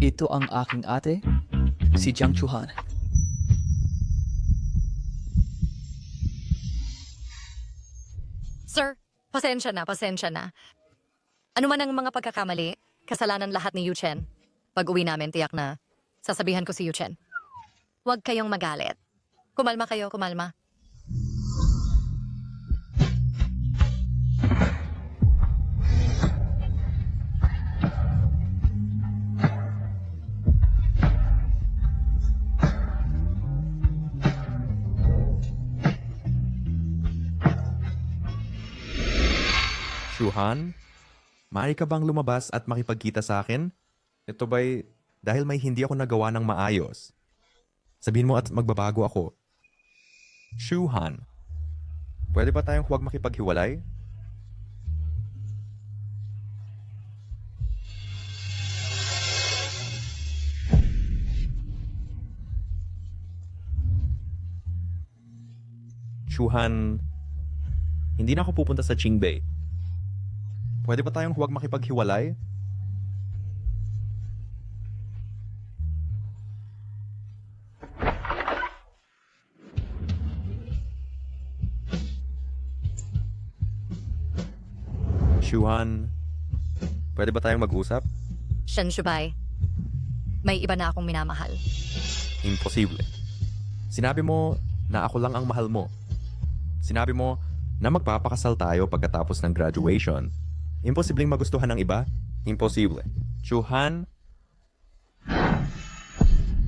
Ito ang aking ate, si Jiang Chuhan. Sir, pasensya na, pasensya na. Ano man ang mga pagkakamali, kasalanan lahat ni Yuchen. Pag uwi namin, tiyak na sasabihan ko si Yuchen. Huwag kayong magalit. Kumalma kayo, kumalma. Shuhan, maaari ka bang lumabas at makipagkita sa akin? Ito ba'y dahil may hindi ako nagawa ng maayos? Sabihin mo at magbabago ako. Shuhan, pwede ba tayong huwag makipaghiwalay? Shuhan, hindi na ako pupunta sa Qingbei. Pwede ba tayong huwag makipaghiwalay? Shuhan, pwede ba tayong mag-usap? Shen Shubay, may iba na akong minamahal. Imposible. Sinabi mo na ako lang ang mahal mo. Sinabi mo na magpapakasal tayo pagkatapos ng graduation. Imposibleng magustuhan ng iba? Imposible. Shuhan?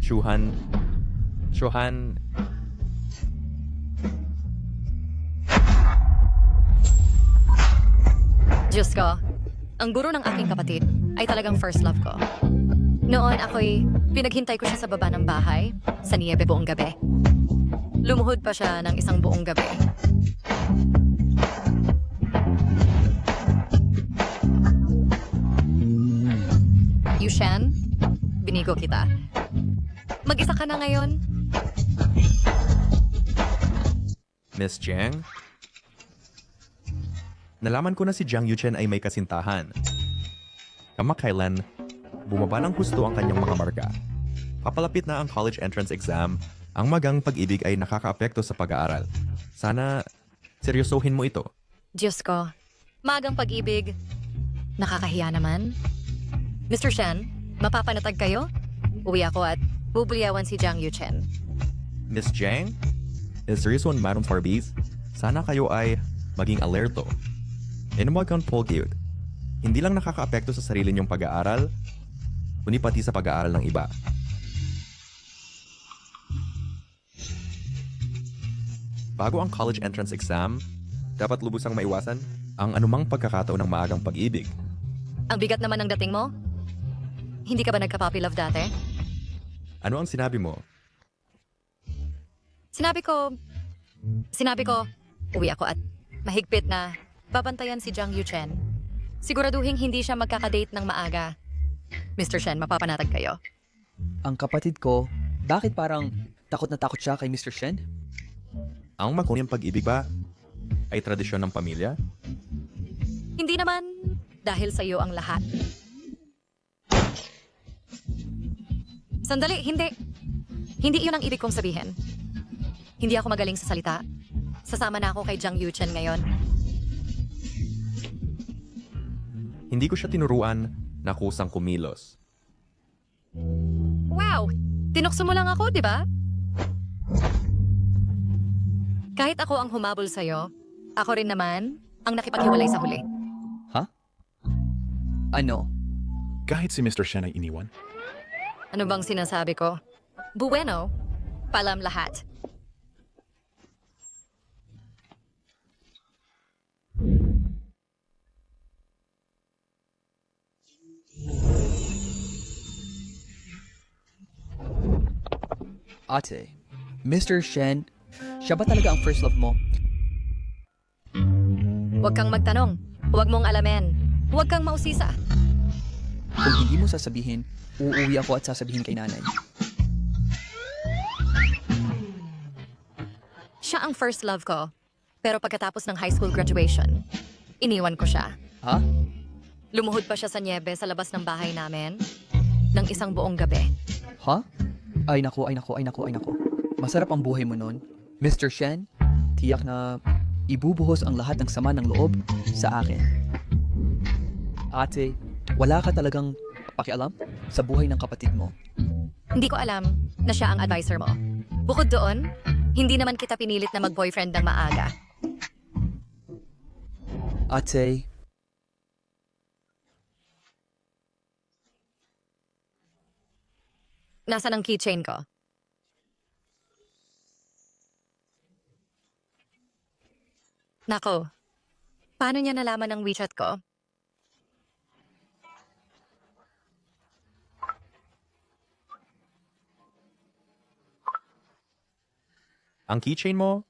Shuhan? Shuhan? Diyos ko, ang guro ng aking kapatid ay talagang first love ko. Noon ako'y pinaghintay ko siya sa baba ng bahay, sa niebe buong gabi. Lumuhod pa siya ng isang buong gabi. Yushan, binigo kita. Mag-isa ka na ngayon? Miss Jiang? Nalaman ko na si Jiang Yuchen ay may kasintahan. Kamakailan, bumaba ng husto ang kanyang mga marka. Papalapit na ang college entrance exam, ang magang pag-ibig ay nakakaapekto sa pag-aaral. Sana, seryosohin mo ito. Diyos ko, magang pag-ibig. Nakakahiya naman. Mr. Shen, mapapanatag kayo? Uwi ako at bubuliyawan si Jiang Yuchen. Miss Jiang? Seryoso, Madam Farbis? Sana kayo ay maging alerto. And huwag kang pogyud. Hindi lang nakakaapekto sa sarili niyong pag-aaral, kundi pati sa pag-aaral ng iba. Bago ang college entrance exam, dapat lubusang maiwasan ang anumang pagkakataon ng maagang pag-ibig. Ang bigat naman ng dating mo? Hindi ka ba nagka-puppy love dati? Ano ang sinabi mo? Sinabi ko, uwi ako at mahigpit na babantayan si Jiang Yuchen. Siguraduhin hindi siya magkakadate ng maaga. Mr. Shen, mapapanatag kayo. Ang kapatid ko, bakit parang takot na takot siya kay Mr. Shen? Ang makunang pag-ibig ba ay tradisyon ng pamilya? Hindi naman dahil sa iyo ang lahat. Sandali, hindi. Hindi iyon ang ibig kong sabihin. Hindi ako magaling sa salita. Sasama na ako kay Jiang Yuchen ngayon. Hindi ko siya tinuruan na kusang kumilos. Wow! Tinukso mo lang ako, di ba? Kahit ako ang humabol sa'yo, ako rin naman ang nakipaghiwalay sa huli. Ano? Kahit si Mr. Shen ay iniwan. Ano bang sinasabi ko? Bueno, palam lahat. Ate, Mr. Shen, siya ba talaga ang first love mo? Huwag kang magtanong. Huwag mong alamin. Huwag kang mausisa. Kung hindi mo sasabihin, uuwi ako at sasabihin kay nanay. Siya ang first love ko. Pero pagkatapos ng high school graduation, iniwan ko siya. Ha? Lumuhod pa siya sa niebe sa labas ng bahay namin. ng isang buong gabi. Ha? Ay nako, ay nako, ay nako, ay nako. Masarap ang buhay mo nun. Mr. Shen, tiyak na ibubuhos ang lahat ng sama ng loob sa akin. Ate, wala ka talagang pakialam sa buhay ng kapatid mo. Hindi ko alam na siya ang advisor mo. Bukod doon, hindi naman kita pinilit na mag-boyfriend ng maaga. Ate, Nasaan ang keychain ko? Nako, paano niya nalaman ang WeChat ko? Ang keychain mo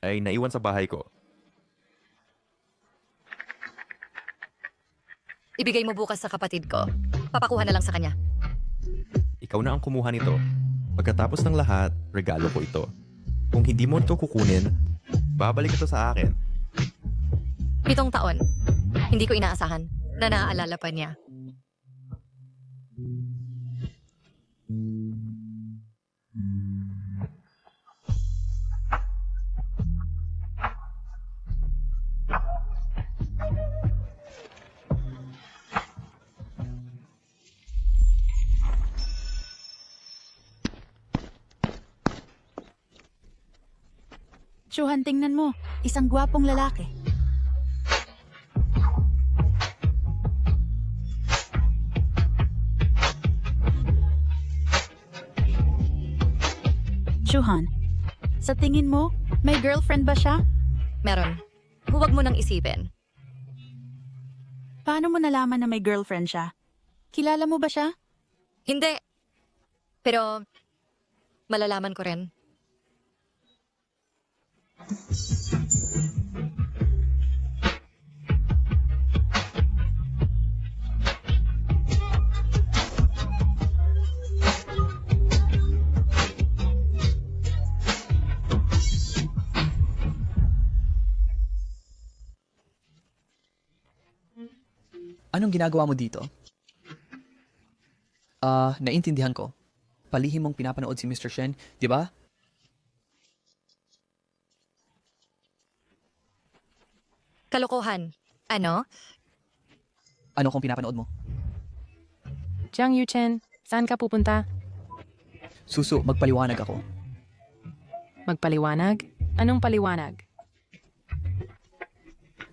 ay naiwan sa bahay ko. Ibigay mo bukas sa kapatid ko. Papakuha na lang sa kanya. Ikaw na ang kumuha nito. Pagkatapos ng lahat, regalo ko ito. Kung hindi mo ito kukunin, babalik ito sa akin. 7 taon. Hindi ko inaasahan na naaalala pa niya. Shuhan, tingnan mo. Isang gwapong lalaki. Shuhan, sa tingin mo, may girlfriend ba siya? Meron. Huwag mo nang isipin. Paano mo nalaman na may girlfriend siya? Kilala mo ba siya? Hindi. Pero, malalaman ko rin. anong ginagawa mo dito? Naintindihan ko. Palihim mong pinapanood si Mr. Shen, di ba? Kalokohan. Ano? Ano kung pinapanood mo? Jiang Yuchen, saan ka pupunta? Susu, magpaliwanag ako. Magpaliwanag? Anong paliwanag?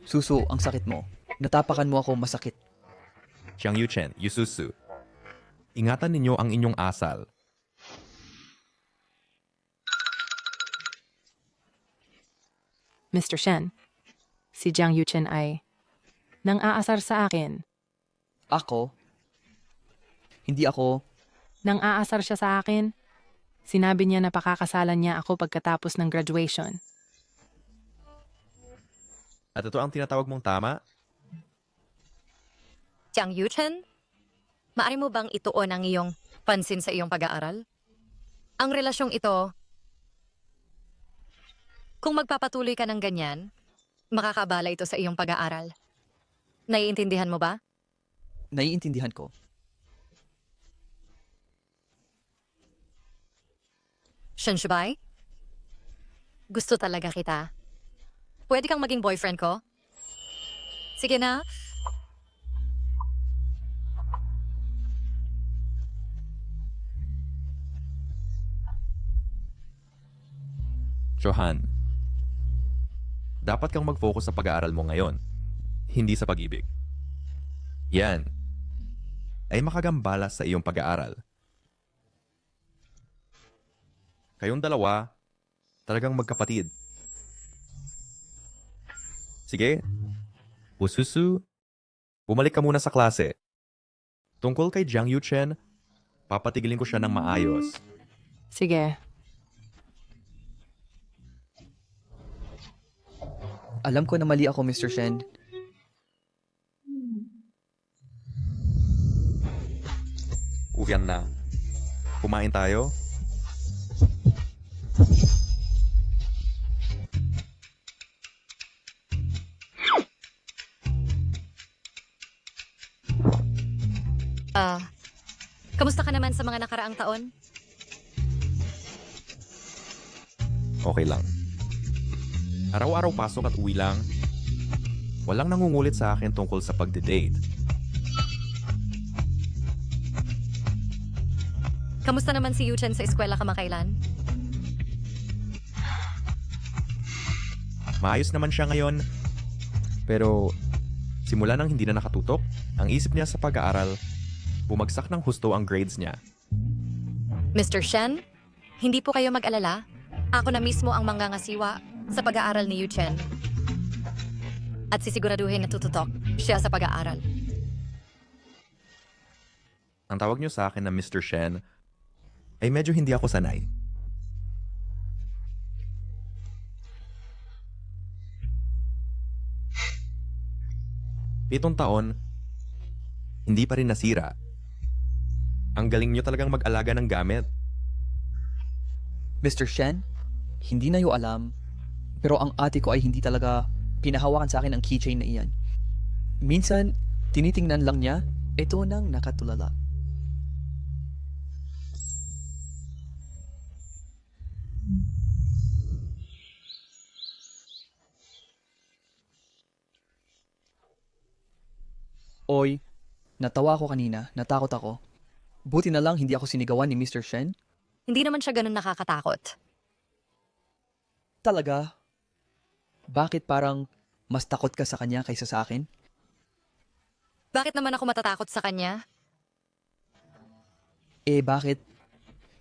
Susu, ang sakit mo. Natapakan mo ako, masakit. Jiang Yuchen, Yususu. Ingatan ninyo ang inyong asal. Mr. Shen, si Jiang Yuchen ay nang aasar sa akin. Ako? Hindi ako. Nang aasar siya sa akin, sinabi niya na pakakasalan niya ako pagkatapos ng graduation. At ito ang tinatawag mong tama? Jiang Yuchen? Maari mo bang ituon ang iyong pansin sa iyong pag-aaral? Ang relasyong ito, kung magpapatuloy ka ng ganyan, makakabala ito sa iyong pag-aaral. Naiintindihan mo ba? Naiintindihan ko. Shen Shubai? Gusto talaga kita. Pwede kang maging boyfriend ko? Sige na. Johan, dapat kang mag-focus sa pag-aaral mo ngayon, hindi sa pag-ibig. Yan ay makagambala sa iyong pag-aaral. Kayong dalawa, talagang magkapatid. Sige, Ususu, bumalik ka muna sa klase. Tungkol kay Jiang Yuchen, papatigilin ko siya ng maayos. Sige, Alam ko na mali ako, Mr. Shen. Uwian na. Kumain tayo? Kamusta Kumusta ka naman sa mga nakaraang taon? Okay lang. Araw-araw pasok at uwi lang. Walang nangungulit sa akin tungkol sa pagde-date. Kamusta naman si Yuchen sa eskwela kamakailan? Maayos naman siya ngayon. Pero simula nang hindi na nakatutok, ang isip niya sa pag-aaral, bumagsak ng husto ang grades niya. Mr. Shen, hindi po kayo mag-alala. Ako na mismo ang manggangasiwa sa pag-aaral ni Yuchen. At sisiguraduhin na tututok siya sa pag-aaral. Ang tawag niyo sa akin na Mr. Shen ay medyo hindi ako sanay. Pitong taon, hindi pa rin nasira. Ang galing niyo talagang mag-alaga ng gamit. Mr. Shen, hindi na alam, pero ang ate ko ay hindi talaga pinahawakan sa akin ang keychain na iyan. Minsan, tinitingnan lang niya, ito nang nakatulala. Oy, natawa ako kanina, natakot ako. Buti na lang hindi ako sinigawan ni Mr. Shen. Hindi naman siya ganun nakakatakot. Talaga? Bakit parang mas takot ka sa kanya kaysa sa akin? Bakit naman ako matatakot sa kanya? Eh bakit?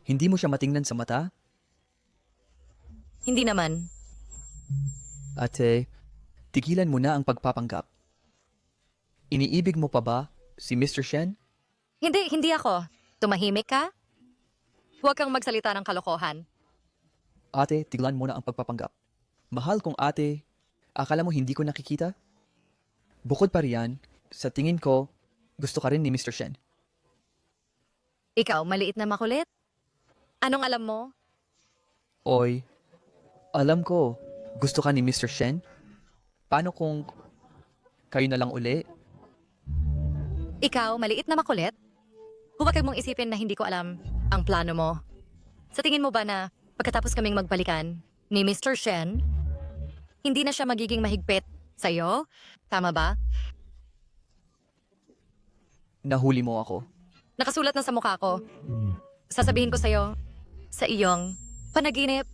Hindi mo siya matingnan sa mata? Hindi naman. Ate, tigilan mo na ang pagpapanggap. Iniibig mo pa ba si Mr. Shen? Hindi ako. Tumahimik ka? Huwag kang magsalita ng kalokohan. Ate, tiglan mo na ang pagpapanggap. Mahal kong ate, akala mo hindi ko nakikita? Bukod pa riyan, sa tingin ko, gusto ka rin ni Mr. Shen. Ikaw, maliit na makulit? Anong alam mo? Oy, alam ko, gusto ka ni Mr. Shen? Paano kung kayo na lang uli? Ikaw, maliit na makulit? Huwag mong isipin na hindi ko alam ang plano mo. Sa tingin mo ba na pagkatapos kaming magbalikan ni Mr. Shen, hindi na siya magiging mahigpit sa'yo? Tama ba? Nahuli mo ako. Nakasulat na sa mukha ko. Sasabihin ko sa'yo, sa iyong panaginip.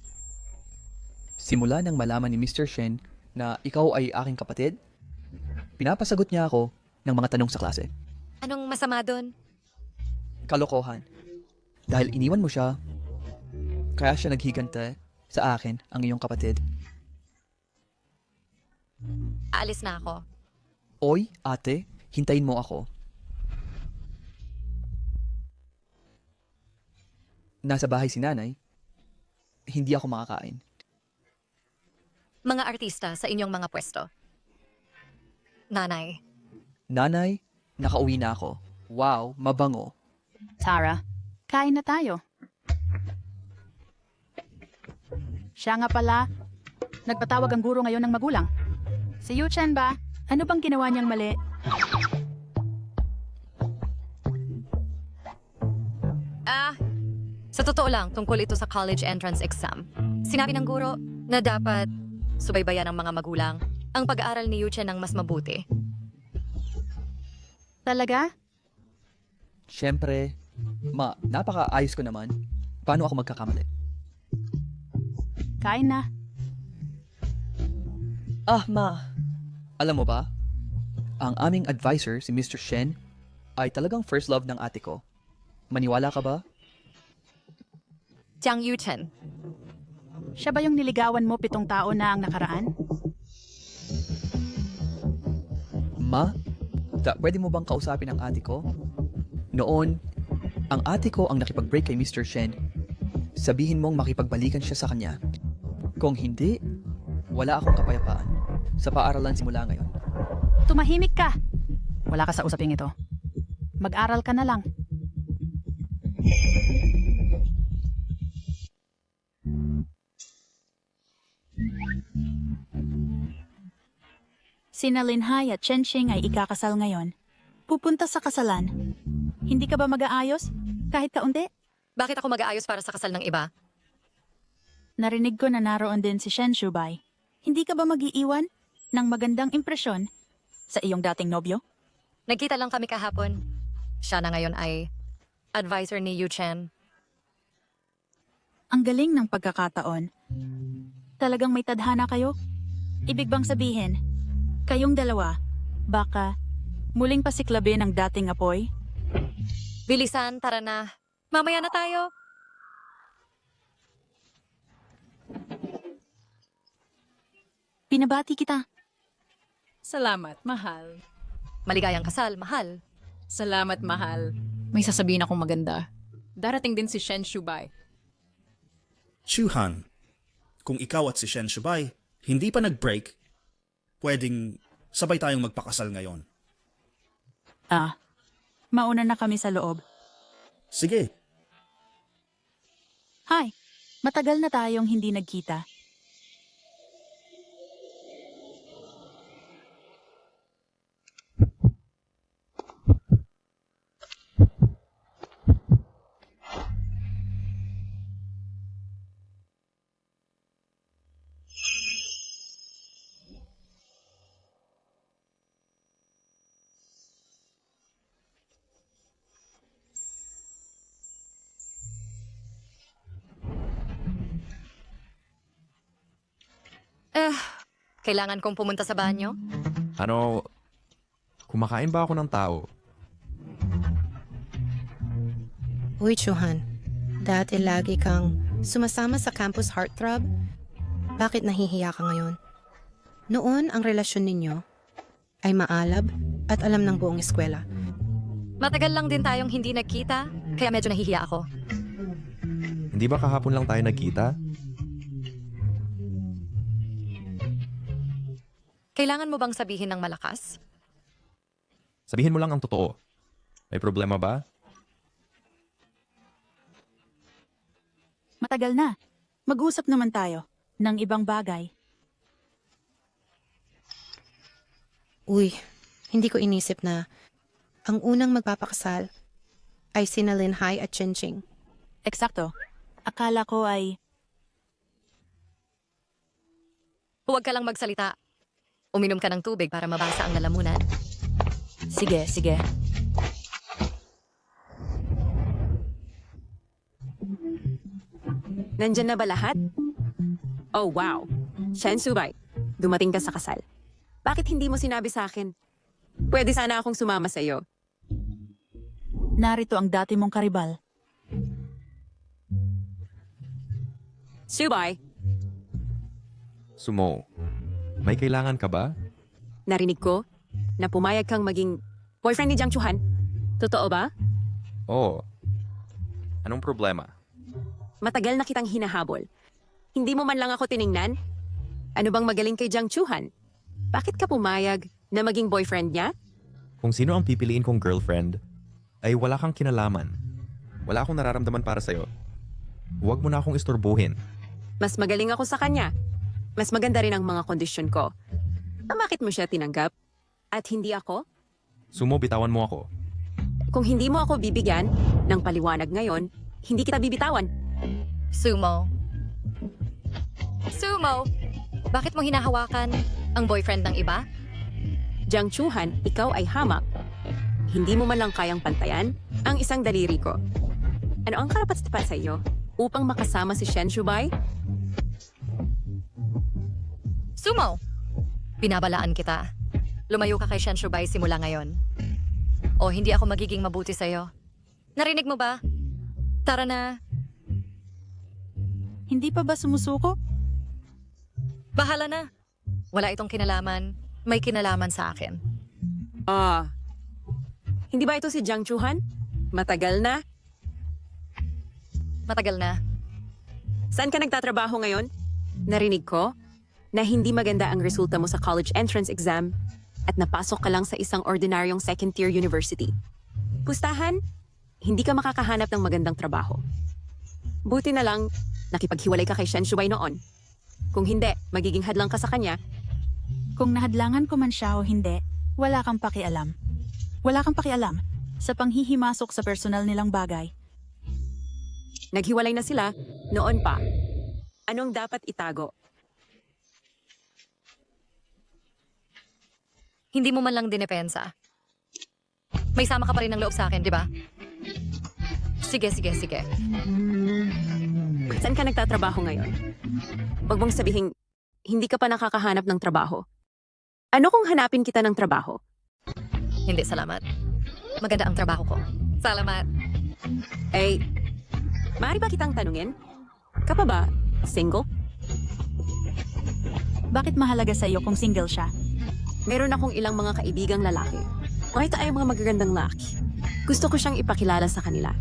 Simula nang malaman ni Mr. Shen na ikaw ay aking kapatid, pinapasagot niya ako ng mga tanong sa klase. Anong masama doon? Kalokohan. Dahil iniwan mo siya, kaya siya naghigante sa akin, ang iyong kapatid. Aalis na ako. Oy, ate, hintayin mo ako. Nasa bahay si nanay, hindi ako makakain. Mga artista sa inyong mga pwesto. Nanay, Nanay, nakauwi na ako. Wow, mabango. Tara, kain na tayo. Siya nga pala, nagpatawag ang guro ngayon ng magulang. Si Yuchen ba? Ano bang ginawa niyang mali? sa totoo lang, tungkol ito sa college entrance exam. Sinabi ng guro na dapat subaybayan ng mga magulang ang pag-aaral ni Yuchen ng mas mabuti. Talaga? Siyempre, napakaayos ko naman. Paano ako magkakamali? Kain na. Ah, ma. Alam mo ba? Ang aming advisor, si Mr. Shen, ay talagang first love ng ate ko. Maniwala ka ba? Jiang Yuchen, Siya ba yung niligawan mo 7 taon na ang nakaraan? Ma, pwede mo bang kausapin ang ate ko? Noon, ang ate ko ang nakipag-break kay Mr. Shen. Sabihin mong makipagbalikan siya sa kanya. Kung hindi, wala akong kapayapaan sa paaralan simula ngayon. Tumahimik ka. Wala ka sa usaping ito. Mag-aral ka na lang. Sina Linhai at Chenxing ay ikakasal ngayon. Pupunta sa kasalan. Hindi ka ba mag-aayos? Kahit kaunti. Bakit ako mag-aayos para sa kasal ng iba? Narinig ko na naroon din si Shen Shubay. Hindi ka ba mag-iiwan ng magandang impresyon sa iyong dating nobyo? Nagkita lang kami kahapon. Siya na ngayon ay advisor ni Yu Chen. Ang galing ng pagkakataon. Talagang may tadhana kayo? Ibig bang sabihin, kayong dalawa, baka muling pasiklabin ang dating apoy? Bilisan, tara na. Mamaya na tayo. Pinabati kita. Salamat, mahal. Maligayang kasal, mahal. Salamat, mahal. May sasabihin akong maganda. Darating din si Shen Shubay. Chuhan, kung ikaw at si Shen Shubay hindi pa nag-break, pwedeng sabay tayong magpakasal ngayon. Mauna na kami sa loob. Sige, Hi, matagal na tayong hindi nagkita. Kailangan kong pumunta sa banyo? Ano, kumakain ba ako ng tao? Uy, Chuhan. Dati lagi kang sumasama sa campus heartthrob. Bakit nahihiya ka ngayon? Noon, ang relasyon ninyo ay maalab at alam ng buong eskwela. Matagal lang din tayong hindi nagkita, kaya medyo nahihiya ako. Hindi ba kahapon lang tayo nagkita? Kailangan mo bang sabihin ng malakas? Sabihin mo lang ang totoo. May problema ba? Matagal na. Mag-usap naman tayo ng ibang bagay. Uy, hindi ko inisip na ang unang magpapakasal ay sina Linhai at Chinching. Eksakto. Akala ko ay Huwag ka lang magsalita. Uminom ka ng tubig para mabasa ang lalamunan. sige. Nandyan na ba lahat? Oh, wow. Shen Subay, dumating ka sa kasal. Bakit hindi mo sinabi sa akin? Pwede sana akong sumama sa iyo. Narito ang dati mong karibal. Subay, Sumo, may kailangan ka ba? narinig ko na pumayag kang maging boyfriend ni Jiang Chuhan. Totoo ba? Oo. Anong problema? Matagal na kitang hinahabol. Hindi mo man lang ako tiningnan? Ano bang magaling kay Jiang Chuhan? Bakit ka pumayag na maging boyfriend niya? Kung sino ang pipiliin kong girlfriend, ay wala kang kinalaman. Wala akong nararamdaman para sa'yo. Huwag mo na akong istorbohin. Mas magaling ako sa kanya. Mas maganda rin ang mga kondisyon ko. Bakit mo siya tinanggap? At hindi ako? Sumo, bitawan mo ako. Kung hindi mo ako bibigyan ng paliwanag ngayon, hindi kita bibitawan. Sumo. Sumo! Bakit mo hinahawakan ang boyfriend ng iba? Jiang Chuhan, ikaw ay hamak. Hindi mo man lang kayang pantayan ang isang daliri ko. Ano ang karapat-dapat sa iyo upang makasama si Shen Shubay? Sumo! Binabalaan kita. Lumayo ka kay Shen Shubay simula ngayon. O hindi ako magiging mabuti sa'yo. Narinig mo ba? Tara na. Hindi pa ba sumusuko? Bahala na. Wala itong kinalaman. May kinalaman sa akin. Hindi ba ito si Jiang Chuhan? Matagal na. Matagal na. Saan ka nagtatrabaho ngayon? Narinig ko na hindi maganda ang resulta mo sa college entrance exam at napasok ka lang sa isang ordinaryong second-tier university. Pustahan, hindi ka makakahanap ng magandang trabaho. Buti na lang, nakipaghiwalay ka kay Shen Shubay noon. Kung hindi, magiging hadlang ka sa kanya. Kung nahadlangan ko man siya o hindi, wala kang pakialam. Wala kang pakialam sa panghihimasok sa personal nilang bagay. Naghiwalay na sila, noon pa. Anong dapat itago? Hindi mo man lang dinepensa. May sama ka pa rin ng loob sa akin, di ba? Sige. Saan ka nagtatrabaho ngayon? Huwag mong sabihing, hindi ka pa nakakahanap ng trabaho. Ano kung hanapin kita ng trabaho? Hindi, salamat. Maganda ang trabaho ko. Salamat. Eh, maaari ba kitang tanungin? Ka pa ba single? Bakit mahalaga sa iyo kung single siya? Meron akong ilang mga kaibigang lalaki. Makita ay mga magagandang laki. Gusto ko siyang ipakilala sa kanila.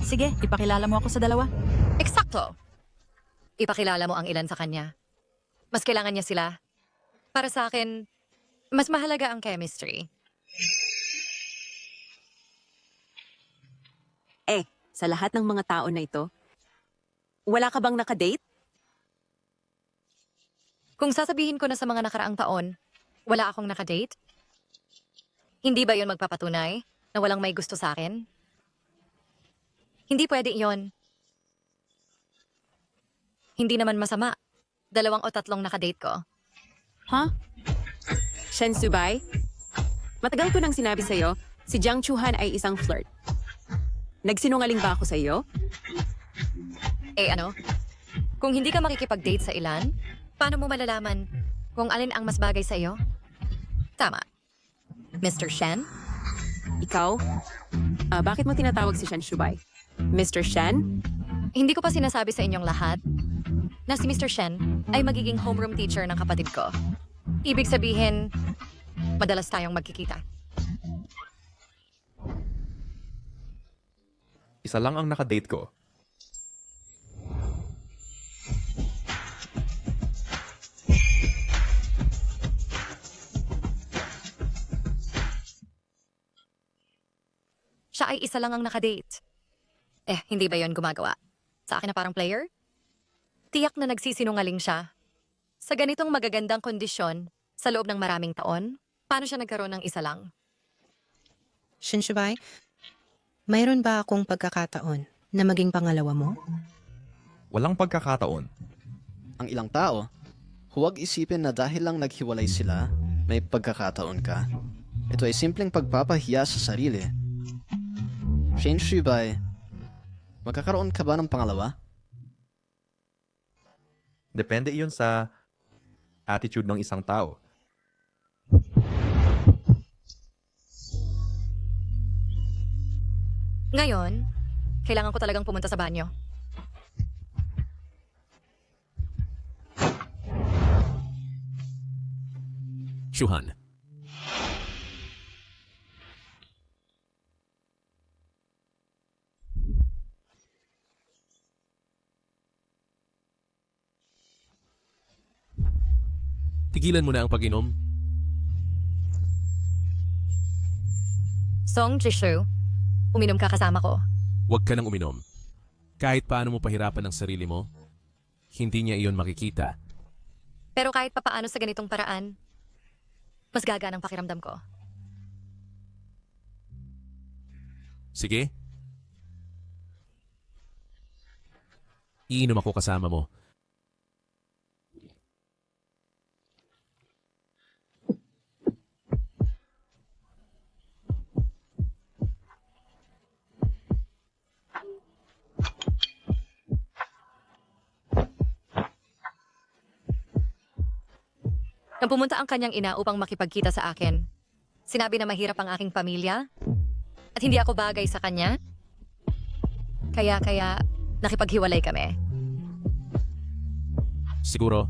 Sige, ipakilala mo ako sa dalawa. Eksakto. Ipakilala mo ang ilan sa kanya. Mas kailangan niya sila. Para sa akin, mas mahalaga ang chemistry. Sa lahat ng mga tao na ito, wala ka bang nakadate? Kung sasabihin ko na sa mga nakaraang taon, wala akong nakadate, hindi ba yon magpapatunay na walang may gusto sa akin? Hindi pwede yon. Hindi naman masama. 2 o 3 nakadate ko. Ha? Shen Subay? Matagal ko nang sinabi sa'yo, si Jiang Chuhan ay isang flirt. Nagsinungaling ba ako sa iyo? Eh ano? Kung hindi ka makikipag-date sa ilan, paano mo malalaman kung alin ang mas bagay sa iyo? Tama. Mr. Shen? Ikaw? Bakit mo tinatawag si Shen Shubay? Mr. Shen? Hindi ko pa sinasabi sa inyong lahat na si Mr. Shen ay magiging homeroom teacher ng kapatid ko. Ibig sabihin, madalas tayong magkikita. Isa lang ang nakadate ko. Siya ay isa lang ang nakadate. Hindi ba yon gumagawa? Sa akin na parang player? Tiyak na nagsisinungaling siya. Sa ganitong magagandang kondisyon, sa loob ng maraming taon, paano siya nagkaroon ng isa lang? Shinshubay, mayroon ba akong pagkakataon na maging pangalawa mo? Walang pagkakataon. Ang ilang tao, huwag isipin na dahil lang naghiwalay sila, may pagkakataon ka. Ito ay simpleng pagpapahiya sa sarili. Shen Shubay, magkakaroon ka ba ng pangalawa? Depende iyon sa attitude ng isang tao. Ngayon, kailangan ko talagang pumunta sa banyo. Shuhan. Tigilan mo na ang pag-inom. Song Jishu, uminom ka kasama ko. Huwag ka nang uminom. Kahit paano mo pahirapan ang sarili mo, hindi niya iyon makikita. Pero kahit papaano sa ganitong paraan, mas gagaan ang pakiramdam ko. Sige. Iinom ako kasama mo. Nang pumunta ang kanyang ina upang makipagkita sa akin, sinabi na mahirap ang aking pamilya at hindi ako bagay sa kanya. Kaya nakipaghiwalay kami. Siguro,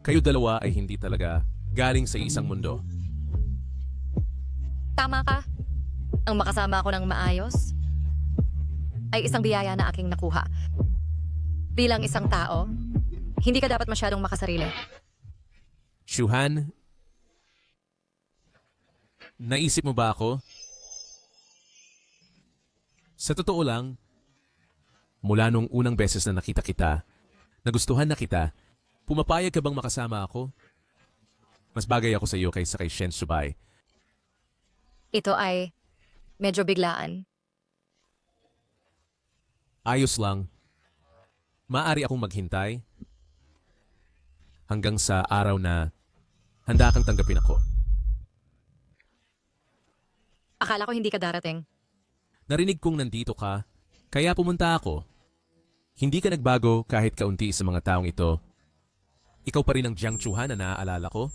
kayo dalawa ay hindi talaga galing sa isang mundo. Tama ka. Ang makasama ako ng maayos ay isang biyaya na aking nakuha. Bilang isang tao, hindi ka dapat masyadong makasarili. Shuhan, naisip mo ba ako? Sa totoo lang, mula nung unang beses na nakita kita, nagustuhan na kita, pumapayag ka bang makasama ako? Mas bagay ako sa iyo kaysa kay Shen Subay. Ito ay medyo biglaan. Ayos lang. Maaari akong maghintay hanggang sa araw na handa kang tanggapin ako. Akala ko hindi ka darating. Narinig kong nandito ka, kaya pumunta ako. Hindi ka nagbago kahit kaunti sa mga taong ito. Ikaw pa rin ang Jiang Chuhan na naaalala ko.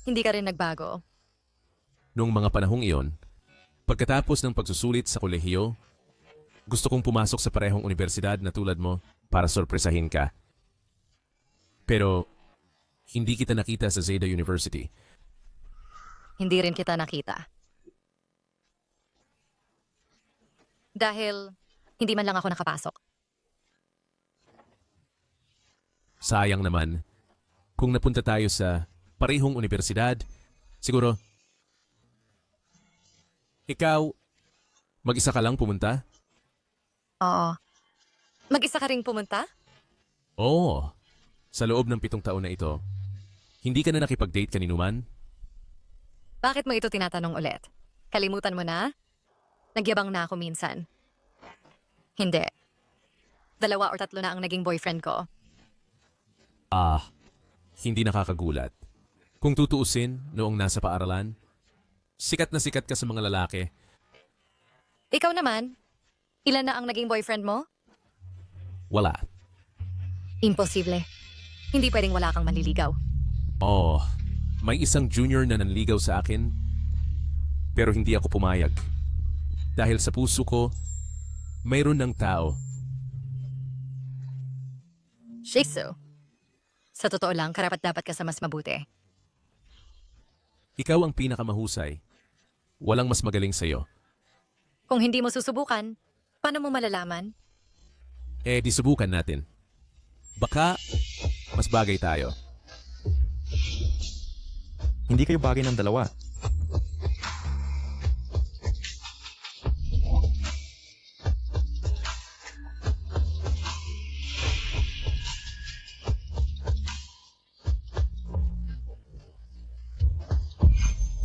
Hindi ka rin nagbago. Noong mga panahong iyon, pagkatapos ng pagsusulit sa kolehiyo, gusto kong pumasok sa parehong universidad na tulad mo para sorpresahin ka. Pero, hindi kita nakita sa Zeta University. Hindi rin kita nakita. Dahil hindi man lang ako nakapasok. Sayang naman, kung napunta tayo sa parehong universidad, siguro, ikaw, mag-isa ka lang pumunta? Oo. Mag-isa ka ring pumunta? Oo. Sa loob ng 7 taon na ito, hindi ka na nakipag-date kaninuman? Bakit mo ito tinatanong ulit? Kalimutan mo na? Nagyabang na ako minsan. Hindi. 2 or 3 na ang naging boyfriend ko. Hindi nakakagulat. Kung tutuusin noong nasa paaralan, sikat na sikat ka sa mga lalaki. Ikaw naman, ilan na ang naging boyfriend mo? Wala. Imposible. Hindi pwedeng wala kang manliligaw. Oo. May isang junior na nanligaw sa akin, pero hindi ako pumayag. Dahil sa puso ko, mayroon ng tao. Shizu. Sa totoo lang, karapat-dapat ka sa mas mabuti. Ikaw ang pinakamahusay. Walang mas magaling sa'yo. Kung hindi mo susubukan, paano mo malalaman? Di subukan natin. Baka, mas bagay tayo. Hindi kayo bagay ng dalawa.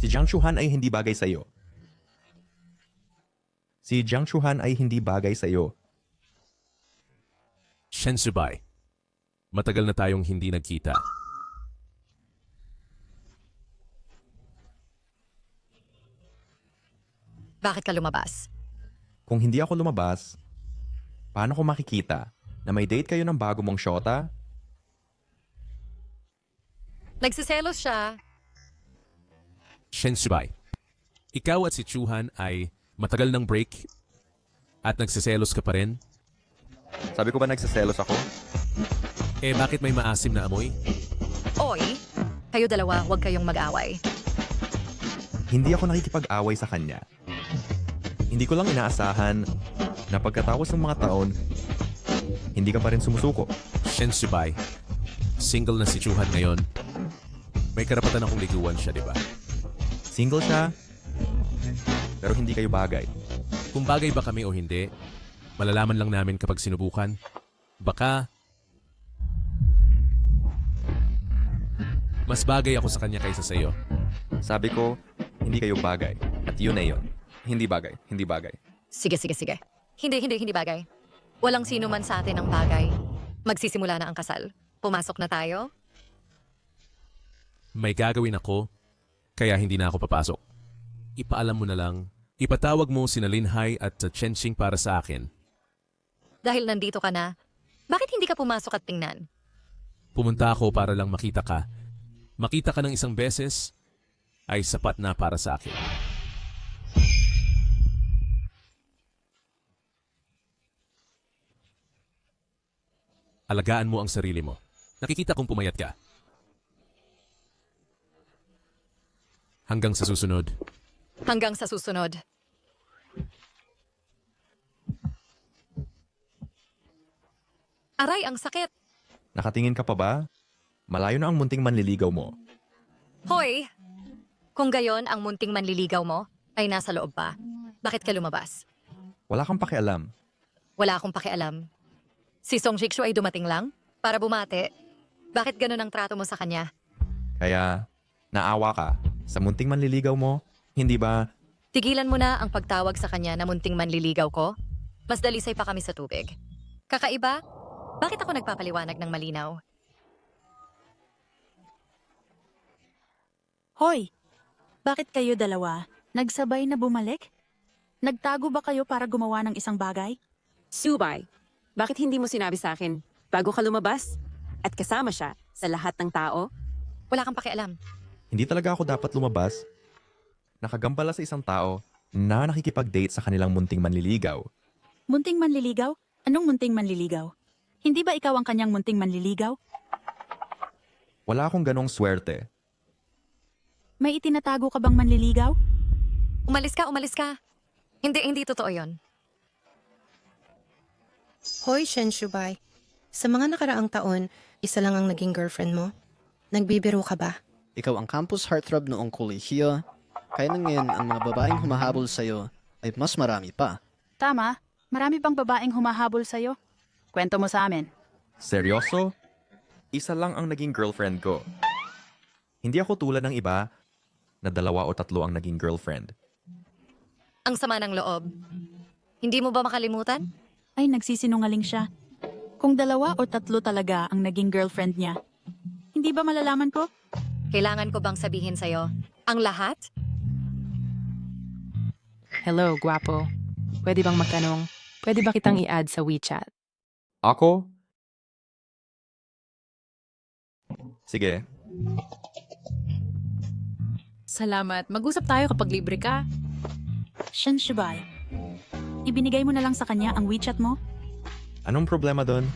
Si Jiang Chuhan ay hindi bagay sa'yo. Si Jiang Chuhan ay hindi bagay sa'yo. Shen Subai. Matagal na tayong hindi nagkita. Bakit ka lumabas? Kung hindi ako lumabas, paano ko makikita na may date kayo ng bago mong shota? Nagsiselos siya. Shen Subai. Ikaw at si Chuhan ay matagal ng break at nagsiselos ka pa rin? Sabi ko ba nagsiselos ako? Bakit may maasim na amoy? Oy, kayo dalawa, huwag kayong mag-away. Hindi ako nakikipag-away sa kanya. Hindi ko lang inaasahan na pagkatapos ng mga taon, hindi ka pa rin sumusuko. Shen Subai. Single na si Chuhan ngayon. May karapatan akong liguan siya, di ba? Single siya, pero hindi kayo bagay. Kung bagay ba kami o hindi, malalaman lang namin kapag sinubukan. Baka, mas bagay ako sa kanya kaysa sa iyo. Sabi ko, hindi kayo bagay. At yun na yun. Hindi bagay. Hindi bagay. Sige. Hindi bagay. Walang sino man sa atin ang bagay. Magsisimula na ang kasal. Pumasok na tayo? May gagawin ako, kaya hindi na ako papasok. Ipaalam mo na lang. Ipatawag mo sina Linhai at Chenxing para sa akin. Dahil nandito ka na, bakit hindi ka pumasok at tingnan? Pumunta ako para lang makita ka. Makita ka ng isang beses ay sapat na para sa akin. Alagaan mo ang sarili mo. Nakikita kong pumayat ka. Hanggang sa susunod. Hanggang sa susunod. Aray, ang sakit. Nakatingin ka pa ba? Malayo na ang munting manliligaw mo. Hoy! Kung gayon ang munting manliligaw mo ay nasa loob pa, bakit ka lumabas? Wala kang pakialam. Wala akong pakialam. Si Song Jikshu ay dumating lang para bumate. Bakit ganun ang trato mo sa kanya? Kaya, naawa ka sa munting manliligaw mo, hindi ba? Tigilan mo na ang pagtawag sa kanya na munting manliligaw ko. Mas dalisay pa kami sa tubig. Kakaiba? Bakit ako nagpapaliwanag ng malinaw? Hoy! Bakit kayo dalawa nagsabay na bumalik? Nagtago ba kayo para gumawa ng isang bagay? Subay, bakit hindi mo sinabi sa akin bago ka lumabas? At kasama siya sa lahat ng tao? Wala kang pakialam. Hindi talaga ako dapat lumabas. Nakagambala sa isang tao na nakikipag-date sa kanilang munting manliligaw. Munting manliligaw? Anong munting manliligaw? Hindi ba ikaw ang kanyang munting manliligaw? Wala akong ganong swerte. May itinatago ka bang manliligaw? Umalis ka, umalis ka. Hindi totoo yon. Hoy, Shen Shubay. Sa mga nakaraang taon, isa lang ang naging girlfriend mo? Nagbibiro ka ba? Ikaw ang campus heartthrob noong kolehiyo, kaya na ngayon ang mga babaeng humahabol sa'yo ay mas marami pa. Tama. Marami pang babaeng humahabol sa'yo. Kwento mo sa amin. Seryoso? Isa lang ang naging girlfriend ko. Hindi ako tulad ng iba na 2 o 3 ang naging girlfriend. Ang sama ng loob. Hindi mo ba makalimutan? Ay, nagsisinungaling siya. Kung 2 o 3 talaga ang naging girlfriend niya, hindi ba malalaman ko? Kailangan ko bang sabihin sa'yo ang lahat? Hello, gwapo. Pwede bang magtanong? Pwede ba kitang i-add sa WeChat? Ako? Sige. Salamat. Mag-usap tayo kapag libre ka. Shen Shubay, ibinigay mo na lang sa kanya ang WeChat mo? Anong problema doon?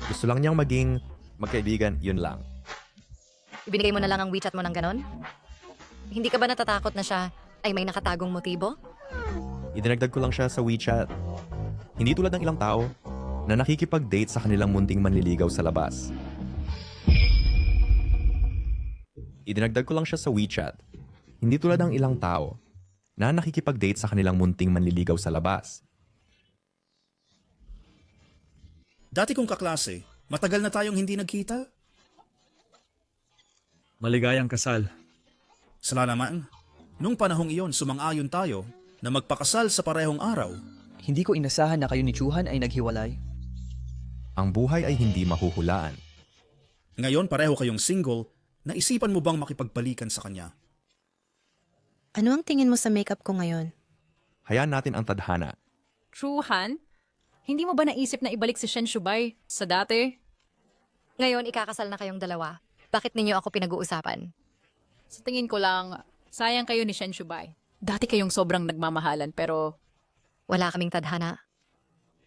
Gusto lang niyang maging magkaibigan, yun lang. Ibinigay mo na lang ang WeChat mo ng ganon? Hindi ka ba natatakot na siya ay may nakatagong motibo? Idinagdag ko lang siya sa WeChat. Hindi tulad ng ilang tao na nakikipag-date sa kanilang munting manliligaw sa labas. Idinagdag ko lang siya sa WeChat. Hindi tulad ng ilang tao na nakikipag-date sa kanilang munting manliligaw sa labas. Dati kong kaklase, matagal na tayong hindi nagkita. Maligayang kasal. Sala naman, nung panahong iyon sumang-ayon tayo na magpakasal sa parehong araw. Hindi ko inasahan na kayo ni Chuhan ay naghiwalay. Ang buhay ay hindi mahuhulaan. Ngayon pareho kayong single, naisipan mo bang makipagbalikan sa kanya? Ano ang tingin mo sa makeup ko ngayon? Hayaan natin ang tadhana. True, Han? Hindi mo ba naisip na ibalik si Shen Shubay sa dati? Ngayon, ikakasal na kayong dalawa. Bakit ninyo ako pinag-uusapan? Sa tingin ko lang, sayang kayo ni Shen Shubay. Dati kayong sobrang nagmamahalan pero Wala kaming tadhana.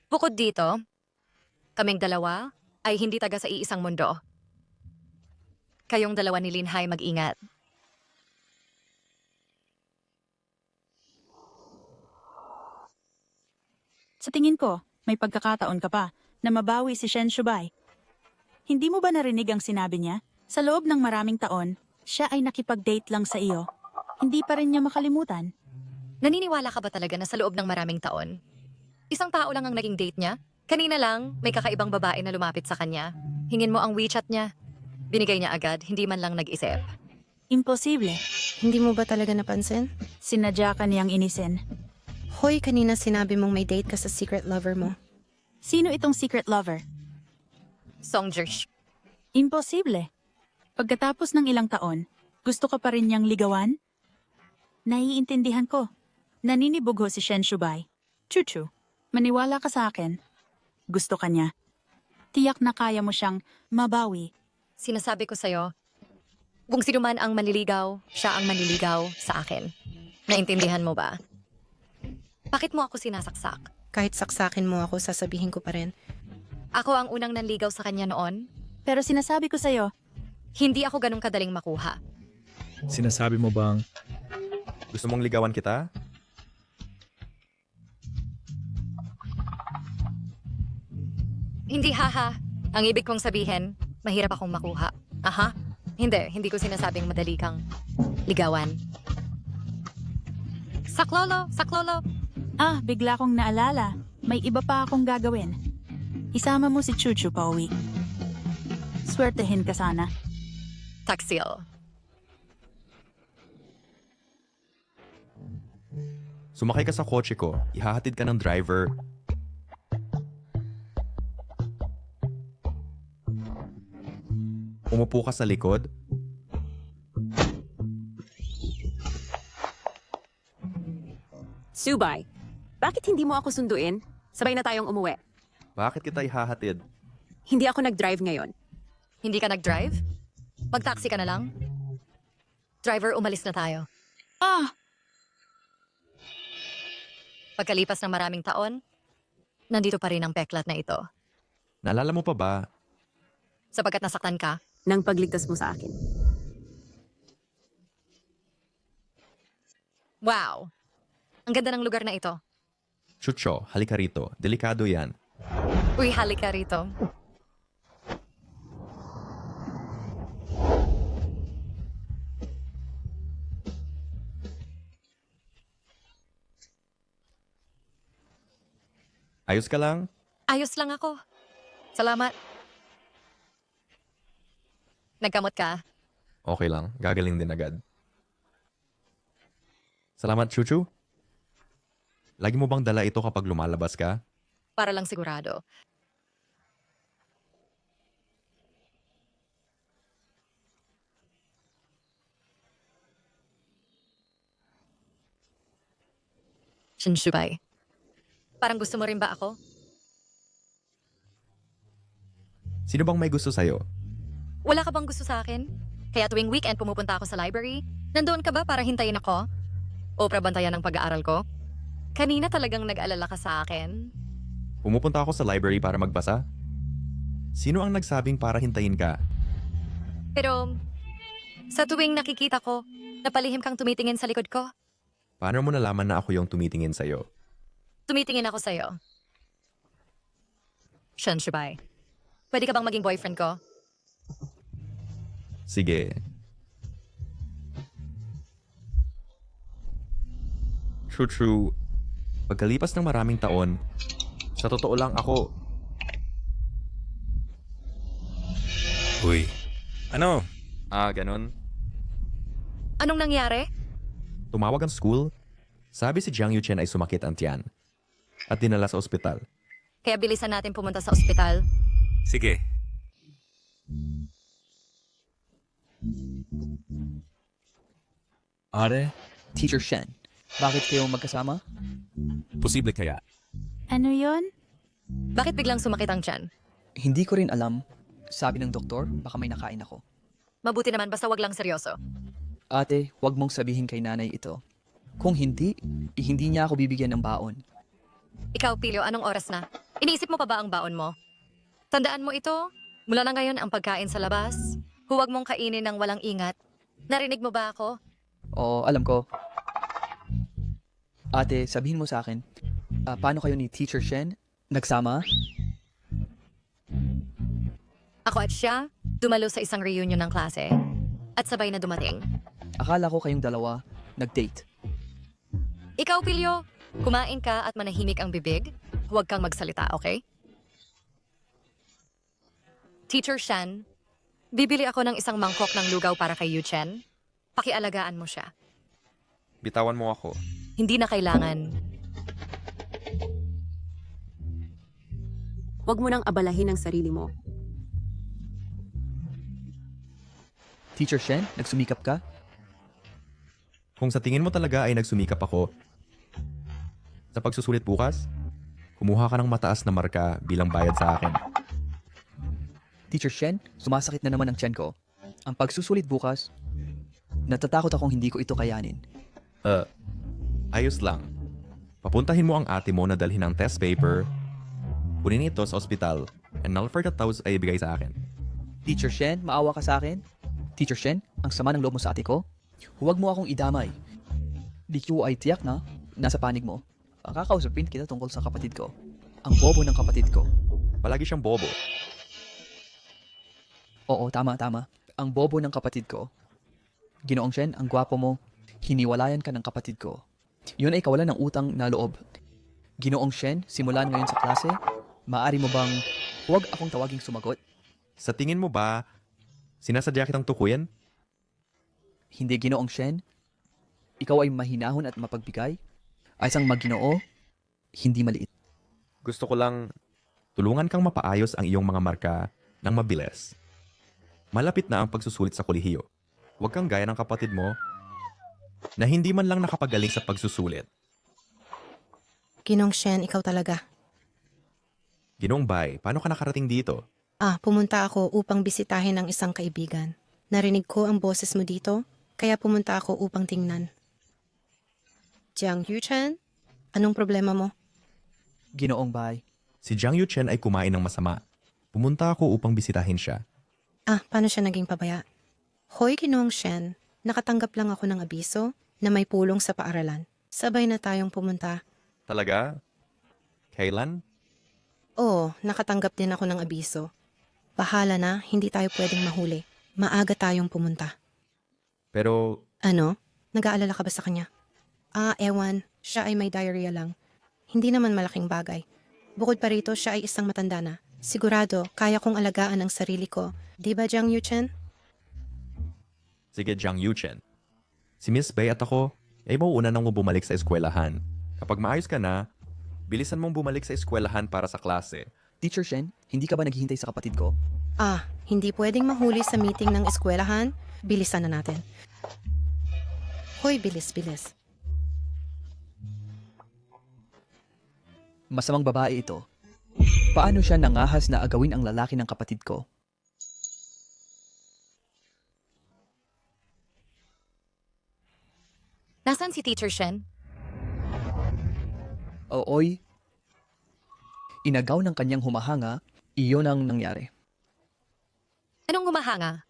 Bukod dito, kaming dalawa ay hindi taga sa iisang mundo. Kayong dalawa ni Linhay mag-ingat. Sa tingin ko, may pagkakataon ka pa na mabawi si Shen Shubay. Hindi mo ba narinig ang sinabi niya? Sa loob ng maraming taon, siya ay nakipag-date lang sa iyo. Hindi pa rin niya makalimutan. Naniniwala ka ba talaga na sa loob ng maraming taon? Isang tao lang ang naging date niya? Kanina lang, may kakaibang babae na lumapit sa kanya. Hingin mo ang WeChat niya. Binigay niya agad, hindi man lang nag-isip. Imposible. Hindi mo ba talaga napansin? Sinadya ka niyang inisin. Hoy, kanina sinabi mong may date ka sa secret lover mo. Sino itong secret lover? Songjersh. Imposible. Pagkatapos ng ilang taon, gusto ka pa rin niyang ligawan? Naiintindihan ko. Naninibog ho si Shen Shubay. Chuchu, maniwala ka sa akin. Gusto ka niya. Tiyak na kaya mo siyang mabawi. Sinasabi ko sa'yo, kung sino man ang manliligaw, siya ang manliligaw sa akin. Naintindihan mo ba? Bakit mo ako sinasaksak? Kahit saksakin mo ako, sasabihin ko pa rin. Ako ang unang nanligaw sa kanya noon. Pero sinasabi ko sa'yo, Hindi ako ganun kadaling makuha. Sinasabi mo bang Gusto mong ligawan kita? Hindi haha. Ang ibig kong sabihin, mahirap akong makuha. Aha? Hindi ko sinasabing madali kang ligawan. Saklolo! Saklolo! bigla kong naalala. May iba pa akong gagawin. Isama mo si Chuchu pauwi. Swertehin ka sana. Taksil. Sumakay ka sa kotse ko, ihahatid ka ng driver, Umupo ka sa likod. Subay, bakit hindi mo ako sunduin? Sabay na tayong umuwi. Bakit kita ihahatid? Hindi ako nag-drive ngayon. Hindi ka nag-drive? Mag-taxi ka na lang? Driver, umalis na tayo. Ah! Pagkalipas ng maraming taon, nandito pa rin ang peklat na ito. Naalala mo pa ba? Sapagkat nasaktan ka, Nang pagligtas mo sa akin. wow! Ang ganda ng lugar na ito. Chucho, halika rito. Delikado yan. Uy, halika rito. Ayos ka lang? Ayos lang ako. Salamat. Nagkamot ka? Okay lang. Gagaling din agad. Salamat, Chuchu. Lagi mo bang dala ito kapag lumalabas ka? Para lang sigurado. Shinshubay. Parang gusto mo rin ba ako? Sino bang may gusto sa'yo? Wala ka bang gusto sa akin? Kaya tuwing weekend pumupunta ako sa library. Nandoon ka ba para hintayin ako? O prabantayan ng pag-aaral ko? Kanina talagang nag-alala ka sa akin. Pumupunta ako sa library para magbasa? Sino ang nagsabing para hintayin ka? Pero, sa tuwing nakikita ko, napalihim kang tumitingin sa likod ko. Paano mo nalaman na ako yung tumitingin sa'yo? Tumitingin ako sa'yo. Shinshubay. Pwede ka bang maging boyfriend ko? Sige. True. Pagkalipas ng maraming taon, sa totoo lang ako, Uy. Ano? ganun. Anong nangyari? Tumawag ang school. Sabi si Jiang Yuchen ay sumakit ang tiyan at dinala sa ospital. Kaya bilisan natin pumunta sa ospital. Sige. Are? Teacher Shen, bakit kayo magkasama? Posible kaya? Ano yon? Bakit biglang sumakit ang tiyan? Hindi ko rin alam. Sabi ng doktor, baka may nakain ako. Mabuti naman basta wag lang seryoso. Ate, huwag mong sabihin kay nanay ito. Kung hindi, hindi niya ako bibigyan ng baon. Ikaw, Pilyo, anong oras na? Iniisip mo pa ba ang baon mo? Tandaan mo ito, mula na ngayon ang pagkain sa labas. Huwag mong kainin ng walang ingat. Narinig mo ba ako? Oo, alam ko. Ate, sabihin mo sa akin, paano kayo ni Teacher Shen nagsama? Ako at siya, dumalo sa isang reunion ng klase. At sabay na dumating. Akala ko kayong dalawa nag-date. Ikaw, Pilyo, kumain ka at manahimik ang bibig. Huwag kang magsalita, okay? Teacher Shen, bibili ako ng isang mangkok ng lugaw para kay Yuchen. Pakialagaan mo siya. Bitawan mo ako. Hindi na kailangan. Huwag mo nang abalahin ang sarili mo. Teacher Shen, nagsumikap ka? Kung sa tingin mo talaga ay nagsumikap ako, sa pagsusulit bukas, kumuha ka ng mataas na marka bilang bayad sa akin. Teacher Shen, sumasakit na naman ang tiyan ko. Ang pagsusulit bukas, natatakot akong hindi ko ito kayanin. Ayos lang. Papuntahin mo ang ate mo na dalhin ang test paper, kunin ito sa ospital, and Nalford at Taos ay ibigay sa akin. Teacher Shen, maawa ka sa akin? Teacher Shen, ang sama ng loob mo sa ate ko? Huwag mo akong idamay. Di ko ay tiyak na nasa panig mo. Kakausapin kita tungkol sa kapatid ko. Ang bobo ng kapatid ko. Palagi siyang bobo. Oo, tama. Ang bobo ng kapatid ko. Ginoong Shen, ang gwapo mo. Hiniwalayan ka ng kapatid ko. Yun ay kawalan ng utang na loob. Ginoong Shen, simulan ngayon sa klase, maaari mo bang huwag akong tawaging sumagot? Sa tingin mo ba, sinasadya kitang tukuyin? Hindi, Ginoong Shen. Ikaw ay mahinahon at mapagbigay. Ay isang magginoo, hindi maliit. Gusto ko lang tulungan kang mapaayos ang iyong mga marka ng mabilis. Malapit na ang pagsusulit sa kolehiyo. Huwag kang gaya ng kapatid mo na hindi man lang nakapagaling sa pagsusulit. Ginong Shen, ikaw talaga. Ginoong Bai, paano ka nakarating dito? Pumunta ako upang bisitahin ang isang kaibigan. Narinig ko ang boses mo dito, kaya pumunta ako upang tingnan. Jiang Yuchen, anong problema mo? Ginoong Bai. Si Jiang Yuchen ay kumain ng masama. Pumunta ako upang bisitahin siya. Paano siya naging pabaya? Hoy, Ginoong Shen, nakatanggap lang ako ng abiso na may pulong sa paaralan. Sabay na tayong pumunta. Talaga? Kailan? Oo, nakatanggap din ako ng abiso. Bahala na, hindi tayo pwedeng mahuli. Maaga tayong pumunta. Pero Ano? Nag-aalala ka ba sa kanya? Ewan. Siya ay may diarrhea lang. Hindi naman malaking bagay. Bukod pa rito, siya ay isang matanda na. Sigurado, kaya kong alagaan ang sarili ko. Di ba, Jiang Yuchen? sige, Jiang Yuchen. Si Miss Bai at ako ay mauuna nang mo bumalik sa eskwelahan. Kapag maayos ka na, bilisan mong bumalik sa eskwelahan para sa klase. Teacher Shen, hindi ka ba naghihintay sa kapatid ko? Hindi pwedeng mahuli sa meeting ng eskwelahan. Bilisan na natin. Hoy, bilis. Masamang babae ito. Paano siya nangahas na agawin ang lalaki ng kapatid ko? Nasaan si Teacher Shen? Ooy, inagaw ng kanyang humahanga, iyon ang nangyari. Anong humahanga?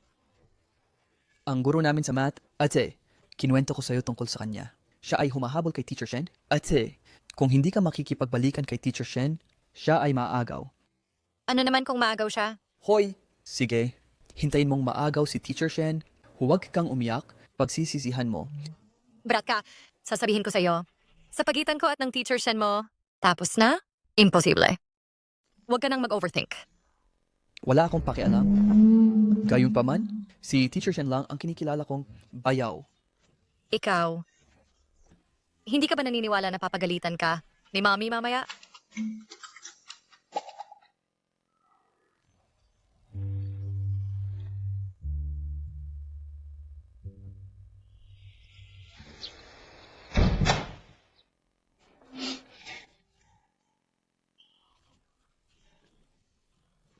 Ang guro namin sa math, ate, kinuwento ko sa'yo tungkol sa kanya. Siya ay humahabol kay Teacher Shen. Ate, kung hindi ka makikipagbalikan kay Teacher Shen, siya ay maagaw. Ano naman kung maagaw siya? Hoy! Sige, hintayin mong maagaw si Teacher Shen, huwag kang umiyak, pagsisisihan mo. Brat ka, sasabihin ko sa'yo. Sa pagitan ko at ng Teacher Shen mo, tapos na? Imposible. Huwag ka nang mag-overthink. Wala akong pakialam. Gayunpaman, si Teacher Shen lang ang kinikilala kong bayaw. Ikaw, hindi ka ba naniniwala na papagalitan ka ni Mami mamaya?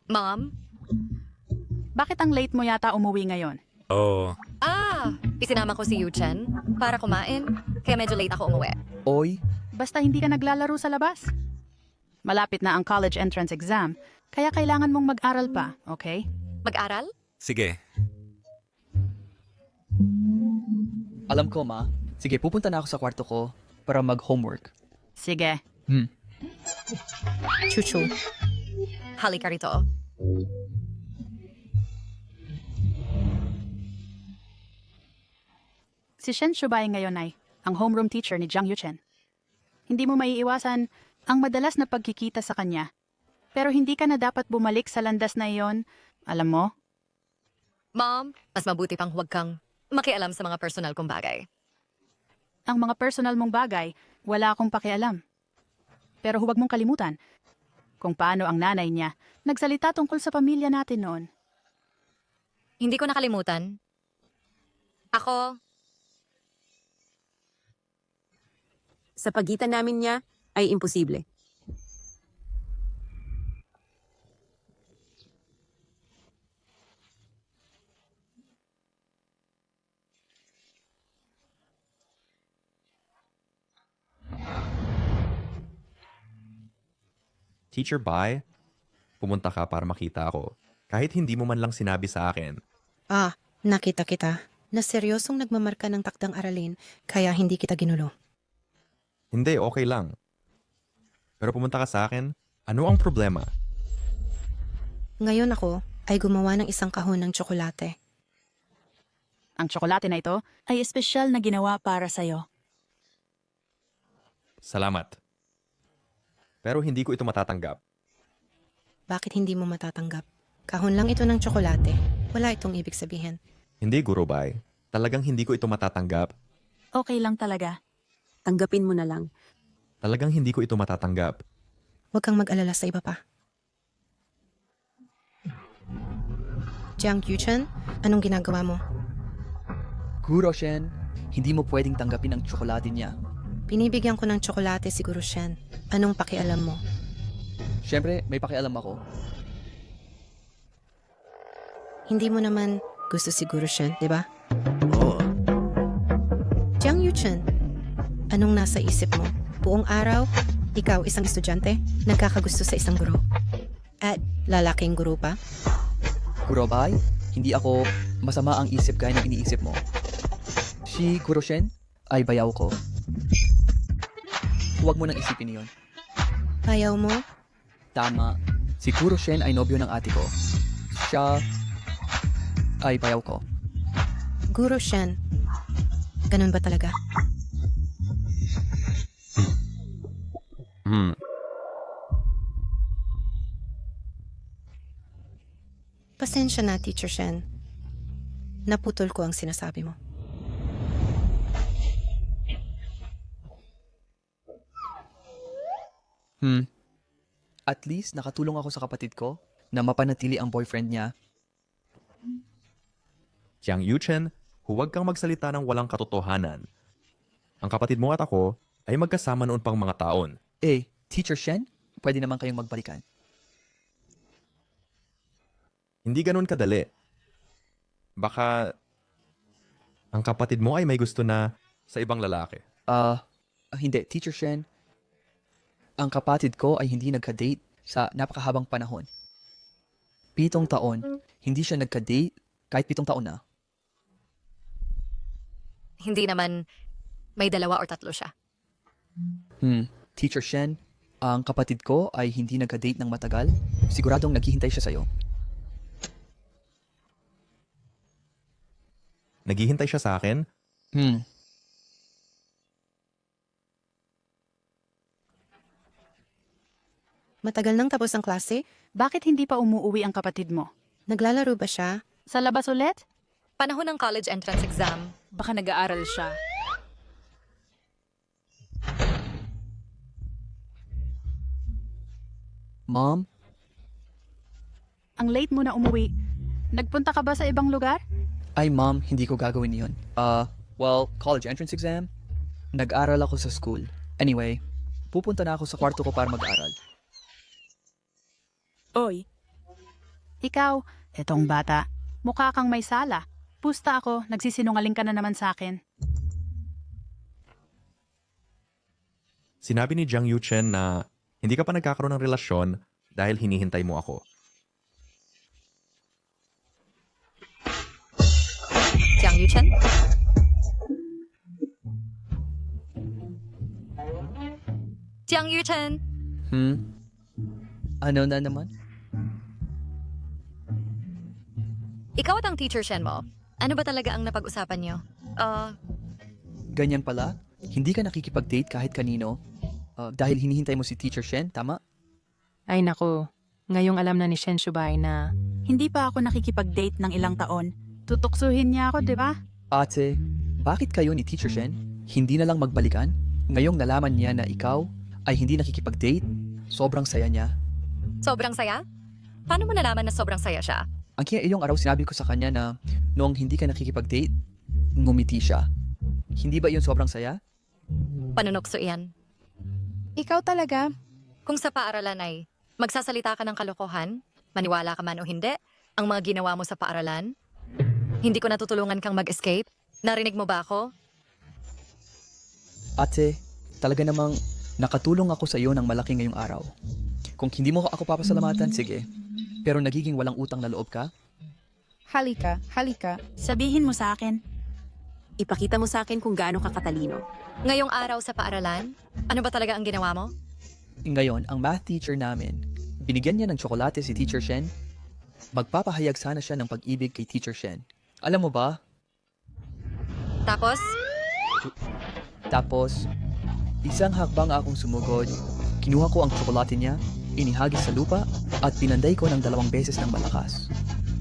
Mom? Bakit ang late mo yata umuwi ngayon? Oh, Isinama ko si Yuchen para kumain, kaya medyo late ako umuwi. Oy, Basta hindi ka naglalaro sa labas. Malapit na ang college entrance exam, kaya kailangan mong mag-aral pa, okay? Mag-aral? sige. alam ko ma. Sige, pupunta na ako sa kwarto ko para mag-homework. Sige. Chuchu. Halika rito. Si Shen Shubay ngayon ay ang homeroom teacher ni Jiang Yuchen. Hindi mo maiiwasan ang madalas na pagkikita sa kanya. Pero hindi ka na dapat bumalik sa landas na iyon. Alam mo? Mom, mas mabuti pang huwag kang makialam sa mga personal kong bagay. Ang mga personal mong bagay, wala akong pakialam. Pero huwag mong kalimutan kung paano ang nanay niya nagsalita tungkol sa pamilya natin noon. Hindi ko nakalimutan. Ako, Sa pagitan namin niya ay imposible. Teacher Bai, pumunta ka para makita ako. Kahit hindi mo man lang sinabi sa akin. Nakita kita na seryosong nagmamarka ng takdang aralin, kaya hindi kita ginulo. Hindi, okay lang. Pero pumunta ka sa akin, ano ang problema? Ngayon ako ay gumawa ng isang kahon ng tsokolate. Ang tsokolate na ito ay espesyal na ginawa para sa'yo. Salamat. Pero hindi ko ito matatanggap. Bakit hindi mo matatanggap? Kahon lang ito ng tsokolate. Wala itong ibig sabihin. Hindi, Guro Bai. Talagang hindi ko ito matatanggap. Okay lang talaga. Tanggapin mo na lang. Talagang hindi ko ito matatanggap. Huwag kang mag-alala sa iba pa. Jiang Yuchen, anong ginagawa mo? Guro Shen, hindi mo pwedeng tanggapin ang tsokolate niya. Binibigyan ko ng tsokolate si Guro Shen. Anong pakialam mo? Siyempre, may pakialam ako. Hindi mo naman gusto si Guro Shen, di ba? Oo. Jiang Yuchen, anong nasa isip mo? Buong araw, ikaw isang estudyante, nagkakagusto sa isang guro. At lalaking guro pa? Guro Bai, hindi ako masama ang isip gaya ng iniisip mo. Si Guro Shen ay bayaw ko. Huwag mo nang isipin iyon. Ayaw mo? Tama. Si Guro Shen ay nobyo ng ate ko. Siya ay bayaw ko. Guro Shen, ganun ba talaga? Pasensya na, Teacher Shen. Naputol ko ang sinasabi mo. At least nakatulong ako sa kapatid ko na mapanatili ang boyfriend niya. Jiang Yuchen, huwag kang magsalita ng walang katotohanan. Ang kapatid mo at ako ay magkasama noon pang mga taon. Teacher Shen, pwede naman kayong magbalikan. Hindi ganun kadali. Baka ang kapatid mo ay may gusto na sa ibang lalaki. Hindi, Teacher Shen. Ang kapatid ko ay hindi nagka-date sa napakahabang panahon. 7 taon, hindi siya nagka-date kahit 7 taon na. Hindi naman may 2 or 3 siya. Teacher Shen, ang kapatid ko ay hindi nagka-date ng matagal. Siguradong naghihintay siya sa'yo. Naghihintay siya sa akin? Matagal nang tapos ang klase? Bakit hindi pa umuuwi ang kapatid mo? Naglalaro ba siya? Sa labas ulit? Panahon ng college entrance exam. Baka nag-aaral siya. Mom? Ang late mo na umuwi. Nagpunta ka ba sa ibang lugar? Ay, Mom, hindi ko gagawin yun. College entrance exam? Nag-aral ako sa school. Anyway, pupunta na ako sa kwarto ko para mag-aral. Oy. Ikaw, etong bata. Mukha kang may sala. Pusta ako, nagsisinungaling ka na naman sa akin. Sinabi ni Jiang Yuchen na hindi ka pa nagkakaroon ng relasyon dahil hinihintay mo ako. Jiang Yuchen? Jiang Yuchen! Ano na naman? Ikaw at ang Teacher Shen mo. Ano ba talaga ang napag-usapan niyo? Ganyan pala? Hindi ka nakikipag-date kahit kanino? Dahil hinihintay mo si Teacher Shen, tama? Ay nako, ngayong alam na ni Shen Shubai na Hindi pa ako nakikipag-date ng ilang taon. Tutuksuhin niya ako, di ba? Ate, bakit kayo ni Teacher Shen hindi na lang magbalikan? Ngayong nalaman niya na ikaw ay hindi nakikipag-date, sobrang saya niya. Sobrang saya? Paano mo nalaman na sobrang saya siya? Ang kaya ilang araw sinabi ko sa kanya na noong hindi ka nakikipag-date, ngumiti siya. Hindi ba iyon sobrang saya? Panunokso iyan. Ikaw talaga? Kung sa paaralan ay magsasalita ka ng kalokohan, maniwala ka man o hindi, ang mga ginawa mo sa paaralan, hindi ko natutulungan kang mag-escape. Narinig mo ba ako? Ate, talaga namang nakatulong ako sa iyo ng malaki ngayong araw. Kung hindi mo ako papasalamatan, sige. Pero nagiging walang utang na loob ka? Halika. Sabihin mo sa akin. Ipakita mo sa akin kung gaano ka katalino. Ngayong araw sa paaralan, ano ba talaga ang ginawa mo? Ngayon, ang math teacher namin, binigyan niya ng tsokolate si Teacher Shen. Magpapahayag sana siya ng pag-ibig kay Teacher Shen. Alam mo ba? Tapos, isang hakbang akong sumugod, kinuha ko ang tsokolate niya, inihagis sa lupa, at pinanday ko ng 2 beses ng malakas.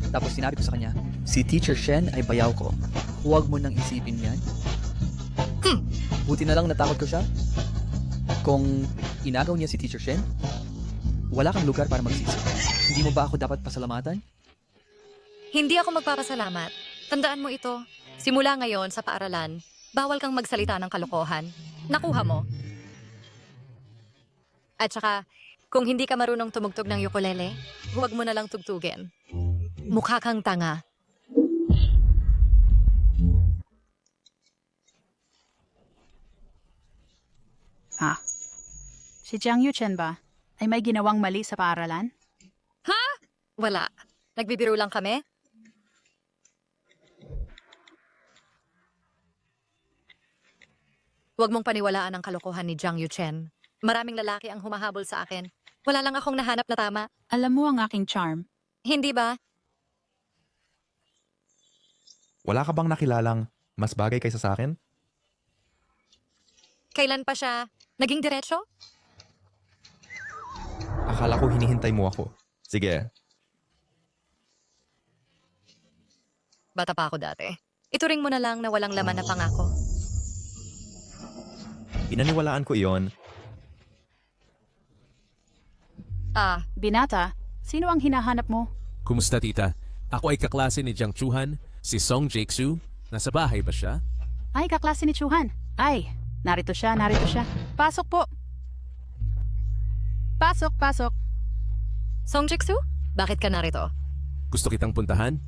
Tapos sinabi ko sa kanya, si Teacher Shen ay bayaw ko. Huwag mo nang isipin yan. Buti na lang natakot ko siya. Kung inagaw niya si Teacher Shen, wala kang lugar para magsisi. Hindi mo ba ako dapat pasalamatan? Hindi ako magpapasalamat. Tandaan mo ito. Simula ngayon sa paaralan, bawal kang magsalita ng kalokohan. Nakuha mo. At saka, kung hindi ka marunong tumugtog ng ukulele, huwag mo na lang tugtugin. Mukha kang tanga. Si Jiang Yuchen ba? Ay may ginawang mali sa paaralan? Wala. Nagbibiro lang kami. Huwag mong paniwalaan ang kalokohan ni Jiang Yuchen. Maraming lalaki ang humahabol sa akin. Wala lang akong nahanap na tama. Alam mo ang aking charm. Hindi ba? Wala ka bang nakilalang mas bagay kaysa sa akin? Kailan pa siya naging diretsyo? Akala ko hinihintay mo ako. Sige, Bata pa ako dati. Ituring mo na lang na walang laman na pangako. pinaniwalaan ko iyon. Binata, sino ang hinahanap mo? Kumusta tita? Ako ay kaklase ni Jiang Chuhan, si Song Jae-soo. Nasa bahay ba siya? Ay, kaklase ni Chuhan. Ay, narito siya. Pasok po. Pasok. Song Jiksu, bakit ka narito? Gusto kitang puntahan?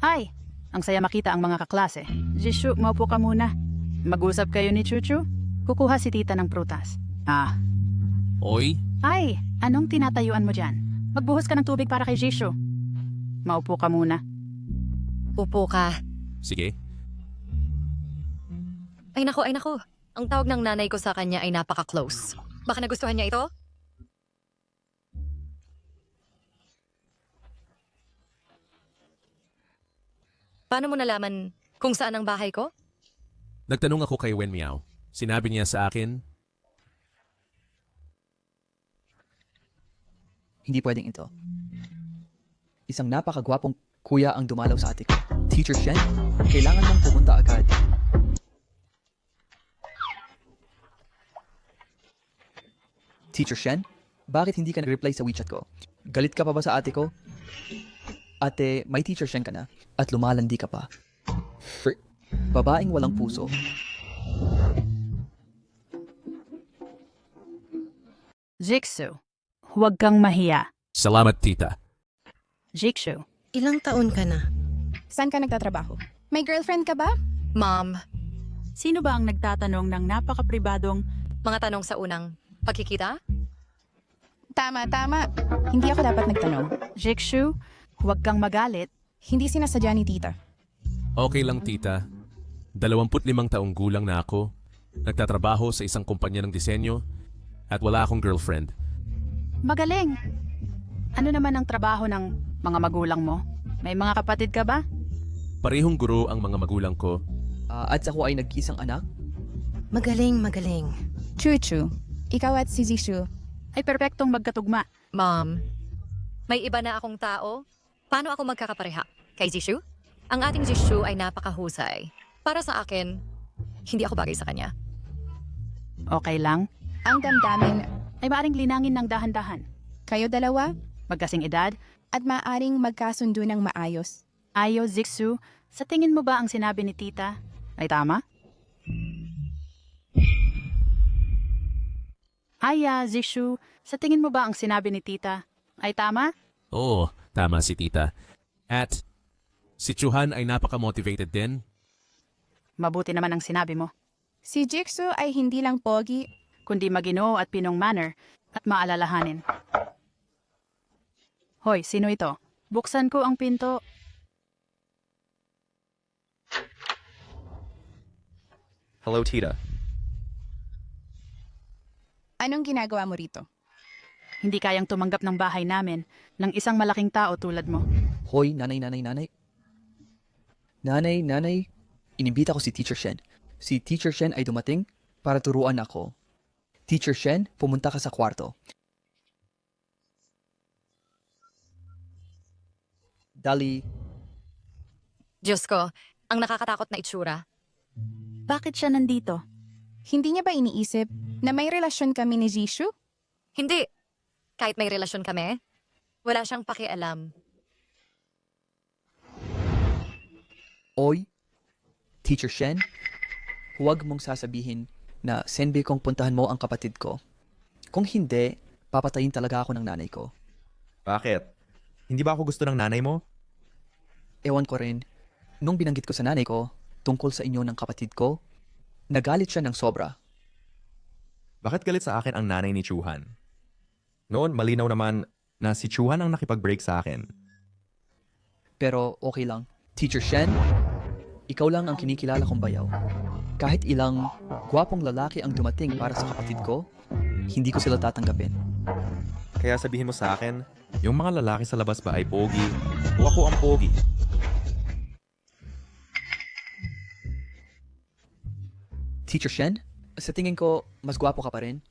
Ay, ang saya makita ang mga kaklase. Jishu, maupo ka muna. Mag-usap kayo ni Chuchu? Kukuha si tita ng prutas. Oy, Ay, anong tinatayuan mo dyan? Magbuhos ka ng tubig para kay Jishu. Maupo ka muna. Upo ka. sige. Ay nako. Ang tawag ng nanay ko sa kanya ay napaka-close. Baka nagustuhan niya ito? Paano mo nalaman kung saan ang bahay ko? Nagtanong ako kay Wen Miao. Sinabi niya sa akin, Hindi pwedeng ito. Isang napakagwapong kuya ang dumalaw sa ate ko. Teacher Shen, kailangan mong pumunta agad. Teacher Shen, bakit hindi ka nag-reply sa WeChat ko? Galit ka pa ba sa ate ko? Ate, may Teacher Shen ka na at lumalandi ka pa. Babaeng walang puso. Jiksu, huwag kang mahiya. salamat tita. Jiksu, Ilang taon ka na? Saan ka nagtatrabaho? May girlfriend ka ba? Mom, sino ba ang nagtatanong ng napakapribadong mga tanong sa unang pagkikita? Tama. Hindi ako dapat nagtanong. Jiksu, huwag kang magalit. Hindi sinasadya ni tita. Okay lang tita. 25 taong gulang na ako. Nagtatrabaho sa isang kumpanya ng disenyo at wala akong girlfriend. Magaling. Ano naman ang trabaho ng mga magulang mo? May mga kapatid ka ba? Parehong guro ang mga magulang ko. At ako ay nag-isang anak? Magaling. Chuchu, ikaw at si Zishu. Ay perpektong magkatugma. Mom, may iba na akong tao. Paano ako magkakapareha? Kay Jishu? Ang ating Jishu ay napakahusay. Para sa akin, hindi ako bagay sa kanya. Okay lang. Ang damdamin, Ay maaring linangin ng dahan-dahan. kayo dalawa, Magkasing edad, at maaring magkasundo ng maayos. Ayo, Jiksu, sa tingin mo ba ang sinabi ni tita ay tama? Aya, Jishu, sa tingin mo ba ang sinabi ni tita ay tama? Oo, tama si tita. At si Chuhan ay napaka-motivated din. Mabuti naman ang sinabi mo. Si Jiksu ay hindi lang pogi, Kundi maginoo at pinong manner at maalalahanin. Hoy, sino ito? Buksan ko ang pinto. Hello, tita. anong ginagawa mo rito? Hindi kayang tumanggap ng bahay namin ng isang malaking tao tulad mo. Hoy, nanay. Nanay, inimbita ko si Teacher Shen. Si Teacher Shen ay dumating para turuan ako. Teacher Shen, pumunta ka sa kwarto. Dali, Diyos ko, ang nakakatakot na itsura. Bakit siya nandito? Hindi niya ba iniisip na may relasyon kami ni Jishu? Hindi. Kahit may relasyon kami, wala siyang pakialam. Oy, Teacher Shen, huwag mong sasabihin na senbe kong puntahan mo ang kapatid ko. Kung hindi, papatayin talaga ako ng nanay ko. Bakit? Hindi ba ako gusto ng nanay mo? Ewan ko rin, nung binanggit ko sa nanay ko tungkol sa inyo ng kapatid ko, nagalit siya ng sobra. Bakit galit sa akin ang nanay ni Chuhan? Noon, malinaw naman na si Chuhan ang nakipag-break sa akin. Pero okay lang. Teacher Shen, ikaw lang ang kinikilala kong bayaw. Kahit ilang gwapong lalaki ang dumating para sa kapatid ko, hindi ko sila tatanggapin. Kaya sabihin mo sa akin, yung mga lalaki sa labas ba ay pogi o ako ang pogi? Teacher Shen, sa tingin ko, mas gwapo ka pa rin.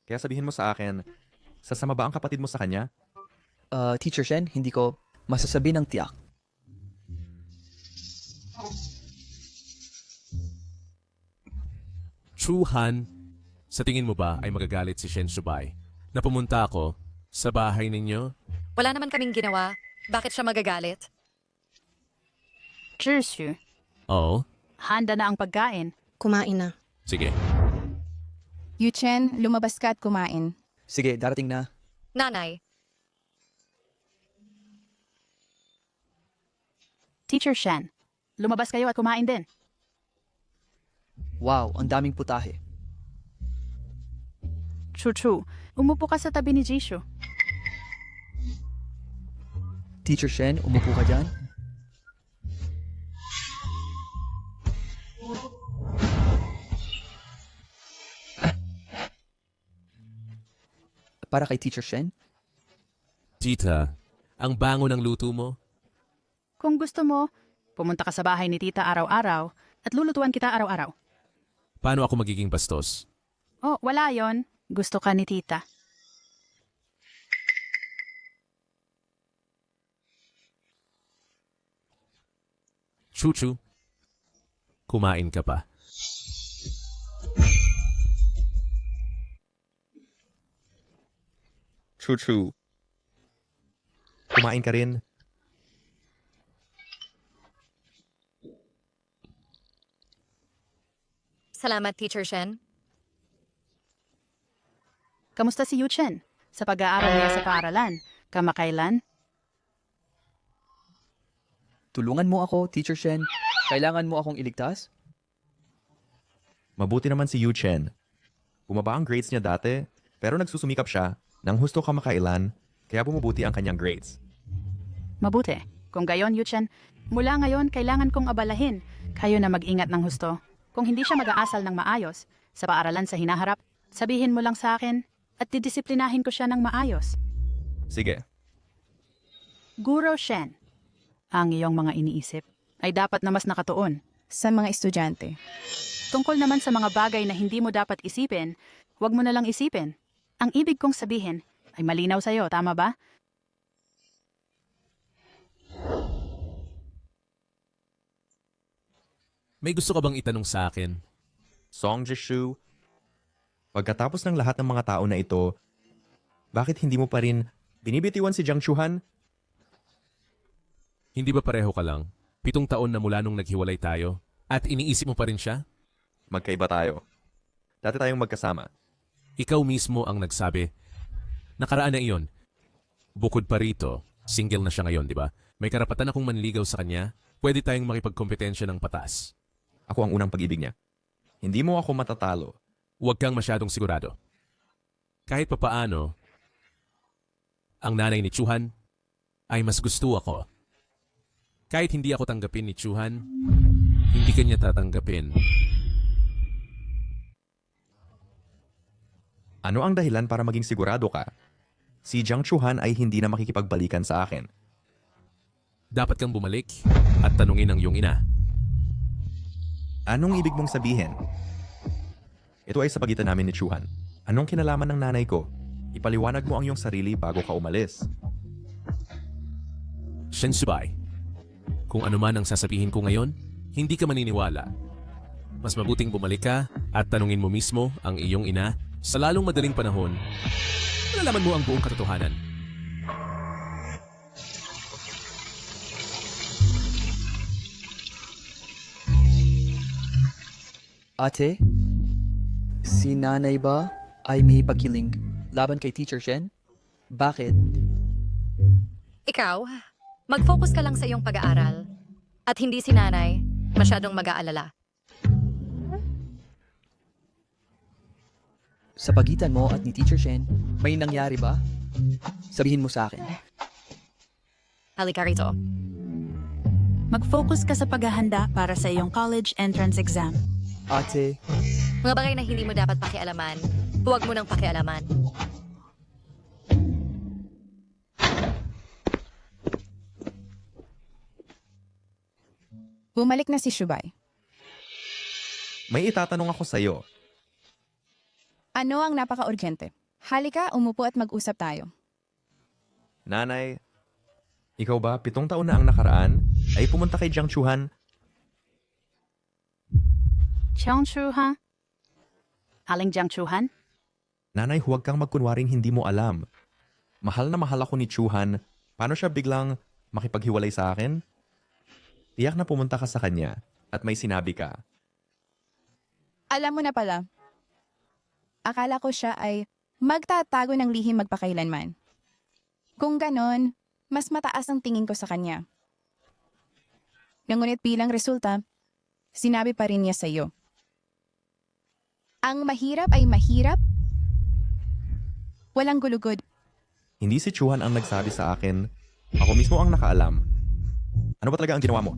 Kaya sabihin mo sa akin, sasama ba ang kapatid mo sa kanya? Teacher Shen, hindi ko masasabi ng tiyak. Chuhan, sa tingin mo ba ay magagalit si Shen Shubay na pumunta ako sa bahay ninyo? Wala naman kaming ginawa. Bakit siya magagalit? Cheers, Oo, handa na ang pagkain. Kumain na. sige. Yuchen, lumabas ka at kumain. Sige, darating na. Nanay, Teacher Shen, lumabas kayo at kumain din. Wow, ang daming putahe. True. Umupo ka sa tabi ni Jisho. Teacher Shen, umupo ka dyan. Para kay Teacher Shen? Tita, ang bango ng luto mo? Kung gusto mo, pumunta ka sa bahay ni tita araw-araw at lulutuan kita araw-araw. Paano ako magiging bastos? Oh, wala yon. Gusto ka ni tita. Chuchu, kumain ka pa. True. Kumain ka rin. salamat Teacher Shen. Kamusta si Yuchen? Sa pag-aaral niya sa paaralan, kamakailan? Tulungan mo ako, Teacher Shen. Kailangan mo akong iligtas? Mabuti naman si Yu Chen. Bumaba ang grades niya dati, pero nagsusumikap siya nang husto kamakailan, kaya bumubuti ang kanyang grades. Mabuti. Kung gayon, Yuchen, mula ngayon kailangan kong abalahin. Kayo na mag-ingat ng husto. Kung hindi siya mag-aasal ng maayos sa paaralan sa hinaharap, sabihin mo lang sa akin at didisiplinahin ko siya ng maayos. Sige. Guro Shen, ang iyong mga iniisip ay dapat na mas nakatuon Sa mga estudyante. Tungkol naman sa mga bagay na hindi mo dapat isipin, huwag mo na lang isipin. Ang ibig kong sabihin ay malinaw sa'yo, tama ba? May gusto ka bang itanong sa akin? Song Jishu, pagkatapos ng lahat ng mga tao na ito, bakit hindi mo pa rin binibitiwan si Jiang Chuhan? Hindi ba pareho ka lang? 7 taon na mula nung naghiwalay tayo at iniisip mo pa rin siya? Magkaiba tayo. Dati tayong magkasama. Ikaw mismo ang nagsabi. Nakaraan na iyon. Bukod pa rito, single na siya ngayon, di ba? May karapatan akong manligaw sa kanya. Pwede tayong makipagkompetensya ng patas. Ako ang unang pag-ibig niya. Hindi mo ako matatalo. Huwag kang masyadong sigurado. Kahit papaano, ang nanay ni Chuhan ay mas gusto ako. Kahit hindi ako tanggapin ni Chuhan, hindi kanya tatanggapin. Ano ang dahilan para maging sigurado ka? Si Jiang Chuhan ay hindi na makikipagbalikan sa akin. Dapat kang bumalik at tanungin ang iyong ina. Anong ibig mong sabihin? Ito ay sa pagitan namin ni Chuhan. Anong kinalaman ng nanay ko? Ipaliwanag mo ang iyong sarili bago ka umalis. Shen Shubay, kung ano man ang sasabihin ko ngayon, hindi ka maniniwala. Mas mabuting bumalik ka at tanungin mo mismo ang iyong ina. Sa lalong madaling panahon, malalaman mo ang buong katotohanan. Ate, si nanay ba ay may pagkiling laban kay Teacher Shen? Bakit? Ikaw, mag-focus ka lang sa iyong pag-aaral. At hindi si nanay masyadong mag-aalala. Sa pagitan mo at ni Teacher Shen, may nangyari ba? Sabihin mo sa akin. Halika rito. Mag-focus ka sa paghahanda para sa iyong college entrance exam. Ate, Mga bagay na hindi mo dapat pakialaman, huwag mo nang pakialaman. Bumalik na si Shubay. May itatanong ako sa'yo. Ano ang napaka-urgente? Halika, umupo at mag-usap tayo. Nanay, ikaw ba 7 taon na ang nakaraan ay pumunta kay Jiang Chuhan? Jiang Chuhan? Aling Jiang Chuhan? Nanay, huwag kang magkunwaring hindi mo alam. Mahal na mahal ako ni Chuhan. Paano siya biglang makipaghiwalay sa akin? Tiyak na pumunta ka sa kanya at may sinabi ka. Alam mo na pala, akala ko siya ay magtatago ng lihim magpakailanman. Kung ganon, mas mataas ang tingin ko sa kanya. Ngunit bilang resulta, sinabi pa rin niya sa iyo. Ang mahirap ay mahirap, walang gulugod. Hindi si Chuhan ang nagsabi sa akin. Ako mismo ang nakaalam. Ano ba talaga ang ginawa mo?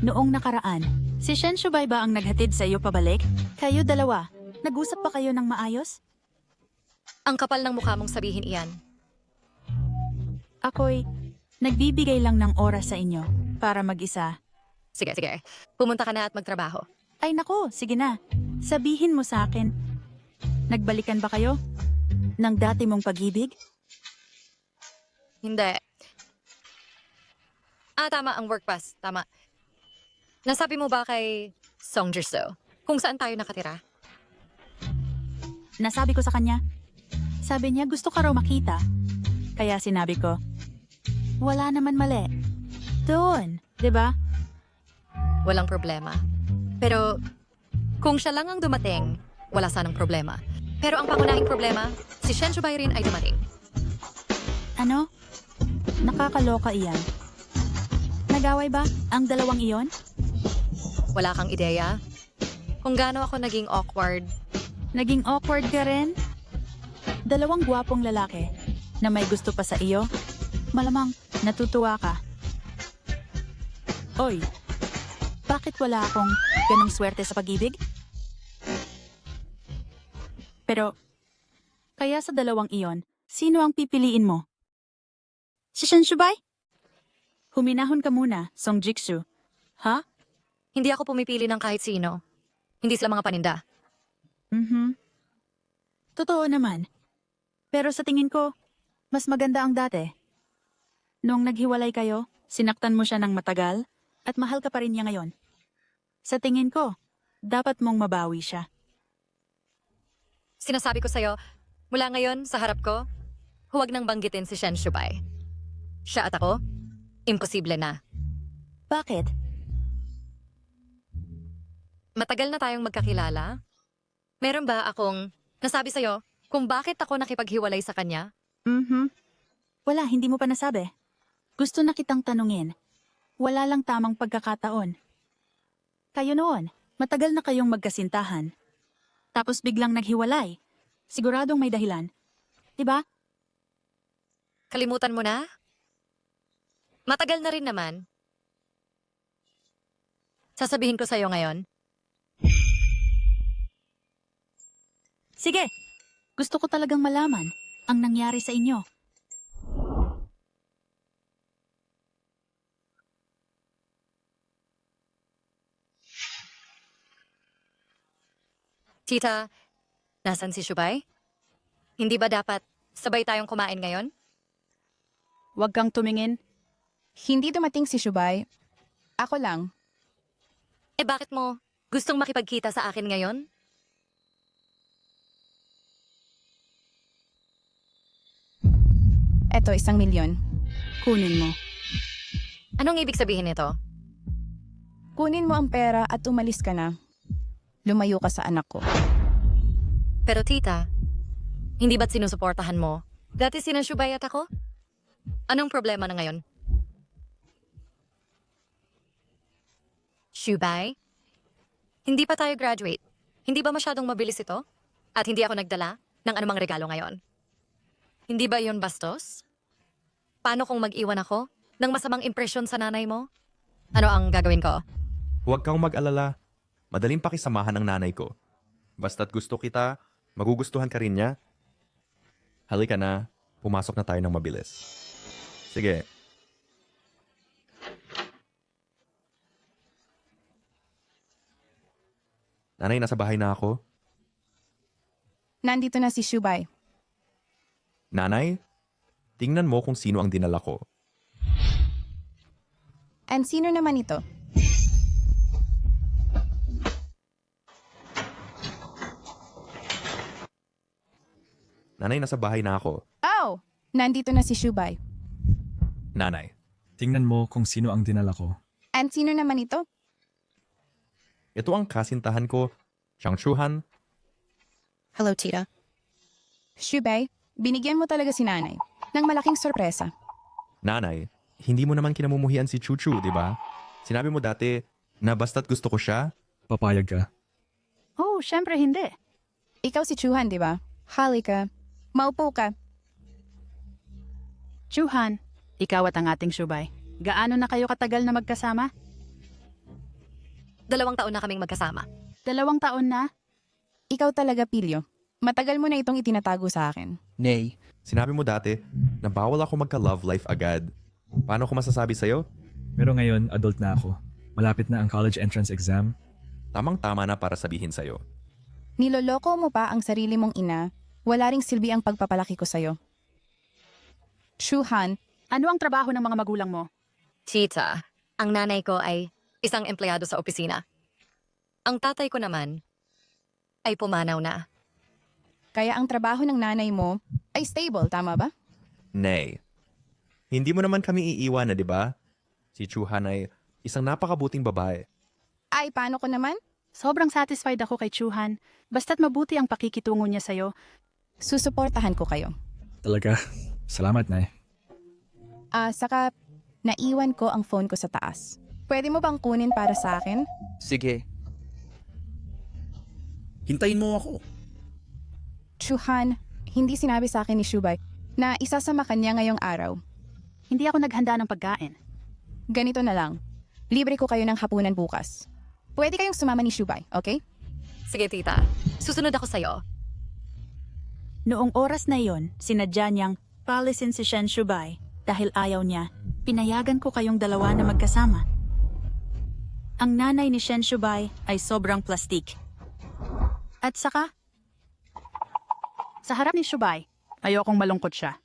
Noong nakaraan, si Shen Shubay ba ang naghatid sa iyo pabalik? Kayo dalawa, nag-usap pa kayo ng maayos? Ang kapal ng mukha mong sabihin iyan. Ako'y nagbibigay lang ng oras sa inyo para mag-isa. Sige. Pumunta ka na at magtrabaho. Ay nako, sige na. Sabihin mo sa akin. Nagbalikan ba kayo? Ng dati mong pag-ibig? Hindi. Tama ang work pass. Tama. Nasabi mo ba kay Song Jirso kung saan tayo nakatira? Nasabi ko sa kanya. Sabi niya gusto ka raw makita. Kaya sinabi ko, wala naman mali. Doon, 'di ba? Walang problema. Pero kung siya lang ang dumating, wala sanang problema. Pero ang pangunahing problema, si Shen Shubay rin ay dumating. Ano? Nakakaloka iyan. Nagaway ba ang dalawang iyon? Wala kang ideya? Kung gaano ako naging awkward. Naging awkward ka rin? Dalawang gwapong lalaki na may gusto pa sa iyo? Malamang natutuwa ka. Oy, bakit wala akong ganong swerte sa pag-ibig? Pero, kaya sa dalawang iyon, sino ang pipiliin mo? Si Shen Shubay? Huminahon ka muna, Song Jiksu. Ha? Hindi ako pumipili ng kahit sino. Hindi sila mga paninda. Totoo naman. Pero sa tingin ko, mas maganda ang dati. Noong naghiwalay kayo, sinaktan mo siya ng matagal at mahal ka pa rin niya ngayon. Sa tingin ko, dapat mong mabawi siya. Sinasabi ko sa'yo, mula ngayon sa harap ko, huwag nang banggitin si Shen Shubay. Siya at ako, imposible na. Bakit? Matagal na tayong magkakilala. Meron ba akong nasabi sa'yo kung bakit ako nakipaghiwalay sa kanya? Wala, hindi mo pa nasabi. Gusto na kitang tanungin. Wala lang tamang pagkakataon. Kayo noon, matagal na kayong magkasintahan. Tapos biglang naghiwalay. Siguradong may dahilan. Diba? Kalimutan mo na? Matagal na rin naman. Sasabihin ko sa'yo ngayon. Sige, gusto ko talagang malaman ang nangyari sa inyo. Tita, nasan si Shubay? Hindi ba dapat sabay tayong kumain ngayon? Huwag kang tumingin. Hindi dumating si Shubay. Ako lang. Bakit mo gustong makipagkita sa akin ngayon? Eto, 1,000,000. Kunin mo. Anong ibig sabihin nito? Kunin mo ang pera at umalis ka na. Lumayo ka sa anak ko. Pero tita, hindi ba't sinusuportahan mo? Dati sina Shubay at ako? Anong problema na ngayon? Shubay? Hindi pa tayo graduate. Hindi ba masyadong mabilis ito? At hindi ako nagdala ng anumang regalo ngayon? Hindi ba yon bastos? Paano kung mag-iwan ako ng masamang impresyon sa nanay mo? Ano ang gagawin ko? Huwag kang mag-alala. Madaling pakisamahan ng nanay ko. Basta't gusto kita, magugustuhan ka rin niya. Halika na, pumasok na tayo ng mabilis. Sige. Nanay, nasa bahay na ako. Nandito na si Shubay. Nanay, tingnan mo kung sino ang dinala ko. And sino naman ito? Nanay, nasa bahay na ako. Oh! Nandito na si Shubay. Nanay. Tingnan mo kung sino ang dinala ko. And sino naman ito? Ito ang kasintahan ko, Chang Chuhan. Hello, tita. Shubay, binigyan mo talaga si nanay ng malaking sorpresa. Nanay, hindi mo naman kinamumuhian si Chuchu, di ba? Sinabi mo dati na basta't gusto ko siya. Papayag ka. Oh, syempre hindi. Ikaw si Chuhan, di ba? Halika. Maupo ka. Chuhan, ikaw at ang ating Shubay. Gaano na kayo katagal na magkasama? 2 taon na kaming magkasama. 2 taon na? Ikaw talaga, Pilyo. Matagal mo na itong itinatago sa akin. Nay, Sinabi mo dati na bawal ako magka-love life agad. Paano ko masasabi sa'yo? Pero ngayon, adult na ako. Malapit na ang college entrance exam. Tamang-tama na para sabihin sa'yo. Niloloko mo pa ang sarili mong ina. Wala ring silbi ang pagpapalaki ko sa'yo. Chuhan, Ano ang trabaho ng mga magulang mo? Tita, ang nanay ko ay isang empleyado sa opisina. Ang tatay ko naman ay pumanaw na. kaya ang trabaho ng nanay mo ay stable, tama ba? Nay, hindi mo naman kami iiwan na, di ba? Si Chuhan ay isang napakabuting babae. Ay, paano ko naman? Sobrang satisfied ako kay Chuhan. Basta't mabuti ang pakikitungo niya sa'yo. Susuportahan ko kayo. Talaga? Salamat, Nay. Saka, naiwan ko ang phone ko sa taas. Pwede mo bang kunin para sa akin? sige. Hintayin mo ako. Chuhan, hindi sinabi sa akin ni Shubay na isasama kanya ngayong araw. Hindi ako naghanda ng pagkain. Ganito na lang. Libre ko kayo ng hapunan bukas. Pwede kayong sumama ni Shubay, okay? Sige, tita. Susunod ako sa'yo. Noong oras na iyon, sinadya niyang palisin si Shen Shubay dahil ayaw niya. Pinayagan ko kayong dalawa na magkasama. Ang nanay ni Shen Shubay ay sobrang plastik. At saka, sa harap ni Shubay, ayokong malungkot siya.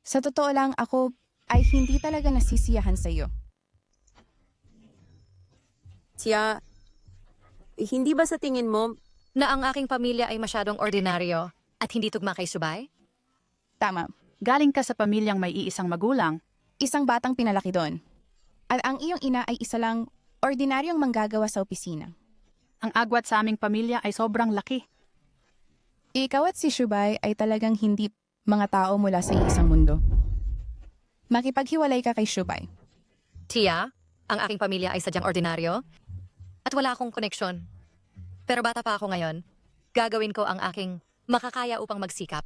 Sa totoo lang, ako ay hindi talaga nasisiyahan sa iyo. Tia, hindi ba sa tingin mo Na ang aking pamilya ay masyadong ordinaryo at hindi tugma kay Subay? Tama. Galing ka sa pamilyang may iisang magulang. Isang batang pinalaki doon. At ang iyong ina ay isa lang ordinaryong manggagawa sa opisina. Ang agwat sa aming pamilya ay sobrang laki. Ikaw at si Shubay ay talagang hindi mga tao mula sa isang mundo. Makipaghiwalay ka kay Shubay. Tia, ang aking pamilya ay sadyang ordinaryo at wala akong koneksyon. Pero bata pa ako ngayon, gagawin ko ang aking makakaya upang magsikap.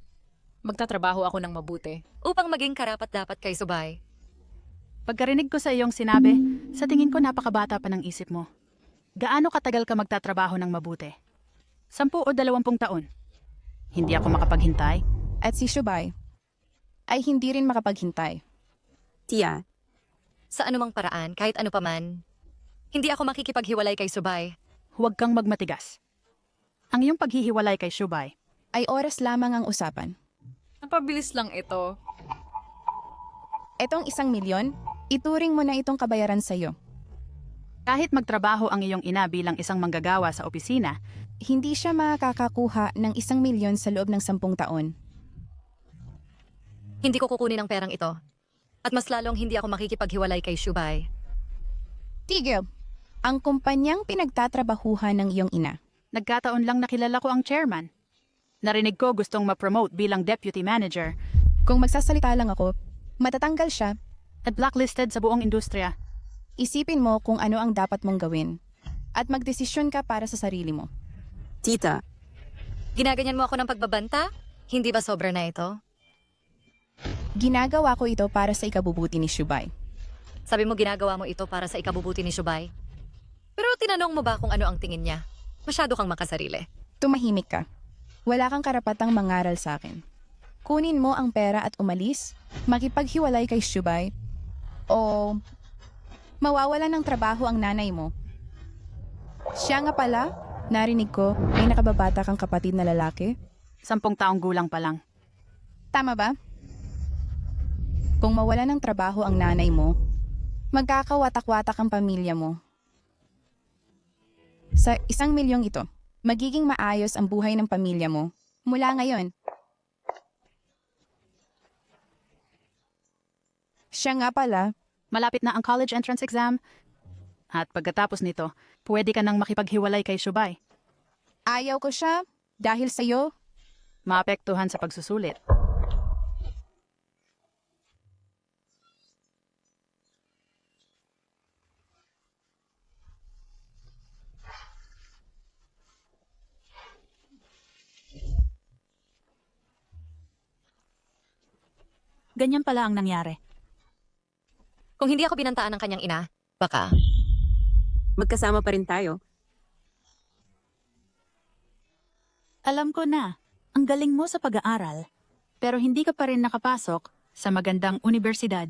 Magtatrabaho ako ng mabuti. Upang maging karapat-dapat kay Subay. Pagkarinig ko sa iyong sinabi, sa tingin ko napakabata pa ng isip mo. Gaano katagal ka magtatrabaho ng mabuti? 10 o 20 taon? Hindi ako makapaghintay. At si Shubay ay hindi rin makapaghintay. Tia, Sa anumang paraan, kahit ano paman, hindi ako makikipaghiwalay kay Subay. Huwag kang magmatigas. Ang iyong paghihiwalay kay Shubay ay oras lamang ang usapan. Napabilis lang ito. Etong 1,000,000, ituring mo na itong kabayaran sa iyo. Kahit magtrabaho ang iyong ina bilang isang manggagawa sa opisina, hindi siya makakakuha ng 1,000,000 sa loob ng 10 taon. Hindi ko kukunin ang perang ito. At mas lalong hindi ako makikipaghiwalay kay Shubay. Tigil. Ang kumpanyang pinagtatrabahuhan ng iyong ina. Nagkataon lang nakilala ko ang chairman. Narinig ko gustong ma-promote bilang deputy manager Kung magsasalita lang ako, matatanggal siya. at blacklisted sa buong industriya. Isipin mo kung ano ang dapat mong gawin. At magdesisyon ka para sa sarili mo. Tita, Ginaganyan mo ako ng pagbabanta? Hindi ba sobra na ito? Ginagawa ko ito para sa ikabubuti ni Shubay. Sabi mo ginagawa mo ito para sa ikabubuti ni Shubay. Pero tinanong mo ba kung ano ang tingin niya? Masyado kang makasarili. Tumahimik ka. Wala kang karapatang mangaral sa akin. Kunin mo ang pera at umalis, makipaghiwalay kay Shubay, o mawawalan ng trabaho ang nanay mo. Siya nga pala, narinig ko, may nakababata kang kapatid na lalaki. 10 taong gulang pa lang. Tama ba? Kung mawala ng trabaho ang nanay mo, magkakawatak-watak ang pamilya mo. Sa 1 milyong ito, magiging maayos ang buhay ng pamilya mo mula ngayon. Siya nga pala, Malapit na ang college entrance exam. At pagkatapos nito, pwede ka nang makipaghiwalay kay Shubay. ayaw ko siya dahil sa'yo. Maapektuhan sa pagsusulit. Ganyan pala ang nangyari. Kung hindi ako binantaan ng kanyang ina, baka magkasama pa rin tayo. Alam ko na, ang galing mo sa pag-aaral, pero hindi ka pa rin nakapasok sa magandang universidad.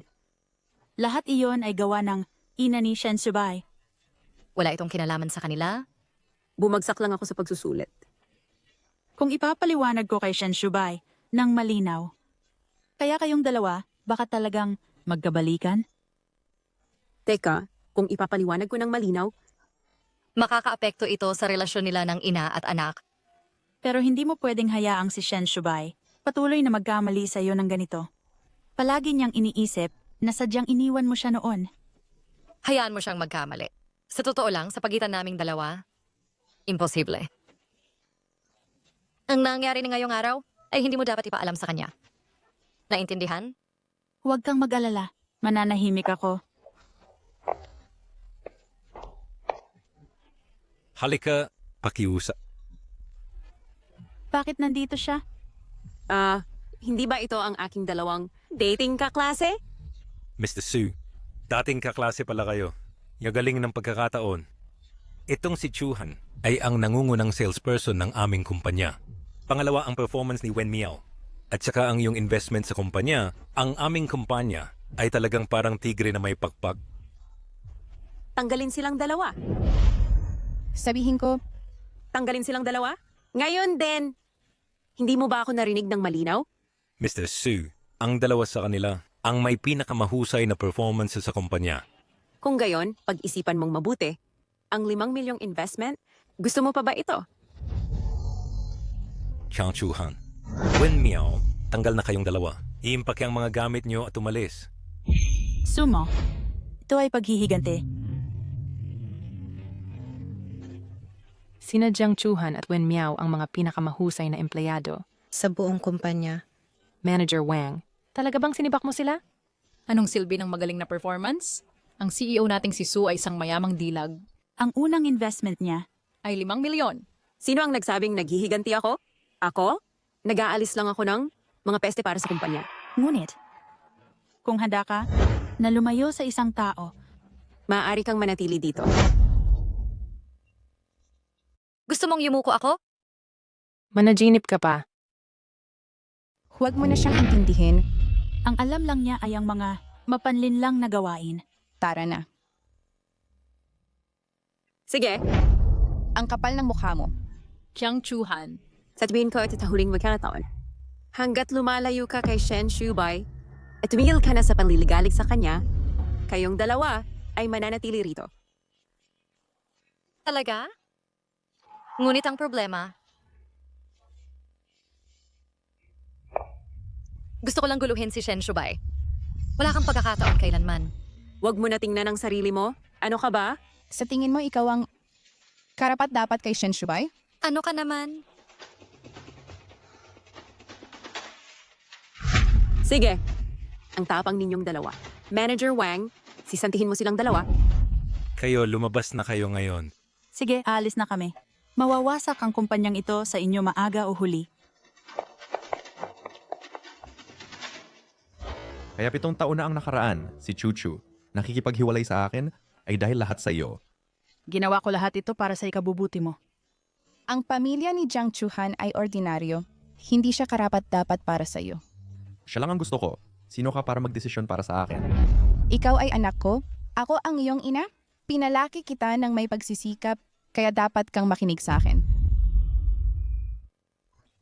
Lahat iyon ay gawa ng ina ni Shen Shubay. wala itong kinalaman sa kanila. Bumagsak lang ako sa pagsusulit. Kung ipapaliwanag ko kay Shen Shubay ng malinaw, kaya kayong dalawa baka talagang magkabalikan? Teka, kung ipapaliwanag ko ng malinaw, Makakaapekto ito sa relasyon nila ng ina at anak. Pero hindi mo pwedeng hayaang si Shen Shubay patuloy na magkamali sa iyo ng ganito. Palagi niyang iniisip na sadyang iniwan mo siya noon. Hayaan mo siyang magkamali. Sa totoo lang, sa pagitan naming dalawa, imposible. Ang nangyari na ngayong araw ay hindi mo dapat ipaalam sa kanya. Naintindihan? Huwag kang mag-alala. Mananahimik ako. Halika, pakiusap. Bakit nandito siya? Hindi ba ito ang aking dalawang dating kaklase? Mr. Su, dating kaklase pala kayo. Yagaling ng pagkakataon. Itong si Chuhan ay ang nangungunang salesperson ng aming kumpanya. Pangalawa ang performance ni Wen Miao. At saka ang iyong investment sa kumpanya, ang aming kumpanya ay talagang parang tigre na may pakpak. Tanggalin silang dalawa. Sabihin ko, Tanggalin silang dalawa? Ngayon din, hindi mo ba ako narinig ng malinaw? Mr. Su, ang dalawa sa kanila ang may pinakamahusay na performance sa kumpanya. Kung gayon, pag-isipan mong mabuti, ang 5 milyong investment, gusto mo pa ba ito? Chang Chuhan, Wen Miao, tanggal na kayong dalawa. Iimpake ang mga gamit nyo at umalis. Sumo, ito ay paghihiganti. Sina Jiang Chuhan at Wen Miao ang mga pinakamahusay na empleyado. Sa buong kumpanya. Manager Wang, talaga bang sinibak mo sila? Anong silbi ng magaling na performance? Ang CEO nating si Su ay isang mayamang dilag. Ang unang investment niya Ay 5 milyon. Sino ang nagsabing naghihiganti ako? Ako? Nag-aalis lang ako ng mga peste para sa kumpanya. Ngunit, kung handa ka na lumayo sa isang tao, Maaari kang manatili dito. Gusto mong yumuko ako? Managinip ka pa. huwag mo na siyang intindihin. ang alam lang niya ay ang mga mapanlinlang na gawain. Tara na. Sige, Ang kapal ng mukha mo. Jiang Chuhan. sabihin ko ito sa huling magkakataon. Hanggat lumalayo ka kay Shen Shubay at tumigil ka na sa panliligalig sa kanya, kayong dalawa ay mananatili rito. Talaga? Ngunit ang problema, Gusto ko lang guluhin si Shen Shubay. Wala kang pagkakataon kailanman. Huwag mo na tingnan ang sarili mo. Ano ka ba? Sa tingin mo ikaw ang karapat-dapat kay Shen Shubay? Ano ka naman? Sige. Ang tapang ninyong dalawa. Manager Wang, sisantihin mo silang dalawa. Kayo, lumabas na kayo ngayon. Sige, aalis na kami. Mawawasak ang kumpanyang ito sa inyo maaga o huli. Kaya 7 taon na ang nakaraan, si Chuchu, nakikipaghiwalay sa akin ay dahil lahat sa iyo. Ginawa ko lahat ito para sa ikabubuti mo. Ang pamilya ni Jiang Chuhan ay ordinaryo. Hindi siya karapat-dapat para sa iyo. Siya lang ang gusto ko. Sino ka para magdesisyon para sa akin? Ikaw ay anak ko. Ako ang iyong ina. Pinalaki kita ng may pagsisikap, kaya dapat kang makinig sa akin.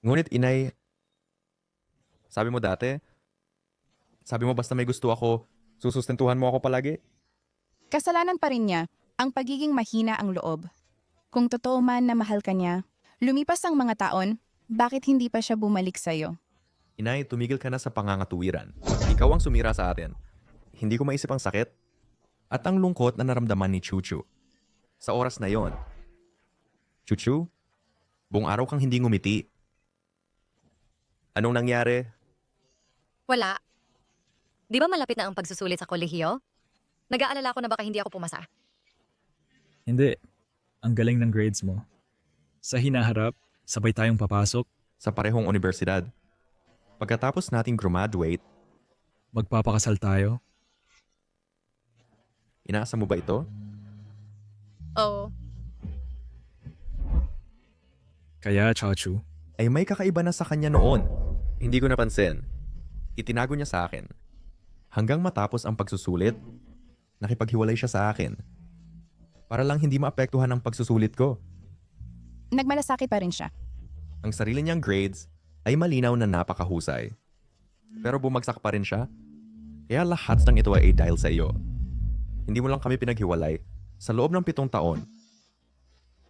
Ngunit inay, sabi mo basta may gusto ako, susustentuhan mo ako palagi? Kasalanan pa rin niya ang pagiging mahina ang loob. Kung totoo man na mahal ka niya, lumipas ang mga taon, bakit hindi pa siya bumalik sa'yo? Inay, tumigil ka na sa pangangatuwiran. Ikaw ang sumira sa atin. Hindi ko maisip ang sakit at ang lungkot na naramdaman ni Chuchu. Sa oras na yon. Chuchu, buong araw kang hindi ngumiti. Anong nangyari? Wala. Di ba malapit na ang pagsusulit sa kolehiyo? Nag-aalala ko na baka hindi ako pumasa. Hindi. Ang galing ng grades mo. Sa hinaharap, sabay tayong papasok. Sa parehong universidad. Pagkatapos nating graduate, magpapakasal tayo. Inaasa mo ba ito? Oo. Kaya, Chachu, ay may kakaiba na sa kanya noon. Hindi ko napansin. Itinago niya sa akin. Hanggang matapos ang pagsusulit, nakipaghiwalay siya sa akin. Para lang hindi maapektuhan ang pagsusulit ko. Nagmalasakit pa rin siya. Ang sarili niyang grades ay malinaw na napakahusay. Pero bumagsak pa rin siya. Kaya lahat ng ito ay dahil sa iyo. Hindi mo lang kami pinaghiwalay sa loob ng 7 taon.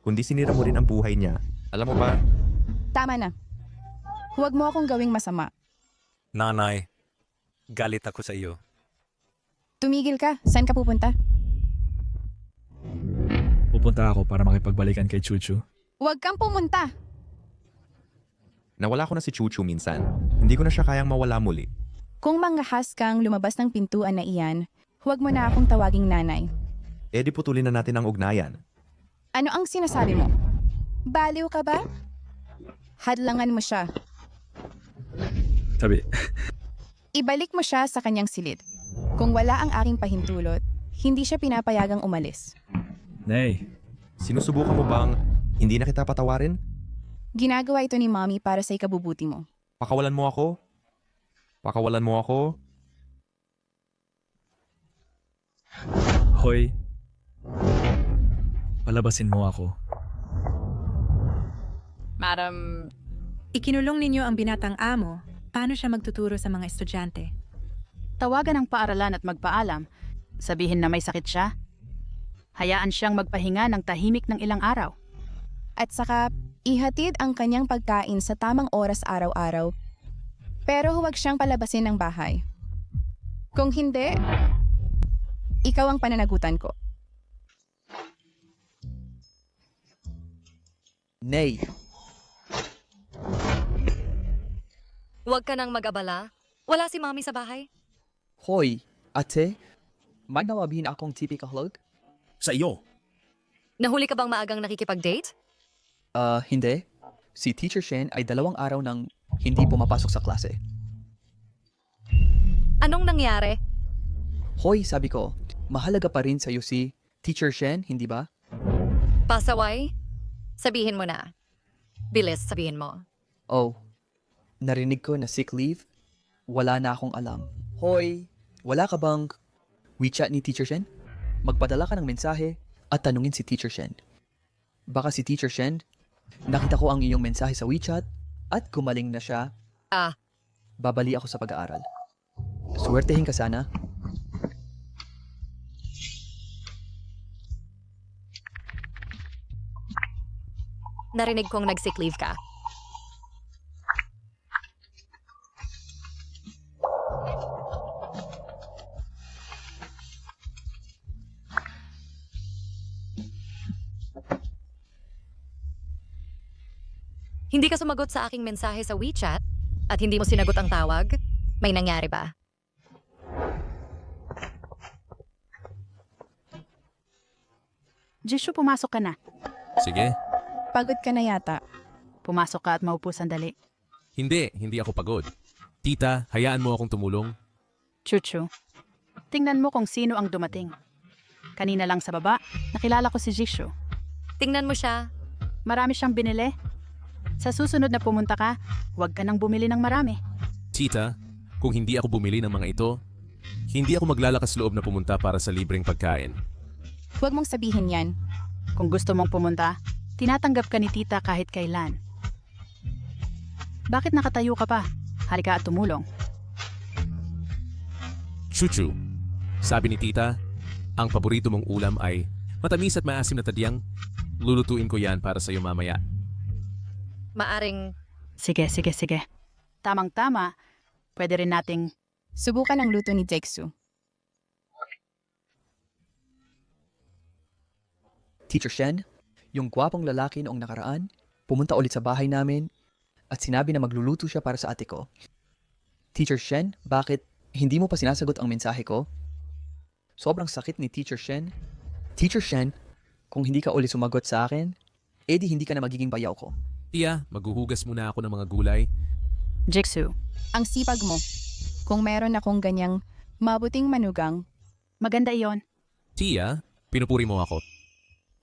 Kundi sinira mo rin ang buhay niya. Alam mo ba? Tama na. Huwag mo akong gawing masama. Nanay, galit ako sa iyo. Tumigil ka. Saan ka pupunta? Pupunta ako para makipagbalikan kay Chuchu. Huwag kang pumunta. Nawala ko na si Chuchu minsan. Hindi ko na siya kayang mawala muli. Kung manghahas kang lumabas ng pintuan na iyan, huwag mo na akong tawaging nanay. Eh di putulin na natin ang ugnayan. Ano ang sinasabi mo? Baliw ka ba? Hadlangan mo siya. Sabi, Ibalik mo siya sa kanyang silid. Kung wala ang aking pahintulot, hindi siya pinapayagang umalis. Nay, sinusubukan mo bang hindi na kita patawarin? Ginagawa ito ni Mommy para sa ikabubuti mo. Pakawalan mo ako? Pakawalan mo ako? Hoy, palabasin mo ako. Madam, Ikinulong ninyo ang binatang amo. Paano siya magtuturo sa mga estudyante? Tawagan ang paaralan at magpaalam. Sabihin na may sakit siya. Hayaan siyang magpahinga ng tahimik ng ilang araw. At saka, ihatid ang kanyang pagkain sa tamang oras araw-araw. Pero huwag siyang palabasin ng bahay. Kung hindi, ikaw ang pananagutan ko. Nay, Huwag ka nang mag-abala. Wala si Mommy sa bahay. hoy, ate, may nawabihin akong tipikahlog? Sa iyo. Nahuli ka bang maagang nakikipag-date? Hindi. Si Teacher Shen ay 2 araw nang hindi pumapasok sa klase. Anong nangyari? Hoy, sabi ko, mahalaga pa rin sa'yo si Teacher Shen, hindi ba? Pasaway? Sabihin mo na. Bilis, sabihin mo. Oh, narinig ko na sick leave. Wala na akong alam. Hoy, wala ka bang WeChat ni Teacher Shen? Magpadala ka ng mensahe at tanungin si Teacher Shen. Baka si Teacher Shen, nakita ko ang iyong mensahe sa WeChat at gumaling na siya. Babali ako sa pag-aaral. Swertehin ka sana. Narinig kong nag-sick leave ka. Hindi ka sumagot sa aking mensahe sa WeChat at hindi mo sinagot ang tawag? May nangyari ba? Jishu, pumasok ka na. Sige. Pagod ka na yata. Pumasok ka at maupo sandali. Hindi ako pagod. Tita, hayaan mo akong tumulong. Chuchu, tingnan mo kung sino ang dumating. Kanina lang sa baba, nakilala ko si Jishu. Tingnan mo siya. Marami siyang binili. Sa susunod na pumunta ka, huwag ka nang bumili ng marami. Tita, kung hindi ako bumili ng mga ito, hindi ako maglalakas loob na pumunta para sa libreng pagkain. Huwag mong sabihin yan. Kung gusto mong pumunta, tinatanggap ka ni tita kahit kailan. Bakit nakatayo ka pa? Halika at tumulong. Chuchu, sabi ni tita, ang paborito mong ulam ay matamis at maasim na tadyang. Lulutuin ko yan para sa iyo mamaya. Maaring Sige. Tamang-tama, pwede rin nating Subukan ang luto ni Jeksu. Teacher Shen, yung gwapong lalaki noong nakaraan, pumunta ulit sa bahay namin at sinabi na magluluto siya para sa ate ko. Teacher Shen, bakit hindi mo pa sinasagot ang mensahe ko? Sobrang sakit ni Teacher Shen. Teacher Shen, kung hindi ka ulit sumagot sa akin, edi hindi ka na magiging bayaw ko. Tia, maghuhugas muna ako ng mga gulay. Jiksu. Ang sipag mo. Kung meron akong ganyang mabuting manugang, Maganda iyon. Tia, pinupuri mo ako.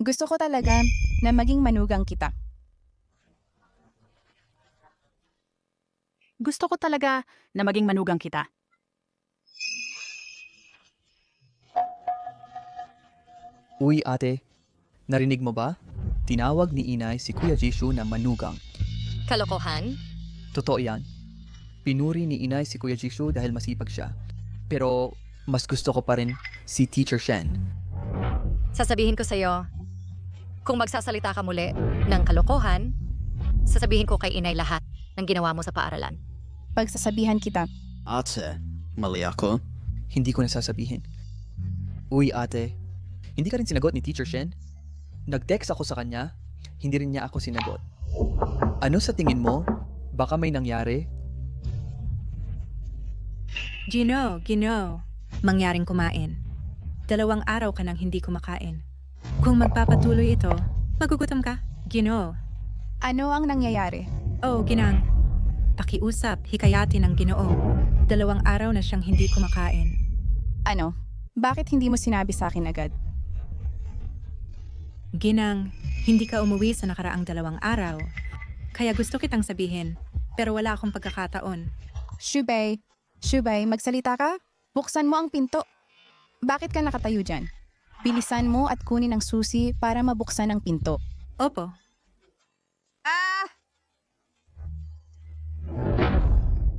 gusto ko talaga na maging manugang kita. Gusto ko talaga na maging manugang kita. Uy ate, narinig mo ba? Tinawag ni inay si Kuya Jishu na manugang. kalokohan? Totoo yan. Pinuri ni inay si Kuya Jishu dahil masipag siya. Pero mas gusto ko pa rin si Teacher Shen. Sasabihin ko sa'yo, kung magsasalita ka muli ng kalokohan, sasabihin ko kay inay lahat ng ginawa mo sa paaralan. Pagsasabihan kita. Ate, mali ako? Hindi ko nasasabihin. Uy ate, hindi ka rin sinagot ni Teacher Shen? Nag-text ako sa kanya, hindi rin niya ako sinagot. Ano sa tingin mo? Baka may nangyari? Gino, mangyaring kumain. 2 araw ka nang hindi kumakain. Kung magpapatuloy ito, magugutom ka. Gino. Ano ang nangyayari? Oh, Ginang. Pakiusap, hikayatin ng Ginoo. 2 araw na siyang hindi kumakain. Ano? Bakit hindi mo sinabi sa akin agad? Ginang, hindi ka umuwi sa nakaraang 2 araw. Kaya gusto kitang sabihin, pero wala akong pagkakataon. Shubay, magsalita ka? Buksan mo ang pinto. Bakit ka nakatayo dyan? Bilisan mo at kunin ang susi para mabuksan ang pinto. Opo.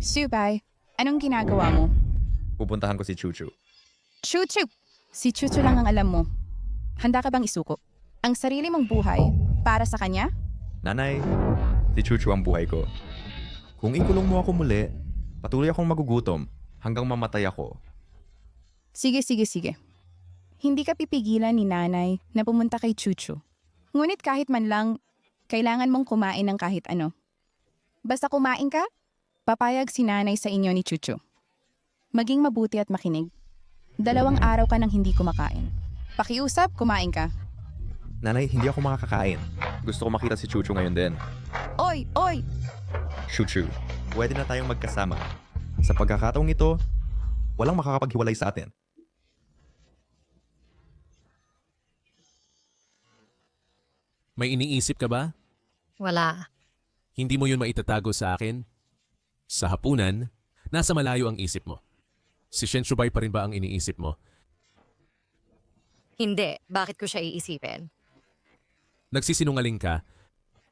Shubay, anong ginagawa mo? Pupuntahan ko si Chuchu. Chuchu! Si Chuchu lang ang alam mo. Handa ka bang isuko? Ang sarili mong buhay para sa kanya? Nanay, si Chuchu ang buhay ko. Kung ikulong mo ako muli, patuloy akong magugutom hanggang mamatay ako. Sige. Hindi ka pipigilan ni nanay na pumunta kay Chuchu. Ngunit kahit man lang, kailangan mong kumain ng kahit ano. Basta kumain ka, papayag si nanay sa inyo ni Chuchu. Maging mabuti at makinig. 2 araw ka nang hindi kumakain. Pakiusap, kumain ka. Nanay, hindi ako makakakain. Gusto ko makita si Chuchu ngayon din. Oy! Chuchu, pwede na tayong magkasama. Sa pagkakataong ito, walang makakapaghiwalay sa atin. May iniisip ka ba? Wala. Hindi mo yun maitatago sa akin? Sa hapunan, nasa malayo ang isip mo. Si Shen Shubay pa rin ba ang iniisip mo? Hindi. Bakit ko siya iisipin? Nagsisinungaling ka.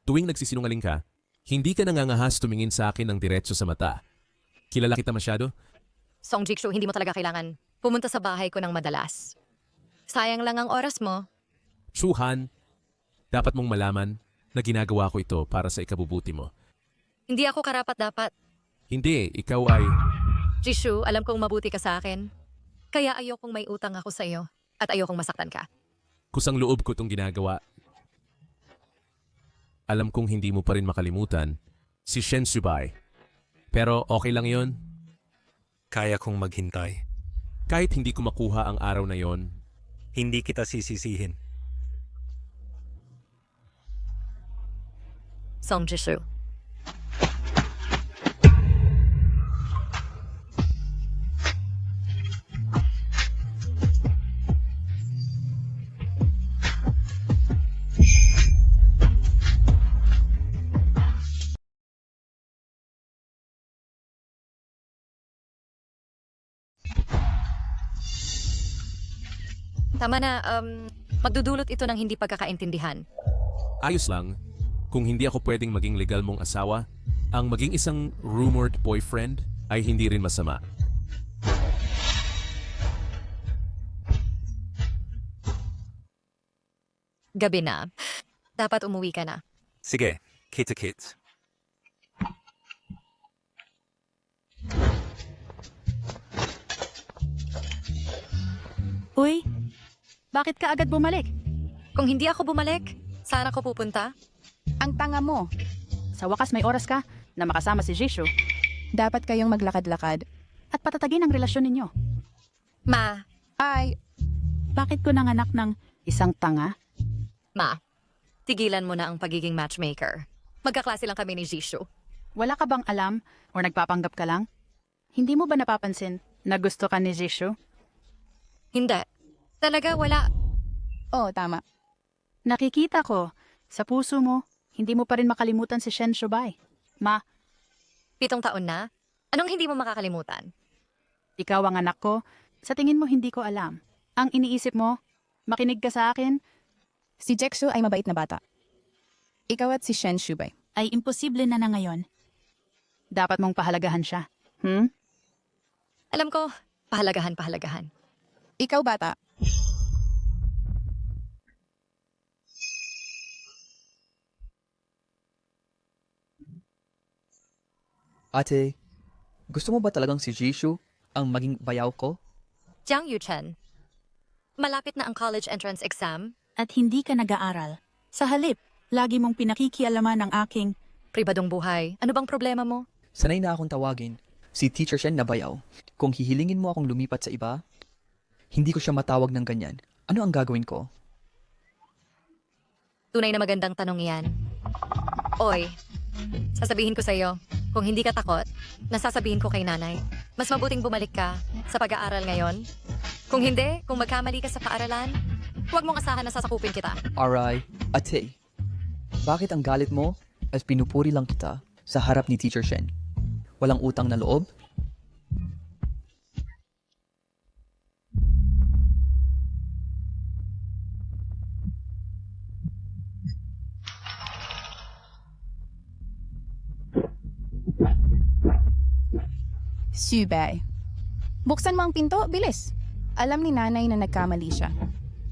Tuwing nagsisinungaling ka, hindi ka nangangahas tumingin sa akin ng diretso sa mata. Kilala kita masyado? Song Jiksu, hindi mo talaga kailangan pumunta sa bahay ko ng madalas. Sayang lang ang oras mo. Chuhan, dapat mong malaman na ginagawa ko ito para sa ikabubuti mo. Hindi ako karapat-dapat. Hindi, ikaw ay... Jishu, alam kong mabuti ka sa akin. Kaya ayokong may utang ako sa iyo at ayokong masaktan ka. Kusang loob ko itong ginagawa. Alam kong hindi mo pa rin makalimutan si Shen Subay. Pero okay lang yon. Kaya kong maghintay. Kahit hindi ko makuha ang araw na yon, Hindi kita sisisihin. Song Jisoo. Tama na, magdudulot ito ng hindi pagkakaintindihan. ayos lang. Kung hindi ako pwedeng maging legal mong asawa, ang maging isang rumored boyfriend ay hindi rin masama. Gabi na. Dapat umuwi ka na. Sige, kita-kits. Uy, bakit ka agad bumalik? Kung hindi ako bumalik, saan ako pupunta? Ang tanga mo. Sa wakas may oras ka na makasama si Jisoo Dapat kayong maglakad-lakad. at patatagin ang relasyon ninyo. Ma, Ay, Bakit ko nanganak ng isang tanga? Ma, tigilan mo na ang pagiging matchmaker. Magkaklase lang kami ni Jisoo. Wala ka bang alam o nagpapanggap ka lang? Hindi mo ba napapansin na gusto ka ni Jisoo? Hindi. Talaga wala. oo, tama. Nakikita ko, sa puso mo, hindi mo pa rin makalimutan si Shen Shubay. Ma, 7 taon na? Anong hindi mo makakalimutan? ikaw ang anak ko. Sa tingin mo hindi ko alam. Ang iniisip mo, makinig ka sa akin, Si Jexu ay mabait na bata. Ikaw at si Shen Shubay. ay imposible na ngayon. Dapat mong pahalagahan siya. Alam ko, pahalagahan. Ikaw bata. Ate, gusto mo ba talagang si Jisoo ang maging bayaw ko? Jiang Yuchen, malapit na ang college entrance exam. At hindi ka nag-aaral. Sa halip, lagi mong pinakikialaman ang aking Pribadong buhay. Ano bang problema mo? Sanay na akong tawagin si Teacher Shen na bayaw. Kung hihilingin mo akong lumipat sa iba, hindi ko siya matawag ng ganyan. Ano ang gagawin ko? Tunay na magandang tanong yan. Oy, sasabihin ko sa'yo, kung hindi ka takot, nasasabihin ko kay nanay, mas mabuting bumalik ka sa pag-aaral ngayon. Kung hindi, kung magkamali ka sa paaralan, huwag mong asahan na sasakupin kita. Aray, ate, bakit ang galit mo as pinupuri lang kita sa harap ni Teacher Shen? Walang utang na loob? Shubay. Buksan mo ang pinto, bilis. Alam ni nanay na nagkamali siya.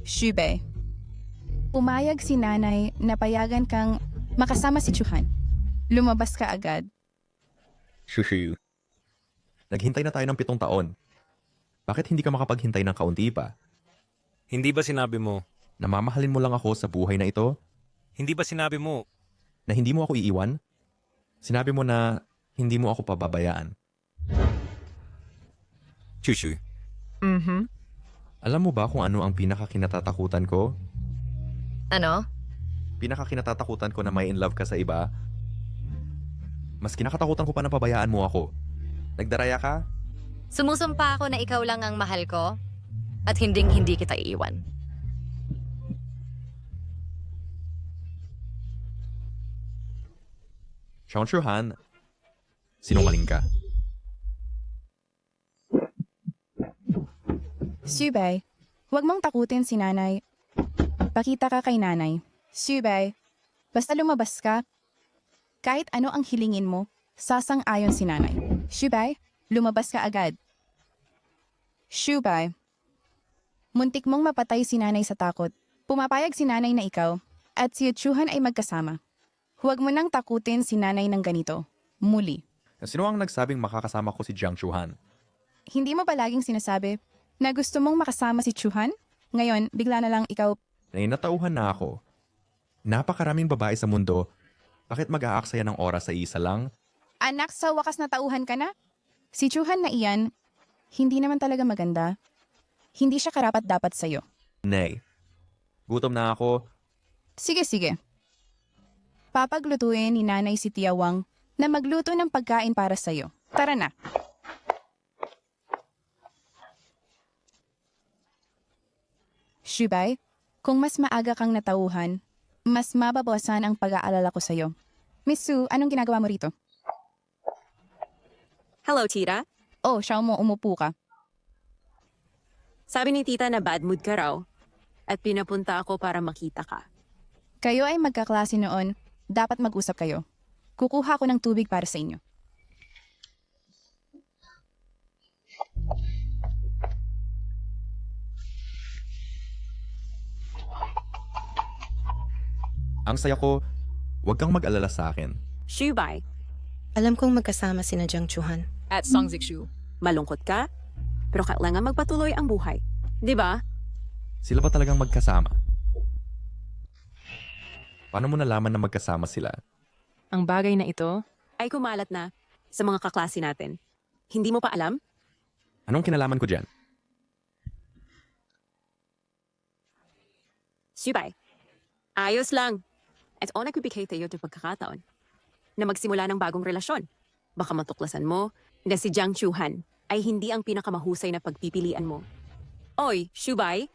Shubay. Pumayag si nanay na payagan kang makasama si Chuhan. Lumabas ka agad. Shushu. Naghintay na tayo ng 7 taon. Bakit hindi ka makapaghintay ng kaunti pa? Hindi ba sinabi mo? Namamahalin mo lang ako sa buhay na ito? Hindi ba sinabi mo? Na hindi mo ako iiwan? Sinabi mo na hindi mo ako pababayaan. Chushu. Alam mo ba kung ano ang pinakakinatatakutan ko? Ano? Pinakakinatatakutan ko na may in love ka sa iba? Mas kinakatakutan ko pa na pabayaan mo ako. Nagdaraya ka? Sumusumpa ako na ikaw lang ang mahal ko at hindi kita iiwan. Sean Chuhan, sinungaling ka. Shubay, huwag mong takutin si nanay. Pakita ka kay nanay. Shubay, basta lumabas ka, kahit ano ang hilingin mo, sasang-ayon si nanay. Shubay, lumabas ka agad. Shubay, muntik mong mapatay si nanay sa takot. Pumapayag si nanay na ikaw at si Chuhan ay magkasama. Huwag mo nang takutin si nanay ng ganito. Muli. Sino ang nagsabing makakasama ko si Jiang Chuhan? Hindi mo ba laging sinasabi na gusto mong makasama si Chuhan? Ngayon, bigla na lang ikaw. Nainatauhan na ako. Napakaraming babae sa mundo Bakit mag-aaksaya ng oras sa isa lang? Anak, sa wakas na tauhan ka na? Si Chuhan na iyan, hindi naman talaga maganda. Hindi siya karapat-dapat sa'yo. Nay, gutom na ako. Sige, sige. Papaglutuin ni Nanay si Tia Wang na magluto ng pagkain para sa'yo. Tara na. Shubay, kung mas maaga kang natauhan, mas mababawasan ang pag-aalala ko sa'yo. Miss Sue, anong ginagawa mo rito? Hello, Tita. Oh, siya mo, umupo ka. Sabi ni Tita na bad mood ka raw at pinapunta ako para makita ka. Kayo ay magkaklase noon. Dapat mag-usap kayo. Kukuha ko ng tubig para sa inyo. Ang saya ko, huwag kang mag-alala sa akin. Shubay, Alam kong magkasama sina Jiang Chuhan. At Song Zikshu. malungkot ka, pero kailangan magpatuloy ang buhay. Di ba? Sila ba talagang magkasama? Paano mo nalaman na magkasama sila? Ang bagay na ito, Ay kumalat na sa mga kaklase natin. Hindi mo pa alam? Anong kinalaman ko dyan? Shubay, ayos lang. At o nagbibigay tayo ng pagkakataon na magsimula ng bagong relasyon. Baka matuklasan mo na si Jiang Chuhan ay hindi ang pinakamahusay na pagpipilian mo. Oy, Shubay,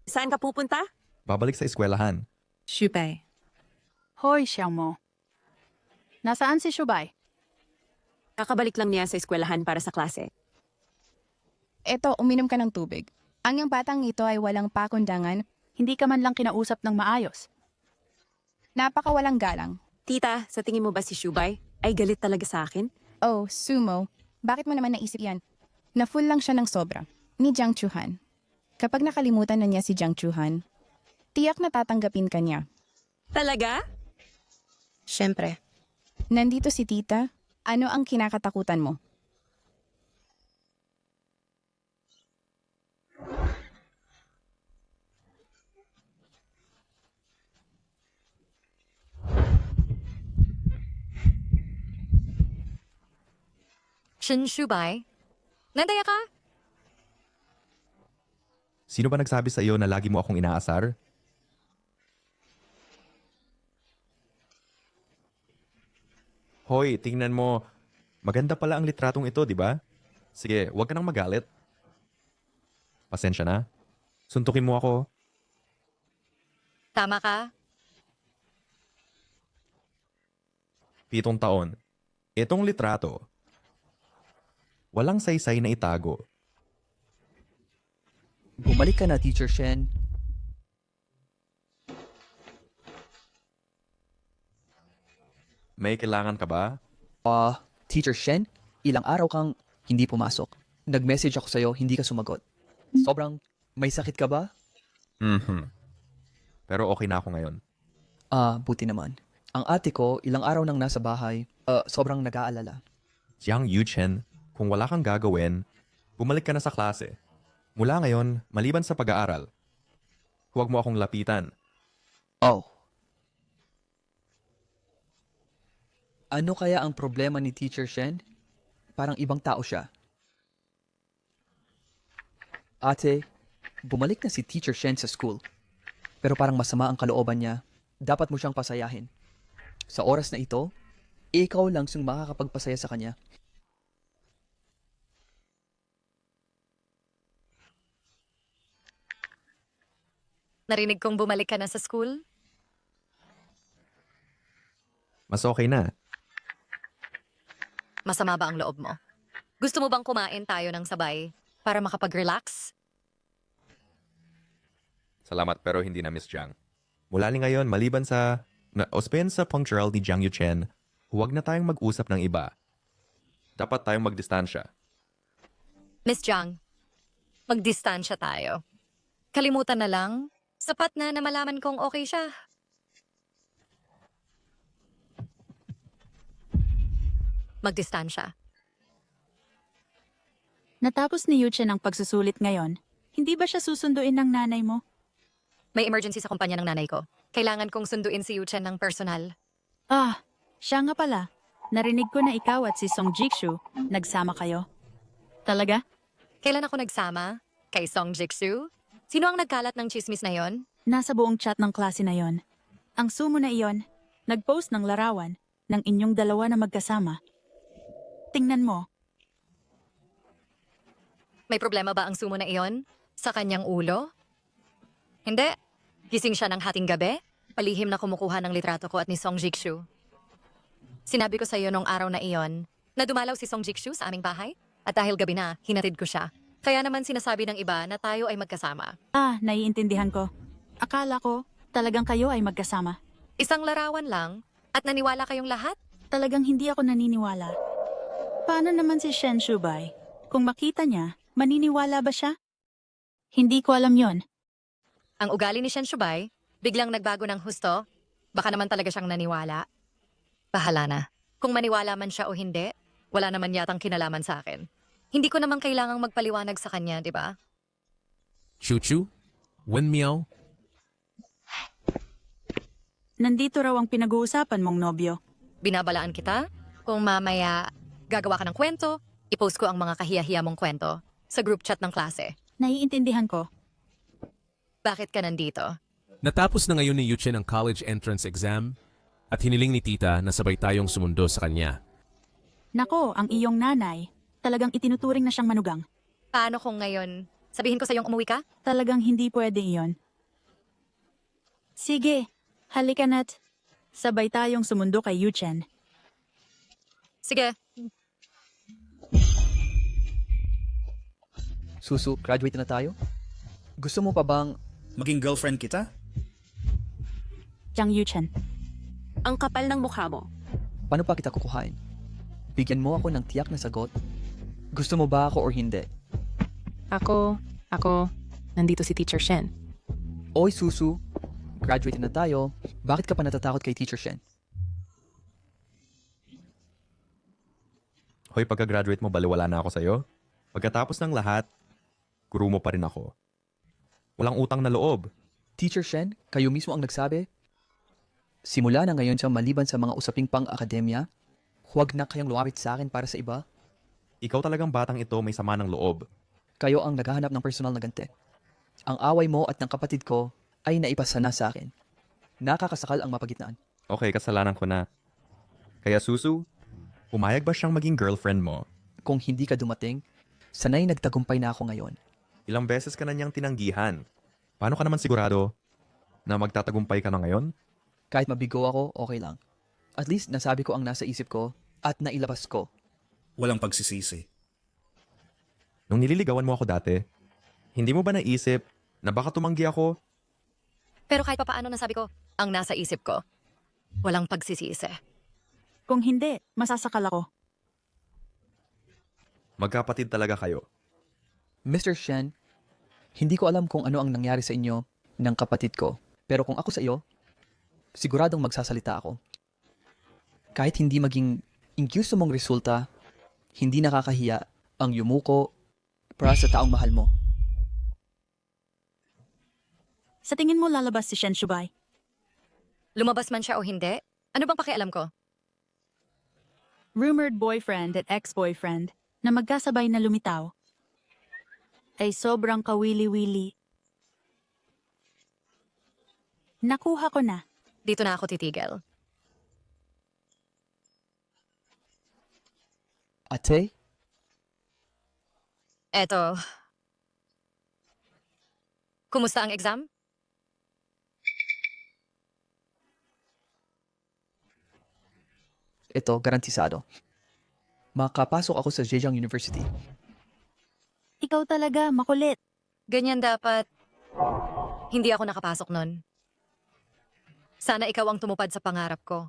saan ka pupunta? Babalik sa eskwelahan. Shubay. Hoy, Xiaomo. Nasaan si Shubay? Kakabalik lang niya sa eskwelahan para sa klase. Eto, uminom ka ng tubig. Ang yung batang ito ay walang pakundangan. Hindi ka man lang kinausap ng maayos. Napakawalang galang. Tita, sa tingin mo ba si Shubay ay galit talaga sa akin? Oh, Sumo, bakit mo naman naisip yan? Na-full lang siya ng sobra. Ni Jiang Chuhan. Kapag nakalimutan na niya si Jiang Chuhan, tiyak na tatanggapin ka niya. Talaga? Siyempre. Nandito si Tita. Ano ang kinakatakutan mo? Shin Shubay? Nandaya ka? Sino ba nagsabi sa iyo na lagi mo akong inaasar? Hoy, tingnan mo. Maganda pala ang litratong ito, di ba? Sige, huwag ka nang magalit. Pasensya na. Suntukin mo ako. Tama ka? 7 taon. Itong litrato. Walang saysay na itago. Bumalik ka na, Teacher Shen. May kailangan ka ba? Teacher Shen, ilang araw kang hindi pumasok. Nag-message ako sa'yo, hindi ka sumagot. Sobrang may sakit ka ba? Pero okay na ako ngayon. Buti naman. Ang ate ko, ilang araw nang nasa bahay, sobrang nag-aalala. Jiang Yuchen, kung wala kang gagawin, bumalik ka na sa klase. Mula ngayon, maliban sa pag-aaral, huwag mo akong lapitan. Oh. Ano kaya ang problema ni Teacher Shen? Parang ibang tao siya. Ate, bumalik na si Teacher Shen sa school. Pero parang masama ang kalooban niya. Dapat mo siyang pasayahin. Sa oras na ito, ikaw lang siyang makakapagpasaya sa kanya. Narinig kong bumalik ka na sa school? Mas okay na. Masama ba ang loob mo? Gusto mo bang kumain tayo ng sabay para makapag-relax? Salamat pero hindi na, Miss Jiang. Mula ni ngayon, maliban sa ospen sa punctual ni Jiang Yuchen, huwag na tayong mag-usap ng iba. Dapat tayong magdistansya. Miss Jiang, magdistansya tayo. Kalimutan na lang, sapat na na malaman kong okay siya. Magdistansya. Natapos ni Yuchen ang pagsusulit ngayon. Hindi ba siya susunduin ng nanay mo? May emergency sa kumpanya ng nanay ko. Kailangan kong sunduin si Yuchen ng personal. Ah, siya nga pala. Narinig ko na ikaw at si Song Jikshu nagsama kayo. Talaga? Kailan ako nagsama? Kay Song Jiksu? Sino ang nagkalat ng chismis na yon? Nasa buong chat ng klase na yon. Ang sumo na iyon, nag-post ng larawan ng inyong dalawa na magkasama. Tingnan mo. May problema ba ang sumo na iyon? Sa kanyang ulo? Hindi. Gising siya ng hating gabi? Palihim na kumukuha ng litrato ko at ni Song Jikshu. Sinabi ko sa iyo nung araw na iyon na dumalaw si Song Jikshu sa aming bahay at dahil gabi na, hinatid ko siya. Kaya naman sinasabi ng iba na tayo ay magkasama. Ah, naiintindihan ko. Akala ko, talagang kayo ay magkasama. Isang larawan lang at naniwala kayong lahat? Talagang hindi ako naniniwala. Paano naman si Shen Shubay? Kung makita niya, maniniwala ba siya? Hindi ko alam yon. Ang ugali ni Shen Shubay, biglang nagbago ng husto. Baka naman talaga siyang naniwala. Bahala na. Kung maniwala man siya o hindi, wala naman yatang kinalaman sa akin. Hindi ko naman kailangang magpaliwanag sa kanya, di ba? Chuchu? Wen Miao? Nandito raw ang pinag-uusapan mong nobyo. Binabalaan kita? Kung mamaya gagawa ka ng kwento, ipost ko ang mga kahiya-hiya mong kwento sa group chat ng klase. Naiintindihan ko. Bakit ka nandito? Natapos na ngayon ni Yuchen ang college entrance exam at hiniling ni tita na sabay tayong sumundo sa kanya. Nako, ang iyong nanay, talagang itinuturing na siyang manugang. Paano kung ngayon, sabihin ko sa iyong umuwi ka? Talagang hindi pwede iyon. Sige, halika na't sabay tayong sumundo kay Yuchen. Sige. Susu, graduate na tayo? Gusto mo pa bang maging girlfriend kita? Jiang Yuchen. Ang kapal ng mukha mo. Paano pa kita kukuhain? Bigyan mo ako ng tiyak na sagot. Gusto mo ba ako or hindi? Ako, nandito si Teacher Shen. Oy, Susu. Graduate na tayo. Bakit ka pa natatakot kay Teacher Shen? Hoy, pagka-graduate mo, baliwala na ako sa'yo. Pagkatapos ng lahat, guru mo pa rin ako. Walang utang na loob. Teacher Shen, kayo mismo ang nagsabi? Simula na ngayon sa maliban sa mga usaping pang-akademya, huwag na kayong lumapit sa akin para sa iba. Ikaw talagang batang ito may sama ng loob. Kayo ang naghahanap ng personal na ganti. Ang away mo at ng kapatid ko ay naipasa na sa akin. Nakakasakal ang mapagitnaan. Okay, kasalanan ko na. Kaya Susu, pumayag ba siyang maging girlfriend mo? Kung hindi ka dumating, sanay nagtagumpay na ako ngayon. Ilang beses ka na niyang tinanggihan. Paano ka naman sigurado na magtatagumpay ka na ngayon? Kahit mabigo ako, okay lang. At least nasabi ko ang nasa isip ko at nailabas ko. Walang pagsisisi. Nung nililigawan mo ako dati, hindi mo ba naisip na baka tumanggi ako? Pero kahit papaano nasabi ko, ang nasa isip ko, walang pagsisisi. Kung hindi, masasakal ako. Magkapatid talaga kayo. Mr. Shen, hindi ko alam kung ano ang nangyari sa inyo ng kapatid ko. Pero kung ako sa iyo, siguradong magsasalita ako. Kahit hindi maging gusto mong resulta, hindi nakakahiya ang yumuko para sa taong mahal mo. Sa tingin mo lalabas si Shen Shubay? Lumabas man siya o hindi, ano bang pakialam ko? Rumored boyfriend at ex-boyfriend na magkasabay na lumitaw ay sobrang kawili-wili. Nakuha ko na. Dito na ako titigil. Ate? Eto. Kumusta ang exam? Ito, garantisado. Makapasok ako sa Zhejiang University. Ikaw talaga, makulit. Ganyan dapat. Hindi ako nakapasok nun. Sana ikaw ang tumupad sa pangarap ko.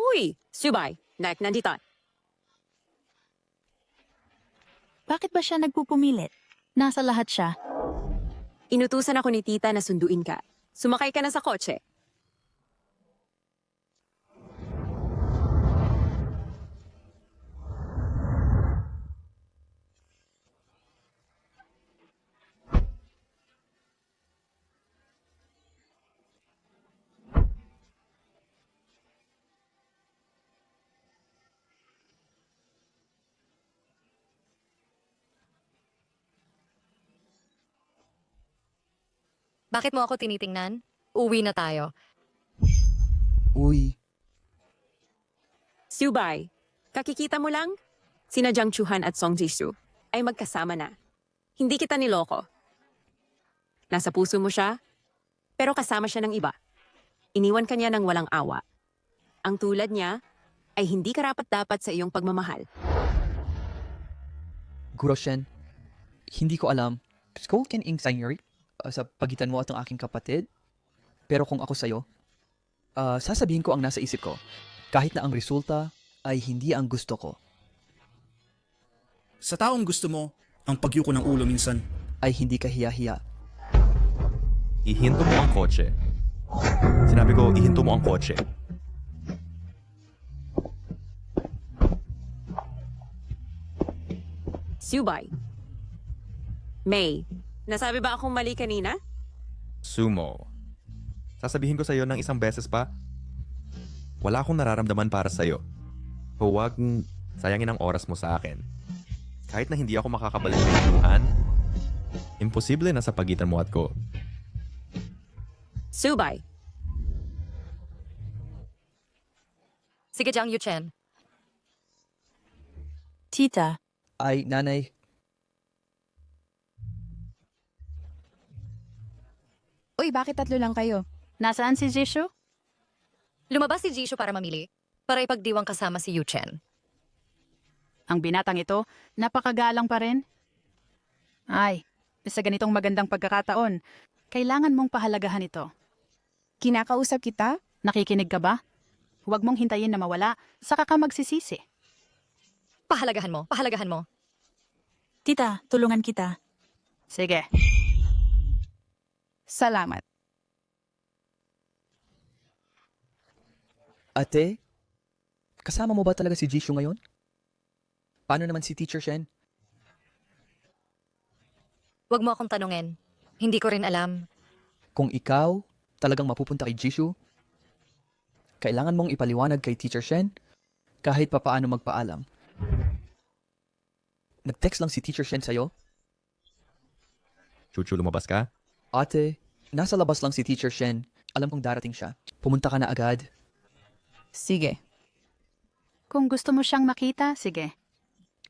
Uy, Subay, nandito. Bakit ba siya nagpupumilit? Nasa lahat siya. Inutusan ako ni tita na sunduin ka. Sumakay ka na sa kotse. Bakit mo ako tinitingnan? Uwi na tayo. Uy, Subay, kakikita mo lang? Sina Jiang Chuhan at Song Jisoo ay magkasama na. Hindi kita niloko. Nasa puso mo siya, pero kasama siya ng iba. Iniwan ka niya ng walang awa. Ang tulad niya ay hindi karapat-dapat sa iyong pagmamahal. Guro Shen, hindi ko alam. Ko ken ing sanyari sa pagitan mo at ang aking kapatid. Pero kung ako sa'yo, sasabihin ko ang nasa isip ko. Kahit na ang resulta ay hindi ang gusto ko. Sa taong gusto mo, ang pagyuko ng ulo minsan. Ay hindi kahiya-hiya. Ihinto mo ang kotse. Sinabi ko, ihinto mo ang kotse. Subay. May, nasabi ba akong mali kanina? Sumo. Sasabihin ko sa'yo ng isang beses pa, wala akong nararamdaman para sa'yo. Huwag sayangin ang oras mo sa akin. Kahit na hindi ako makakabalik kay Chuhan, imposible na sa pagitan mo at ko. Subay. Sige, Jiang Yuchen. Tita, Ay, nanay, Uy, bakit 3 lang kayo? nasaan si Jisoo? Lumabas si Jisoo para mamili. Para ipagdiwang kasama si Yuchen. Ang binatang ito, napakagalang pa rin. Ay, sa ganitong magandang pagkakataon, kailangan mong pahalagahan ito. Kinakausap kita? Nakikinig ka ba? Huwag mong hintayin na mawala, saka ka magsisisi. Pahalagahan mo, pahalagahan mo. Tita, tulungan kita. Sige. Salamat. ate, kasama mo ba talaga si Jisoo ngayon? Paano naman si Teacher Shen? Huwag mo akong tanungin. Hindi ko rin alam. Kung ikaw talagang mapupunta kay Jisoo, kailangan mong ipaliwanag kay Teacher Shen kahit papaano magpaalam. Nag-text lang si Teacher Shen sa'yo? Chuchu, lumabas ka? Ate, nasa labas lang si Teacher Shen. Alam kong darating siya. Pumunta ka na agad. Sige. Kung gusto mo siyang makita, sige.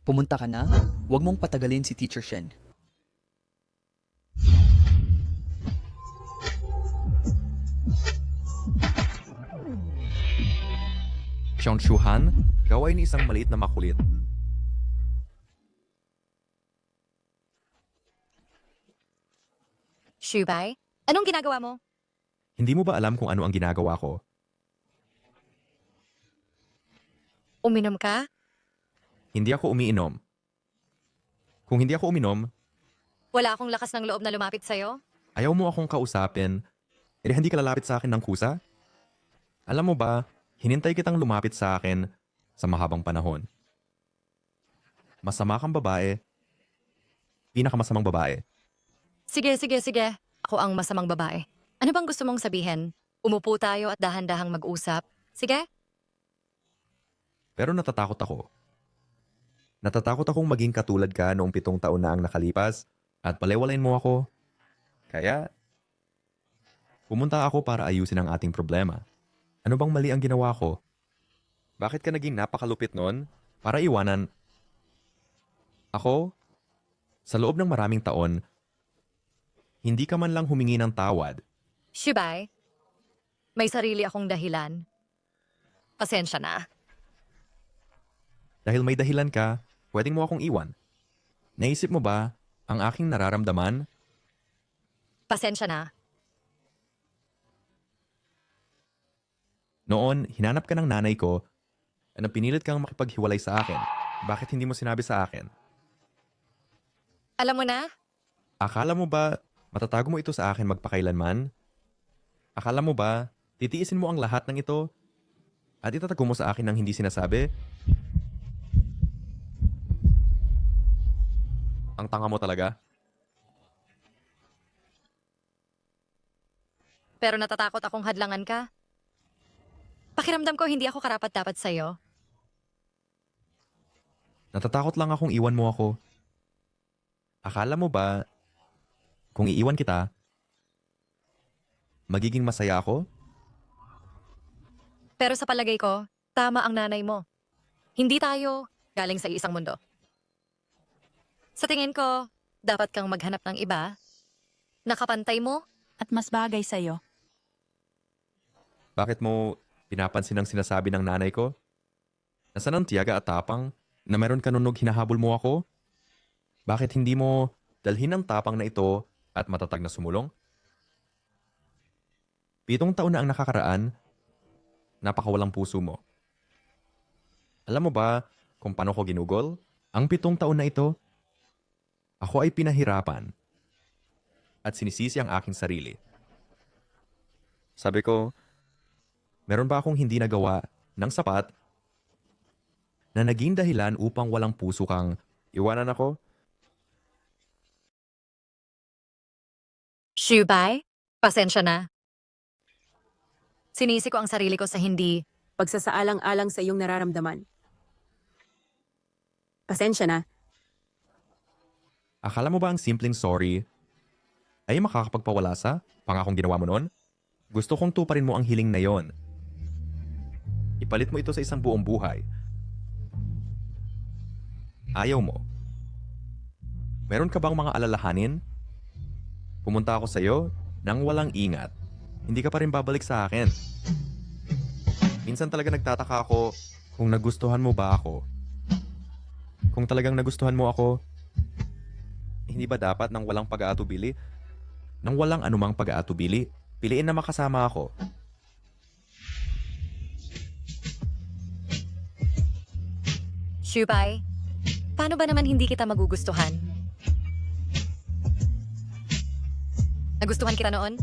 Pumunta ka na. Huwag mong patagalin si Teacher Shen. Siyang Chuhan, ikaw ay ni isang maliit na makulit. Shubay, anong ginagawa mo? Hindi mo ba alam kung ano ang ginagawa ko? Uminom ka? Hindi ako umiinom. Kung hindi ako uminom, Wala akong lakas ng loob na lumapit sa'yo? ayaw mo akong kausapin, hindi ka lalapit sa akin ng kusa? Alam mo ba, hinintay kitang lumapit sa akin sa mahabang panahon. Masama kang babae, pinakamasamang babae. Sige. Ako ang masamang babae. Ano bang gusto mong sabihin? Umupo tayo at dahan-dahang mag-usap. Sige? Pero natatakot ako. Natatakot akong maging katulad ka noong 7 taon na ang nakalipas at palewalain mo ako. Kaya, pumunta ako para ayusin ang ating problema. Ano bang mali ang ginawa ko? Bakit ka naging napakalupit noon para iwanan? Ako, sa loob ng maraming taon, hindi ka man lang humingi ng tawad. Shubay, may sarili akong dahilan. Pasensya na. Dahil may dahilan ka, pwedeng mo akong iwan. Naisip mo ba ang aking nararamdaman? Pasensya na. Noon, hinanap ka ng nanay ko at pinilit kang makipaghiwalay sa akin. Bakit hindi mo sinabi sa akin? Alam mo na? Akala mo ba matatago mo ito sa akin magpakailanman? Akala mo ba titiisin mo ang lahat ng ito at itatago mo sa akin ng hindi sinasabi? Ang tanga mo talaga. Pero natatakot akong hadlangan ka. Pakiramdam ko hindi ako karapat-dapat sa'yo. Natatakot lang akong iwan mo ako. Akala mo ba kung iiwan kita, magiging masaya ako? Pero sa palagay ko, tama ang nanay mo. Hindi tayo galing sa isang mundo. Sa tingin ko, dapat kang maghanap ng iba. Nakapantay mo. At mas bagay sa'yo. Bakit mo pinapansin ang sinasabi ng nanay ko? Nasaan ang tiyaga at tapang na meron kanunog hinahabol mo ako? Bakit hindi mo dalhin ang tapang na ito at matatag na sumulong? 7 taon na ang nakakaraan, napakawalang puso mo. Alam mo ba kung paano ko ginugol? Ang 7 taon na ito, ako ay pinahirapan at sinisisi ang aking sarili. Sabi ko, meron ba akong hindi nagawa ng sapat na naging dahilan upang walang puso kang iwanan ako? Shubay, pasensya na. Sinisi ko ang sarili ko sa hindi. Pagsasaalang-alang sa iyong nararamdaman. Pasensya na. Akala mo ba ang simpleng sorry ay makakapagpawala sa pangakong ginawa mo noon? Gusto kong tuparin mo ang hiling na yon. Ipalit mo ito sa isang buong buhay. Ayaw mo. Meron ka bang mga alalahanin? Pumunta ako sa iyo nang walang ingat. Hindi ka pa rin babalik sa akin. Minsan talaga nagtataka ako kung nagustuhan mo ba ako. Kung talagang nagustuhan mo ako, hindi ba dapat nang walang pag-aatubili? Nang walang anumang pag-aatubili, piliin na makasama ako. Shubay, paano ba naman hindi kita magugustuhan? Nagustuhan kita noon?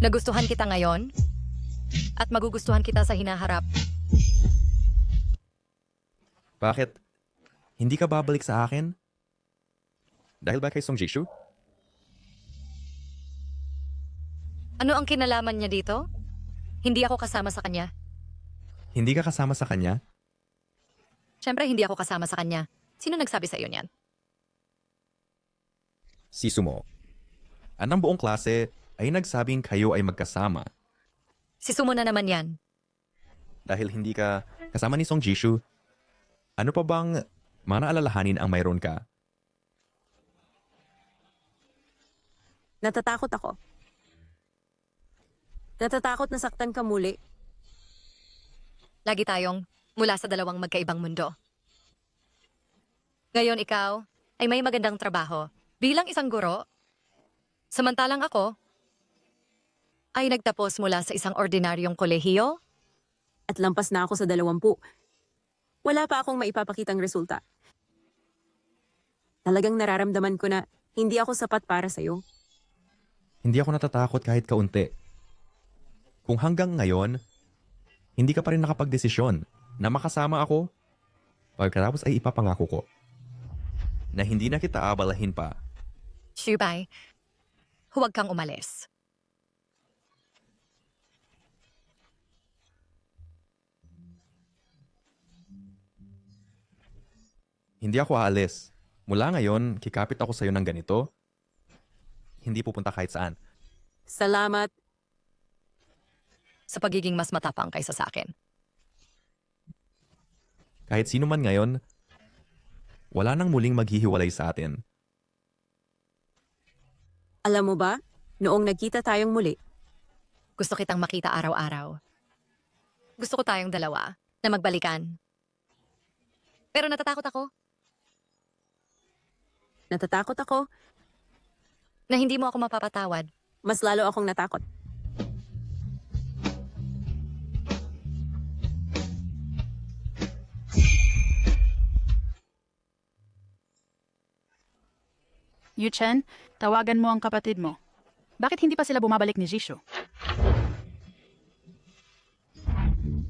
Nagustuhan kita ngayon? At magugustuhan kita sa hinaharap? Bakit? Hindi ka babalik sa akin? Dahil ba kay Song Jisoo? Ano ang kinalaman niya dito? Hindi ako kasama sa kanya. Hindi ka kasama sa kanya? Siyempre, hindi ako kasama sa kanya. Sino nagsabi sa iyo niyan? Si Sumo. Ang buong klase ay nagsabing kayo ay magkasama. Si Sumo na naman yan. Dahil hindi ka kasama ni Song Jisoo, ano pa bang manaalalahanin ang mayroon ka? Natatakot ako. Natatakot na saktan ka muli. Lagi tayong mula sa dalawang magkaibang mundo. Ngayon ikaw ay may magandang trabaho bilang isang guro. Samantalang ako ay nagtapos mula sa isang ordinaryong kolehiyo. At lampas na ako sa 20. Wala pa akong maipapakitang resulta. Talagang nararamdaman ko na hindi ako sapat para sa'yo. Hindi ako natatakot kahit kaunti. Kung hanggang ngayon, hindi ka pa rin nakapagdesisyon na makasama ako, pagkatapos ay ipapangako ko na hindi na kita abalahin pa. Shubay, huwag kang umalis. Hindi ako aalis. Mula ngayon, kikapit ako sa'yo ng ganito. Hindi pupunta kahit saan. Salamat. Sa pagiging mas matapang kaysa sa akin. Kahit sino man ngayon, wala nang muling maghihiwalay sa atin. Alam mo ba, noong nagkita tayong muli, Gusto kitang makita araw-araw. Gusto ko tayong dalawa na magbalikan. Pero natatakot ako natatakot ako, na hindi mo ako mapapatawad. mas lalo akong natakot. Yuchen, tawagan mo ang kapatid mo. Bakit hindi pa sila bumabalik ni Jisho?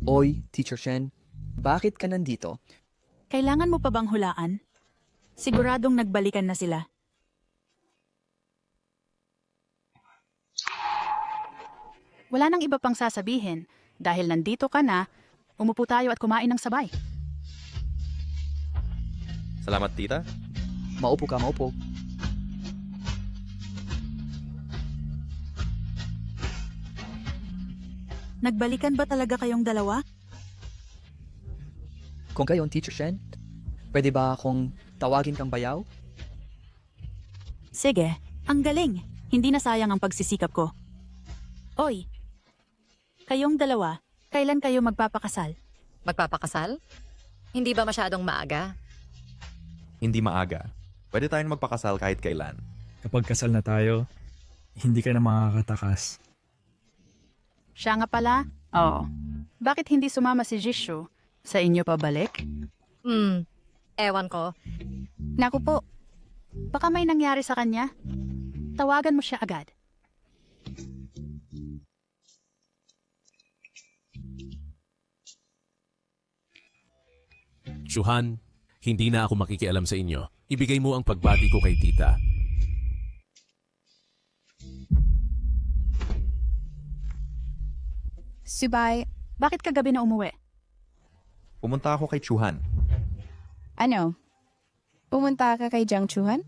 Oy, Teacher Shen, bakit ka nandito? Kailangan mo pa bang hulaan? Siguradong nagbalikan na sila. Wala nang iba pang sasabihin. Dahil nandito ka na, umupo tayo at kumain ng sabay. Salamat, tita. Maupo ka, maupo. Nagbalikan ba talaga kayong dalawa? Kung gayon, Teacher Shen, pwede ba akong tawagin kang bayaw? Sige, ang galing. Hindi na sayang ang pagsisikap ko. Oy, kayong dalawa, kailan kayo magpapakasal? Magpapakasal? Hindi ba masyadong maaga? Hindi maaga. Pwede tayong magpakasal kahit kailan. Kapag kasal na tayo, hindi ka na makakatakas. Siya nga pala? Oo. Bakit hindi sumama si Jisho? Sa inyo pabalik? Ewan ko. Naku po, baka may nangyari sa kanya. Tawagan mo siya agad. Chuhan, hindi na ako makikialam sa inyo. Ibigay mo ang pagbati ko kay tita. Subay, bakit kagabi na umuwi? Pumunta ako kay Chuhan. ano? Pumunta ka kay Jiang Chuhan?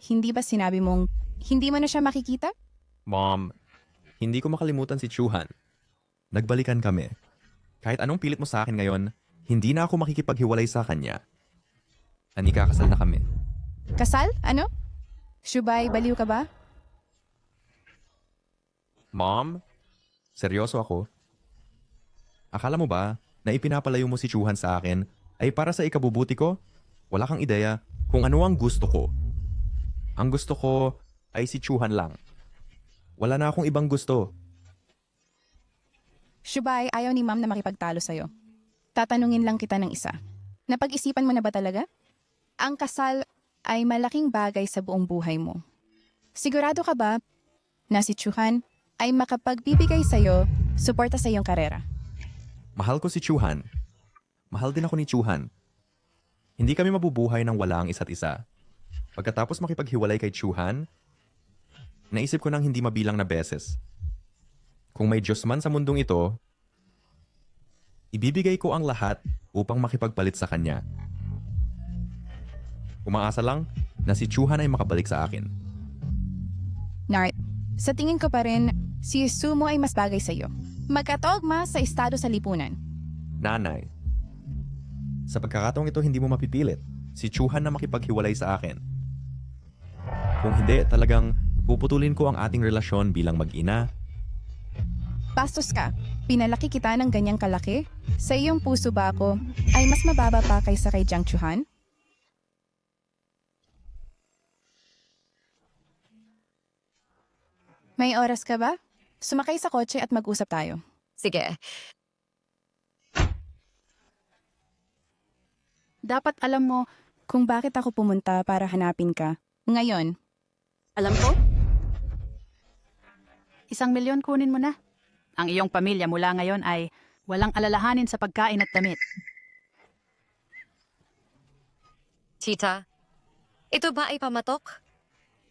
Hindi ba sinabi mong hindi mo na siya makikita? Mom, hindi ko makalimutan si Chuhan. Nagbalikan kami. Kahit anong pilit mo sa akin ngayon, hindi na ako makikipaghiwalay sa kanya. Ikakasal na kami. Kasal? Ano? Subay, baliw ka ba? Mom, seryoso ako. Akala mo ba na ipinapalayo mo si Chuhan sa akin ay para sa ikabubuti ko? Wala kang ideya kung ano ang gusto ko. Ang gusto ko ay si Chuhan lang. Wala na akong ibang gusto. Subay, ayaw ni ma'am na makipagtalo sa'yo. Tatanungin lang kita ng isa. Napag-isipan mo na ba talaga? Ang kasal ay malaking bagay sa buong buhay mo. Sigurado ka ba na si Chuhan ay makapagbibigay sa'yo suporta sa iyong karera? Mahal ko si Chuhan. Mahal din ako ni Chuhan. Hindi kami mabubuhay ng wala ang isa't isa. Pagkatapos makipaghiwalay kay Chuhan, naisip ko nang hindi mabilang na beses. Kung may Diyos man sa mundong ito, ibibigay ko ang lahat upang makipagpalit sa Kanya. Umaasa lang na si Chuhan ay makabalik sa akin. Nart, sa tingin ko pa rin, si Sumo ay mas bagay sa'yo. Magkatogma sa estado sa lipunan. Nanay, sa pagkakataong ito hindi mo mapipilit si Chuhan na makipaghiwalay sa akin. Kung hindi, talagang puputulin ko ang ating relasyon bilang mag-ina. Bastos ka. Pinalaki kita ng ganyang kalaki. Sa iyong puso ba ako ay mas mababa pa kaysa kay Jiang Chuhan? May oras ka ba? Sumakay sa kotse at mag-usap tayo. Sige. Dapat alam mo kung bakit ako pumunta para hanapin ka. Ngayon. Alam ko? 1,000,000 kunin mo na. Ang iyong pamilya mula ngayon ay walang alalahanin sa pagkain at damit. Tita, ito ba ay pamatok?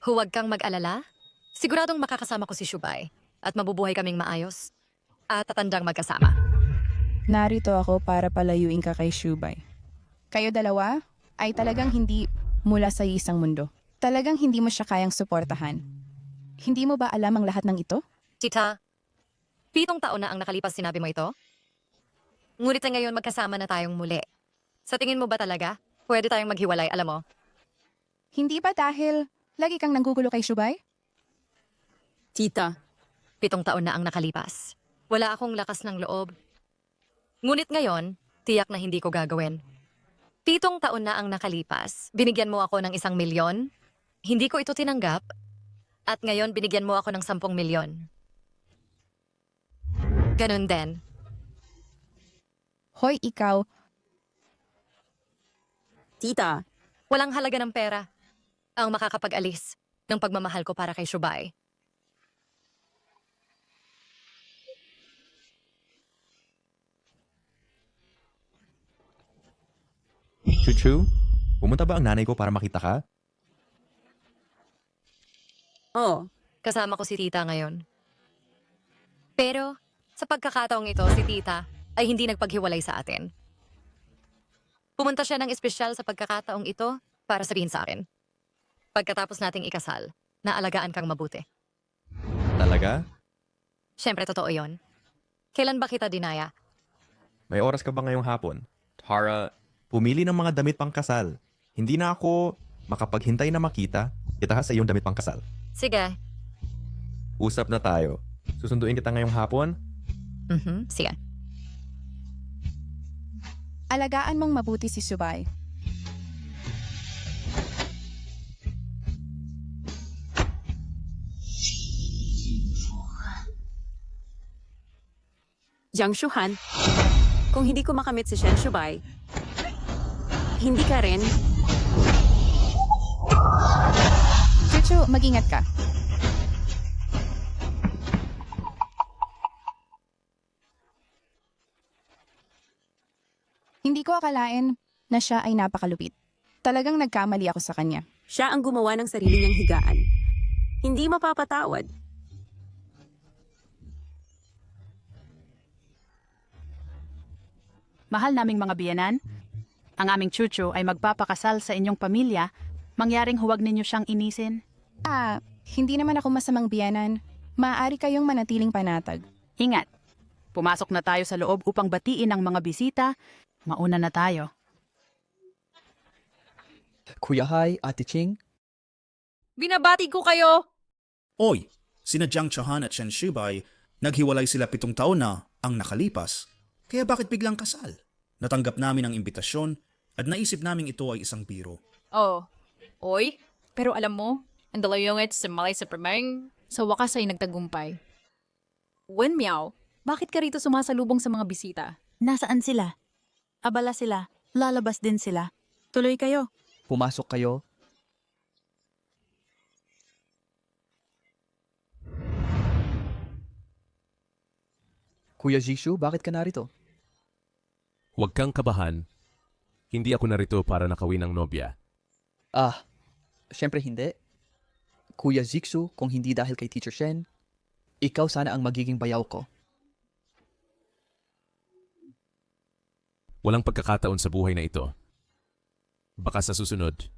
Huwag kang mag-alala. Siguradong makakasama ko si Shubay at mabubuhay kaming maayos at tatandang magkasama. Narito ako para palayuin ka kay Shubay. Kayo dalawa ay talagang hindi mula sa isang mundo. Talagang hindi mo siya kayang suportahan. Hindi mo ba alam ang lahat ng ito? Tita, 7 taon na ang nakalipas sinabi mo ito? Ngunit na ngayon magkasama na tayong muli. Sa tingin mo ba talaga, pwede tayong maghiwalay, alam mo? Hindi ba dahil lagi kang nanggugulo kay Shubay? Tita. 7 taon na ang nakalipas. Wala akong lakas ng loob. Ngunit ngayon, tiyak na hindi ko gagawin. 7 taon na ang nakalipas. Binigyan mo ako ng 1,000,000. Hindi ko ito tinanggap. At ngayon, binigyan mo ako ng 10,000,000. Ganun din. Hoy, ikaw. Tita. Walang halaga ng pera. ang makakapag-alis ng pagmamahal ko para kay Shubay. Chuchu, pumunta ba ang nanay ko para makita ka? Oh, Kasama ko si tita ngayon. Pero, sa pagkakataong ito, si tita ay hindi nagpaghiwalay sa atin. Pumunta siya ng espesyal sa pagkakataong ito para sabihin sa akin. Pagkatapos nating ikasal, naalagaan kang mabuti. Talaga? Siyempre, totoo yon. Kailan ba kita dinaya? May oras ka ba ngayong hapon? Tara, pumili ng mga damit pang kasal. Hindi na ako makapaghintay na makita kita sa iyong damit pang kasal. Sige. Usap na tayo. Susunduin kita ngayong hapon? Sige. Alagaan mong mabuti si Shubay. Jiang Shuhan, kung hindi ko makamit si Shen Shubay, hindi ka rin. Chuchu, mag-ingat ka. Hindi ko akalain na siya ay napakalupit. Talagang nagkamali ako sa kanya. Siya ang gumawa ng sarili niyang higaan. Hindi mapapatawad. Mahal naming mga biyanan, ang aming Chuchu ay magpapakasal sa inyong pamilya, mangyaring huwag ninyo siyang inisin. Hindi naman ako masamang biyanan. Maaari kayong manatiling panatag. Ingat, pumasok na tayo sa loob upang batiin ang mga bisita. Mauna na tayo. Kuya Hai, Ate Ching, Binabati ko kayo! Oy, sina Jiang Chahan at Shen Shubay, naghiwalay sila 7 taon na ang nakalipas. Kaya bakit biglang kasal? Natanggap namin ang imbitasyon at naisip namin ito ay isang biro. Oh, oy, pero alam mo, ang dalayong sa malay sa premeng, sa wakas ay nagtagumpay. Wen Miao, bakit ka rito sumasalubong sa mga bisita? Nasaan sila? Abala sila. Lalabas din sila. Tuloy kayo. pumasok kayo. Kuya Jishu, bakit ka narito? Huwag kang kabahan. Hindi ako narito para nakawin ng nobya. Siyempre hindi. Kuya Jiksu, kung hindi dahil kay Teacher Shen, ikaw sana ang magiging bayaw ko. Walang pagkakataon sa buhay na ito. Baka sa susunod.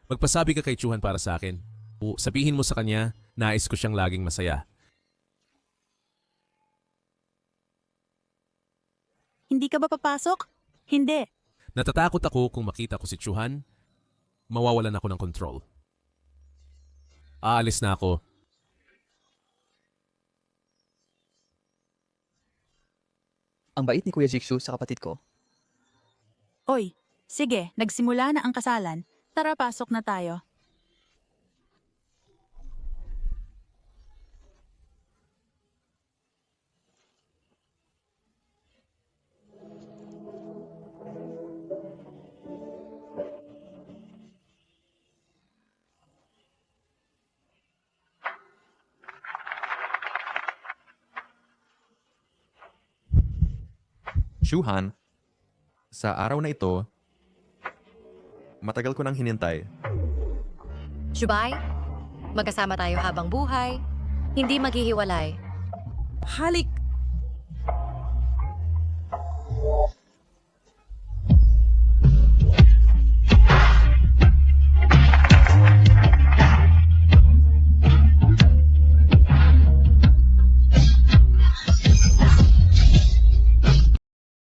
Magpasabi ka kay Chuhan para sa akin. O sabihin mo sa kanya, nais ko siyang laging masaya. Hindi ka ba papasok? Hindi. Natatakot ako kung makita ko si Chuhan, mawawalan ako ng control. Aalis na ako. Ang bait ni Kuya Jiksu sa kapatid ko. Oy, sige, nagsimula na ang kasalan. Tara, pasok na tayo. Chuhan, sa araw na ito, matagal ko nang hinintay. Shubay, magkasama tayo habang buhay, hindi maghihiwalay. Halik